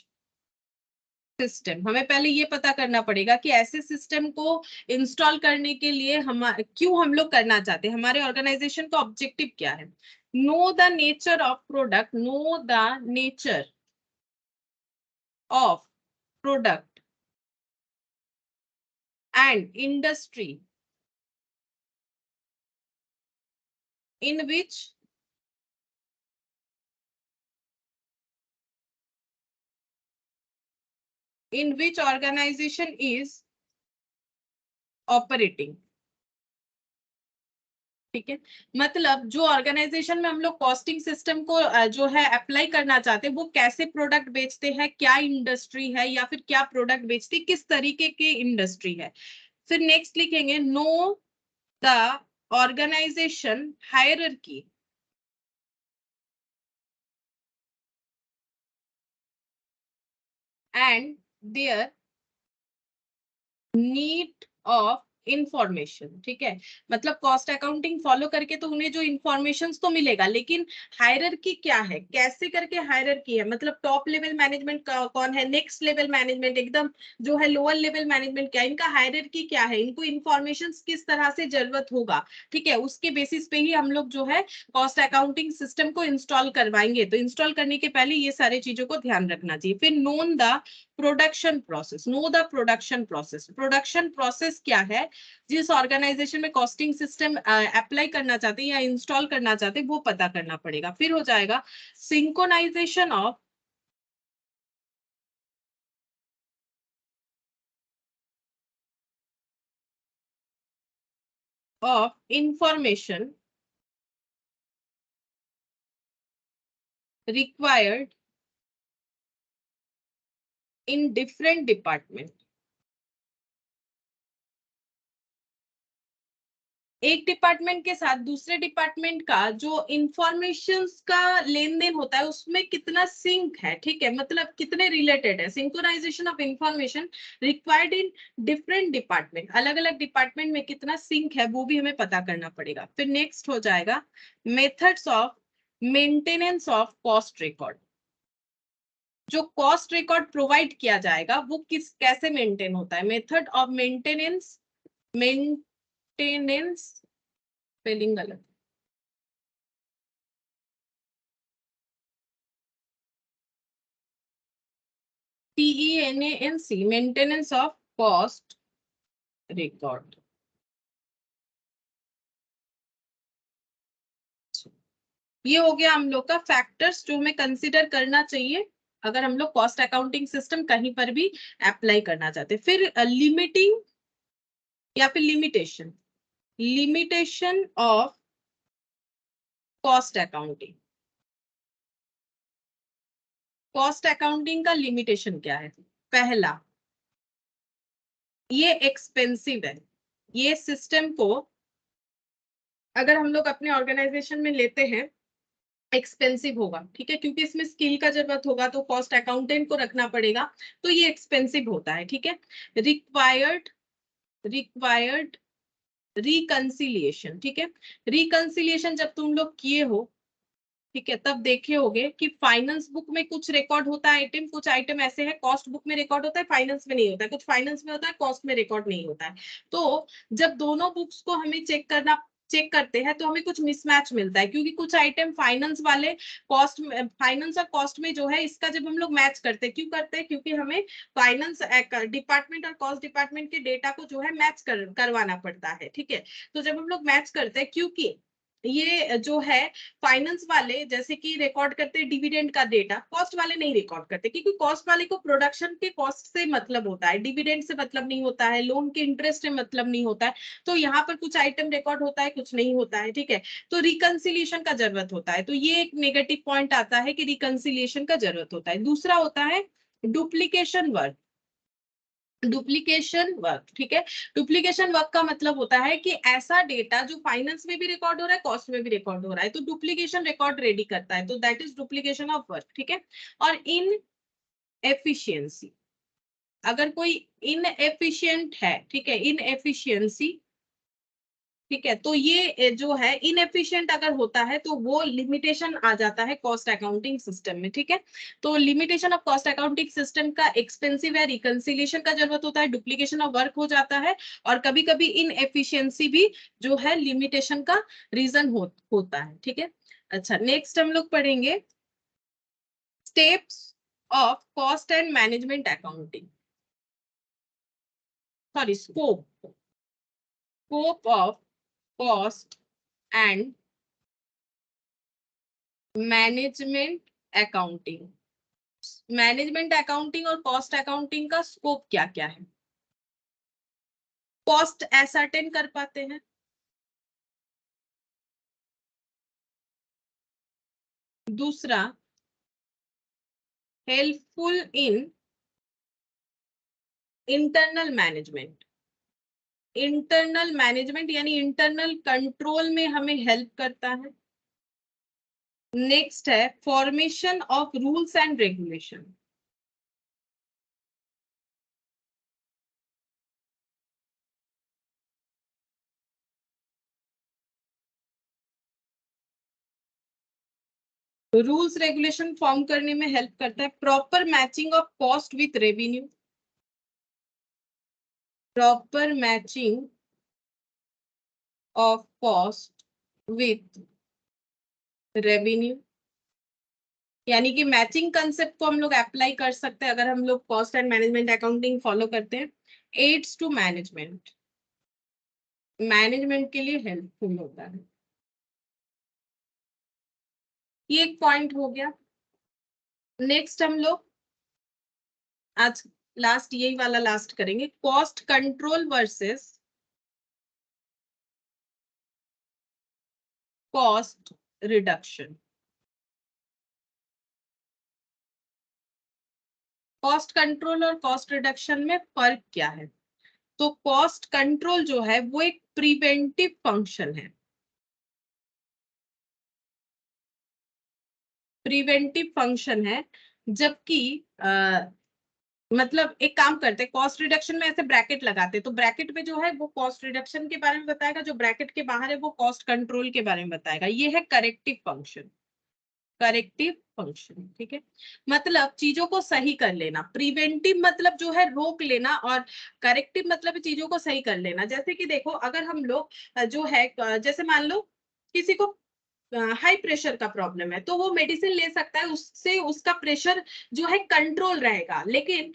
system. हमें पहले ये पता करना पड़ेगा कि ऐसे सिस्टम को इंस्टॉल करने के लिए हम क्यों हम लोग करना चाहते हैं, हमारे ऑर्गेनाइजेशन का ऑब्जेक्टिव क्या है। Know the nature of product, know the nature of product and industry in which organization is operating, ठीक है। मतलब जो ऑर्गेनाइजेशन में हम लोग कॉस्टिंग सिस्टम को जो है अप्लाई करना चाहते हैं वो कैसे प्रोडक्ट बेचते हैं, क्या इंडस्ट्री है या फिर क्या प्रोडक्ट बेचती, किस तरीके की इंडस्ट्री है। फिर नेक्स्ट लिखेंगे know the organisation hierarchy and their need of information, ठीक है। मतलब कॉस्ट अकाउंटिंग फॉलो करके तो उन्हें जो इंफॉर्मेशन तो मिलेगा, लेकिन हायरार्की क्या है, कैसे करके हायरार्की है, मतलब टॉप लेवल मैनेजमेंट कौन है, नेक्स्ट लेवल मैनेजमेंट, एकदम जो है लोअर लेवल मैनेजमेंट क्या है, इनका हायरार्की क्या है, इनको इंफॉर्मेशन किस तरह से जरूरत होगा, ठीक है। उसके बेसिस पे ही हम लोग जो है कॉस्ट अकाउंटिंग सिस्टम को इंस्टॉल करवाएंगे। तो इंस्टॉल करने के पहले ये सारी चीजों को ध्यान रखना चाहिए। फिर known the production process, know the production process, production process क्या है, जिस ऑर्गेनाइजेशन में कॉस्टिंग सिस्टम अप्लाई करना चाहते हैं या इंस्टॉल करना चाहते हैं वो पता करना पड़ेगा। फिर हो जाएगा synchronisation of of information required in different department. एक डिपार्टमेंट के साथ दूसरे डिपार्टमेंट का जो इंफॉर्मेशन का लेन देन होता है उसमें कितना सिंक है, ठीक है, मतलब कितने रिलेटेड है। Synchronisation of information required in different department, अलग अलग डिपार्टमेंट में कितना सिंक है वो भी हमें पता करना पड़ेगा। फिर नेक्स्ट हो जाएगा methods of maintenance of cost record. जो कॉस्ट रिकॉर्ड प्रोवाइड किया जाएगा वो कैसे मेंटेन होता है। Method of maintenance, maintenance spelling गलत, TENANC, maintenance of cost record. ये हो गया हम लोग का फैक्टर्स जो हमें कंसिडर करना चाहिए अगर हम लोग कॉस्ट अकाउंटिंग सिस्टम कहीं पर भी अप्लाई करना चाहते हैं। फिर लिमिटिंग या फिर limitation, limitation of cost accounting. Cost accounting का लिमिटेशन क्या है। पहला, ये एक्सपेंसिव है। ये सिस्टम को अगर हम लोग अपने ऑर्गेनाइजेशन में लेते हैं एक्सपेंसिव होगा, ठीक है, क्योंकि इसमें स्किल का जरूरत होगा तो कॉस्ट अकाउंटेंट को रखना पड़ेगा, तो ये एक्सपेंसिव होता है, ठीक है। रिक्वायर्ड, रिक्वायर्ड रिकंसिलिएशन, ठीक है। रिकंसिलिएशन जब तुम लोग किए हो, ठीक है, तब देखे होगे कि फाइनेंस बुक में कुछ रिकॉर्ड होता है आइटम, कुछ आइटम ऐसे है कॉस्ट बुक में रिकॉर्ड होता है फाइनेंस में नहीं होता है, कुछ फाइनेंस में होता है कॉस्ट में रिकॉर्ड नहीं होता है। तो जब दोनों बुक्स को हमें चेक करते हैं तो हमें कुछ मिसमैच मिलता है, क्योंकि कुछ आइटम फाइनेंस वाले कॉस्ट, फाइनेंस और कॉस्ट में जो है इसका जब हम लोग मैच करते हैं, क्यों करते हैं, क्योंकि हमें फाइनेंस डिपार्टमेंट और कॉस्ट डिपार्टमेंट के डेटा को जो है मैच करवाना पड़ता है, ठीक है। तो जब हम लोग मैच करते हैं, क्योंकि ये जो है फाइनेंस वाले जैसे कि रिकॉर्ड करते हैं डिविडेंड का डेटा, कॉस्ट वाले नहीं रिकॉर्ड करते, क्योंकि कॉस्ट वाले को प्रोडक्शन के कॉस्ट से मतलब होता है, डिविडेंड से मतलब नहीं होता है, लोन के इंटरेस्ट से मतलब नहीं होता है। तो यहाँ पर कुछ आइटम रिकॉर्ड होता है, कुछ नहीं होता है, ठीक है। तो रिकंसिलिएशन का जरूरत होता है, तो ये एक नेगेटिव पॉइंट आता है कि रिकंसिलिएशन का जरूरत होता है। दूसरा होता है डुप्लीकेशन वर्क। डुप्लीकेशन वर्क, ठीक है। डुप्लीकेशन वर्क का मतलब होता है कि ऐसा डेटा जो फाइनेंस में भी रिकॉर्ड हो रहा है कॉस्ट में भी रिकॉर्ड हो रहा है, तो डुप्लीकेशन रिकॉर्ड रेडी करता है, तो that is duplication of work, ठीक है। और इन एफिशिएंसी, अगर कोई इनएफिशिएंट है, ठीक है, इनएफिशिएंसी, ठीक है, तो ये जो है इनएफिशिएंट अगर होता है तो वो लिमिटेशन आ जाता है कॉस्ट अकाउंटिंग सिस्टम में, ठीक है। तो limitation of cost accounting system का एक्सपेंसिव है, रिकंसिलिएशन का जरूरत होता है, डुप्लीकेशन ऑफ वर्क हो जाता है, और कभी कभी इनएफिशिएंसी भी जो है लिमिटेशन का रीजन होता है, ठीक है। अच्छा, नेक्स्ट हम लोग पढ़ेंगे steps of cost and management accounting, sorry scope, scope of cost and management accounting. Management accounting और कॉस्ट अकाउंटिंग का स्कोप क्या क्या है। कॉस्ट एसर्टेन कर पाते हैं, दूसरा helpful in internal management, internal management यानी इंटरनल कंट्रोल में हमें हेल्प करता है। नेक्स्ट है formation of rules and regulation, rules regulation form करने में हेल्प करता है। Proper matching of cost with revenue, proper matching of cost with revenue, यानी कि मैचिंग कंसेप्ट को हम लोग अप्लाई कर सकते हैं अगर हम लोग cost and management accounting follow करते हैं। एड्स टू मैनेजमेंट, मैनेजमेंट के लिए हेल्पफुल होता है। ये एक पॉइंट हो गया। नेक्स्ट हम लोग आज लास्ट यही वाला लास्ट करेंगे, cost control versus cost reduction. Cost control और कॉस्ट रिडक्शन में फर्क क्या है? तो कॉस्ट कंट्रोल जो है वो एक प्रिवेंटिव फंक्शन है। प्रिवेंटिव फंक्शन है, जबकि मतलब एक काम करते हैं, कॉस्ट रिडक्शन में ऐसे ब्रैकेट लगाते हैं, तो ब्रैकेट में जो है वो कॉस्ट रिडक्शन के बारे में बताएगा, जो ब्रैकेट के बाहर है वो कॉस्ट कंट्रोल के बारे में बताएगा। ये है करेक्टिव फंक्शन। करेक्टिव फंक्शन, ठीक है, मतलब चीजों को सही कर लेना। प्रिवेंटिव मतलब जो है रोक लेना, और करेक्टिव मतलब चीजों को सही कर लेना। जैसे कि देखो, अगर हम लोग जो है जैसे मान लो किसी को हाई प्रेशर का प्रॉब्लम है, तो वो मेडिसिन ले सकता है, उससे उसका प्रेशर जो है कंट्रोल रहेगा, लेकिन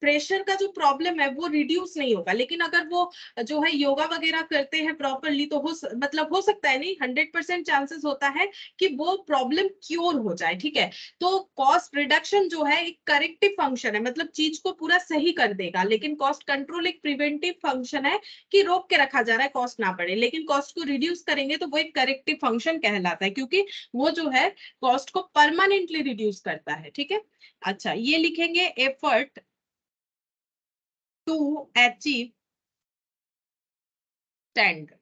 प्रेशर का जो प्रॉब्लम है वो रिड्यूस नहीं होगा। लेकिन अगर वो जो है योगा वगैरह करते हैं प्रॉपरली, तो मतलब हो सकता है, नहीं 100% चांसेस होता है कि वो प्रॉब्लम क्योर हो जाए, ठीक है। तो कॉस्ट रिडक्शन जो है एक करेक्टिव फंक्शन है, मतलब चीज को पूरा सही कर देगा, लेकिन कॉस्ट कंट्रोल एक प्रिवेंटिव फंक्शन है कि रोक के रखा जा रहा है, कॉस्ट ना बढ़े। लेकिन कॉस्ट को रिड्यूस करेंगे तो वो एक करेक्टिव फंक्शन कहलाता है, क्योंकि वो जो है कॉस्ट को परमानेंटली रिड्यूस करता है, ठीक है। अच्छा, ये लिखेंगे एफर्ट टू अचीव स्टैंडर्ड,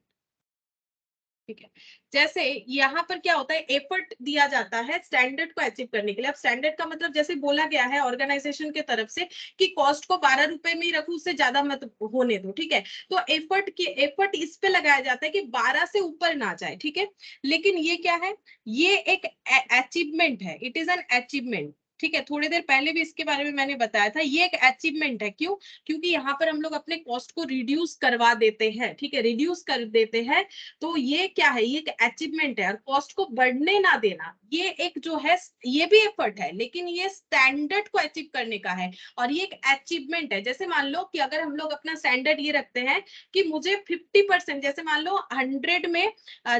ठीक है। जैसे यहाँ पर क्या होता है, एफर्ट दिया जाता है स्टैंडर्ड को अचीव करने के लिए। अब स्टैंडर्ड का मतलब जैसे बोला गया है ऑर्गेनाइजेशन के तरफ से कि कॉस्ट को 12 रुपए में ही रखो, उससे ज्यादा मत होने दो, ठीक है। तो एफर्ट इस पे लगाया जाता है कि 12 से ऊपर ना जाए, ठीक है। लेकिन ये क्या है, ये एक अचीवमेंट है, इट इज एन अचीवमेंट, ठीक है। थोड़ी देर पहले भी इसके बारे में मैंने बताया था, ये एक अचीवमेंट है। क्यों? क्योंकि यहाँ पर हम लोग अपने कॉस्ट को रिड्यूस करवा देते हैं, ठीक है, रिड्यूस कर देते हैं। तो ये क्या है, ये एक अचीवमेंट है। और कॉस्ट को बढ़ने ना देना, ये एक जो है, ये भी एफर्ट है, लेकिन ये स्टैंडर्ड को अचीव करने का है, और ये एक अचीवमेंट है। जैसे मान लो कि अगर हम लोग अपना स्टैंडर्ड ये रखते हैं कि मुझे 50%, जैसे मान लो 100 में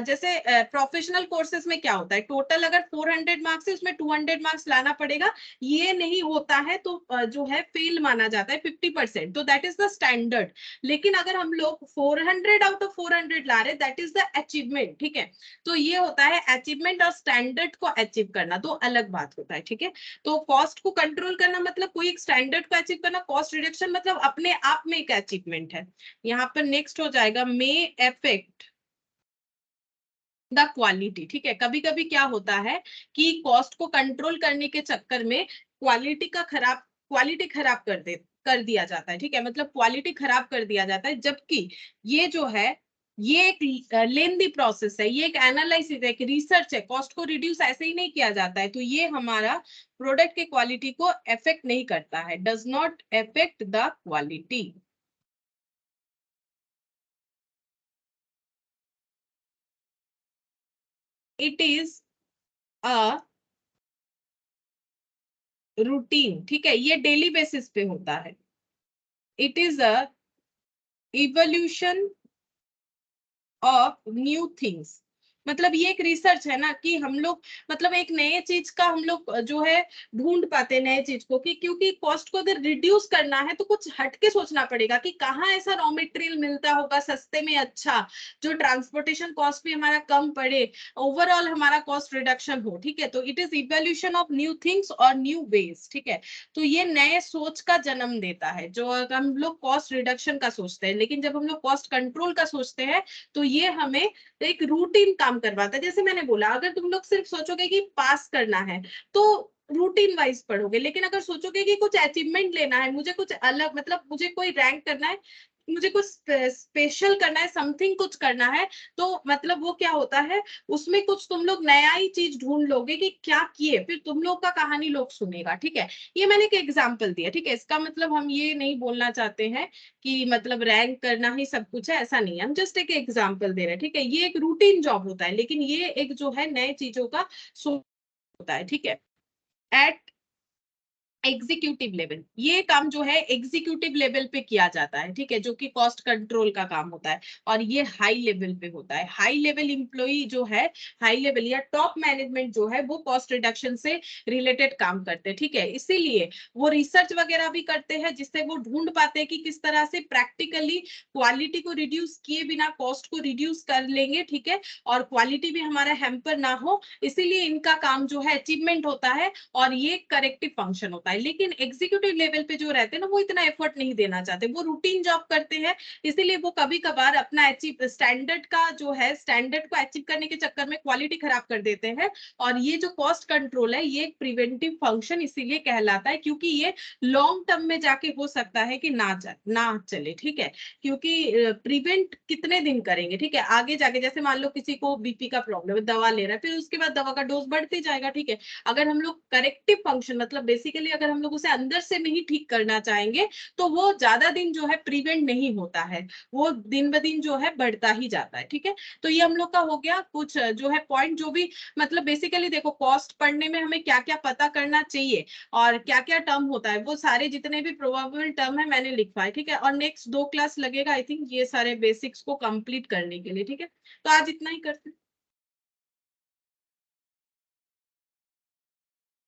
जैसे प्रोफेशनल कोर्सेज में क्या होता है, टोटल अगर 400 मार्क्स है, उसमें 200 मार्क्स लाना पड़ेगा। ये नहीं होता है तो जो है फेल माना जाता है 50%, तो दैट इज द स्टैंडर्ड। लेकिन अगर हम लोग 400 आउट ऑफ 400 ला रहे, दैट इज द अचीवमेंट, ठीक है। तो ये होता है अचीवमेंट और स्टैंडर्ड को अचीव करना, दो अलग बात होता है, ठीक है। तो कॉस्ट को कंट्रोल करना मतलब कोई एक स्टैंडर्ड को अचीव करना, कॉस्ट रिडक्शन मतलब अपने आप में एक अचीवमेंट है। यहाँ पर नेक्स्ट हो जाएगा मे अफेक्ट द क्वालिटी, ठीक है। कभी कभी क्या होता है कि कॉस्ट को कंट्रोल करने के चक्कर में क्वालिटी खराब कर दिया जाता है, ठीक है, मतलब क्वालिटी खराब कर दिया जाता है। जबकि ये जो है, ये एक लेंदी प्रोसेस है, ये एक एनालिसिस है, एक रिसर्च है। कॉस्ट को रिड्यूस ऐसे ही नहीं किया जाता है। तो ये हमारा प्रोडक्ट के क्वालिटी को अफेक्ट नहीं करता है, does not affect the quality. It is a routine, ठीक है, ये डेली बेसिस पे होता है। It is a evolution of new things, मतलब ये एक रिसर्च है ना, कि हम लोग मतलब एक नए चीज का हम लोग जो है ढूंढ पाते हैं नए चीज को, कि क्योंकि कॉस्ट को अगर रिड्यूस करना है तो कुछ हटके सोचना पड़ेगा कि कहाँ ऐसा रॉ मटेरियल मिलता होगा सस्ते में, अच्छा, जो ट्रांसपोर्टेशन कॉस्ट भी हमारा कम पड़े, ओवरऑल हमारा कॉस्ट रिडक्शन हो, ठीक है। तो it is evolution of new things और न्यू वेज, ठीक है। तो ये नए सोच का जन्म देता है, जो हम लोग कॉस्ट रिडक्शन का सोचते हैं। लेकिन जब हम लोग कॉस्ट कंट्रोल का सोचते हैं, तो ये हमें एक रूटीन काम करवाता है। जैसे मैंने बोला, अगर तुम लोग सिर्फ सोचोगे कि पास करना है तो रूटीन वाइज पढ़ोगे, लेकिन अगर सोचोगे कि कुछ अचीवमेंट लेना है, मुझे कुछ अलग, मतलब मुझे कोई रैंक करना है, मुझे कुछ स्पेशल करना है, समथिंग कुछ करना है, तो मतलब वो क्या होता है, उसमें कुछ तुम लोग नया ही चीज ढूंढ लोगे कि क्या किए, फिर तुम लोग का कहानी लोग सुनेगा, ठीक है। ये मैंने एक एग्जाम्पल दिया, ठीक है। इसका मतलब हम ये नहीं बोलना चाहते हैं कि मतलब रैंक करना ही सब कुछ है, ऐसा नहीं है। हम जस्ट एक एग्जाम्पल दे रहे हैं, ठीक है। ये एक रूटीन जॉब होता है, लेकिन ये एक जो है नए चीजों का सोच होता है, ठीक है। एट एग्जीक्यूटिव लेवल, ये काम जो है एग्जीक्यूटिव लेवल पे किया जाता है, ठीक है, जो कि कॉस्ट कंट्रोल का काम होता है। और ये हाई लेवल पे होता है। हाई लेवल इम्प्लॉई जो है, हाई लेवल या टॉप मैनेजमेंट जो है, वो कॉस्ट रिडक्शन से रिलेटेड काम करते हैं, ठीक है। इसीलिए वो रिसर्च वगैरह भी करते हैं, जिससे वो ढूंढ पाते हैं कि किस तरह से प्रैक्टिकली क्वालिटी को रिड्यूस किए बिना कॉस्ट को रिड्यूस कर लेंगे, ठीक है, और क्वालिटी भी हमारा हैम्पर ना हो। इसीलिए इनका काम जो है अचीवमेंट होता है, और ये करेक्टिव फंक्शन होता है। लेकिन एग्जीक्यूटिव लेवल पे जो रहते हैं ना, वो इतना एफर्ट नहीं देना चाहते, वो रूटीन जॉब करते हैं। इसीलिए वो कभी कभार अपना अचीव स्टैंडर्ड का जो है, स्टैंडर्ड को अचीव करने के चक्कर में क्वालिटी खराब कर देते हैं। और ये जो कॉस्ट कंट्रोल है, ये एक प्रिवेंटिव फंक्शन इसीलिए कहलाता है, क्योंकि ये लॉन्ग टर्म में जाके हो सकता है कि ना चले, ठीक है। क्योंकि प्रिवेंट कितने दिन करेंगे, ठीक है, आगे जाके जैसे मान लो किसी को बीपी का प्रॉब्लम है, दवा ले रहा है, फिर उसके बाद दवा का डोज बढ़ते जाएगा, ठीक है। अगर हम लोग करेक्टिव फंक्शन, मतलब बेसिकली अगर हम लोग उसे अंदर से नहीं ठीक करना चाहेंगे, तो वो ज्यादा दिन जो है प्रिवेंट नहीं होता है, वो दिन ब दिन जो है बढ़ता ही जाता है, ठीक है। तो ये हम लोग का हो गया कुछ जो है पॉइंट, जो भी मतलब बेसिकली देखो, कॉस्ट पढ़ने में हमें क्या क्या पता करना चाहिए और क्या क्या टर्म होता है, वो सारे जितने भी प्रोबेबल टर्म है मैंने लिखवा है, ठीक है। और नेक्स्ट 2 क्लास लगेगा आई थिंक ये सारे बेसिक्स को कंप्लीट करने के लिए, ठीक है। तो आज इतना ही करते हैं।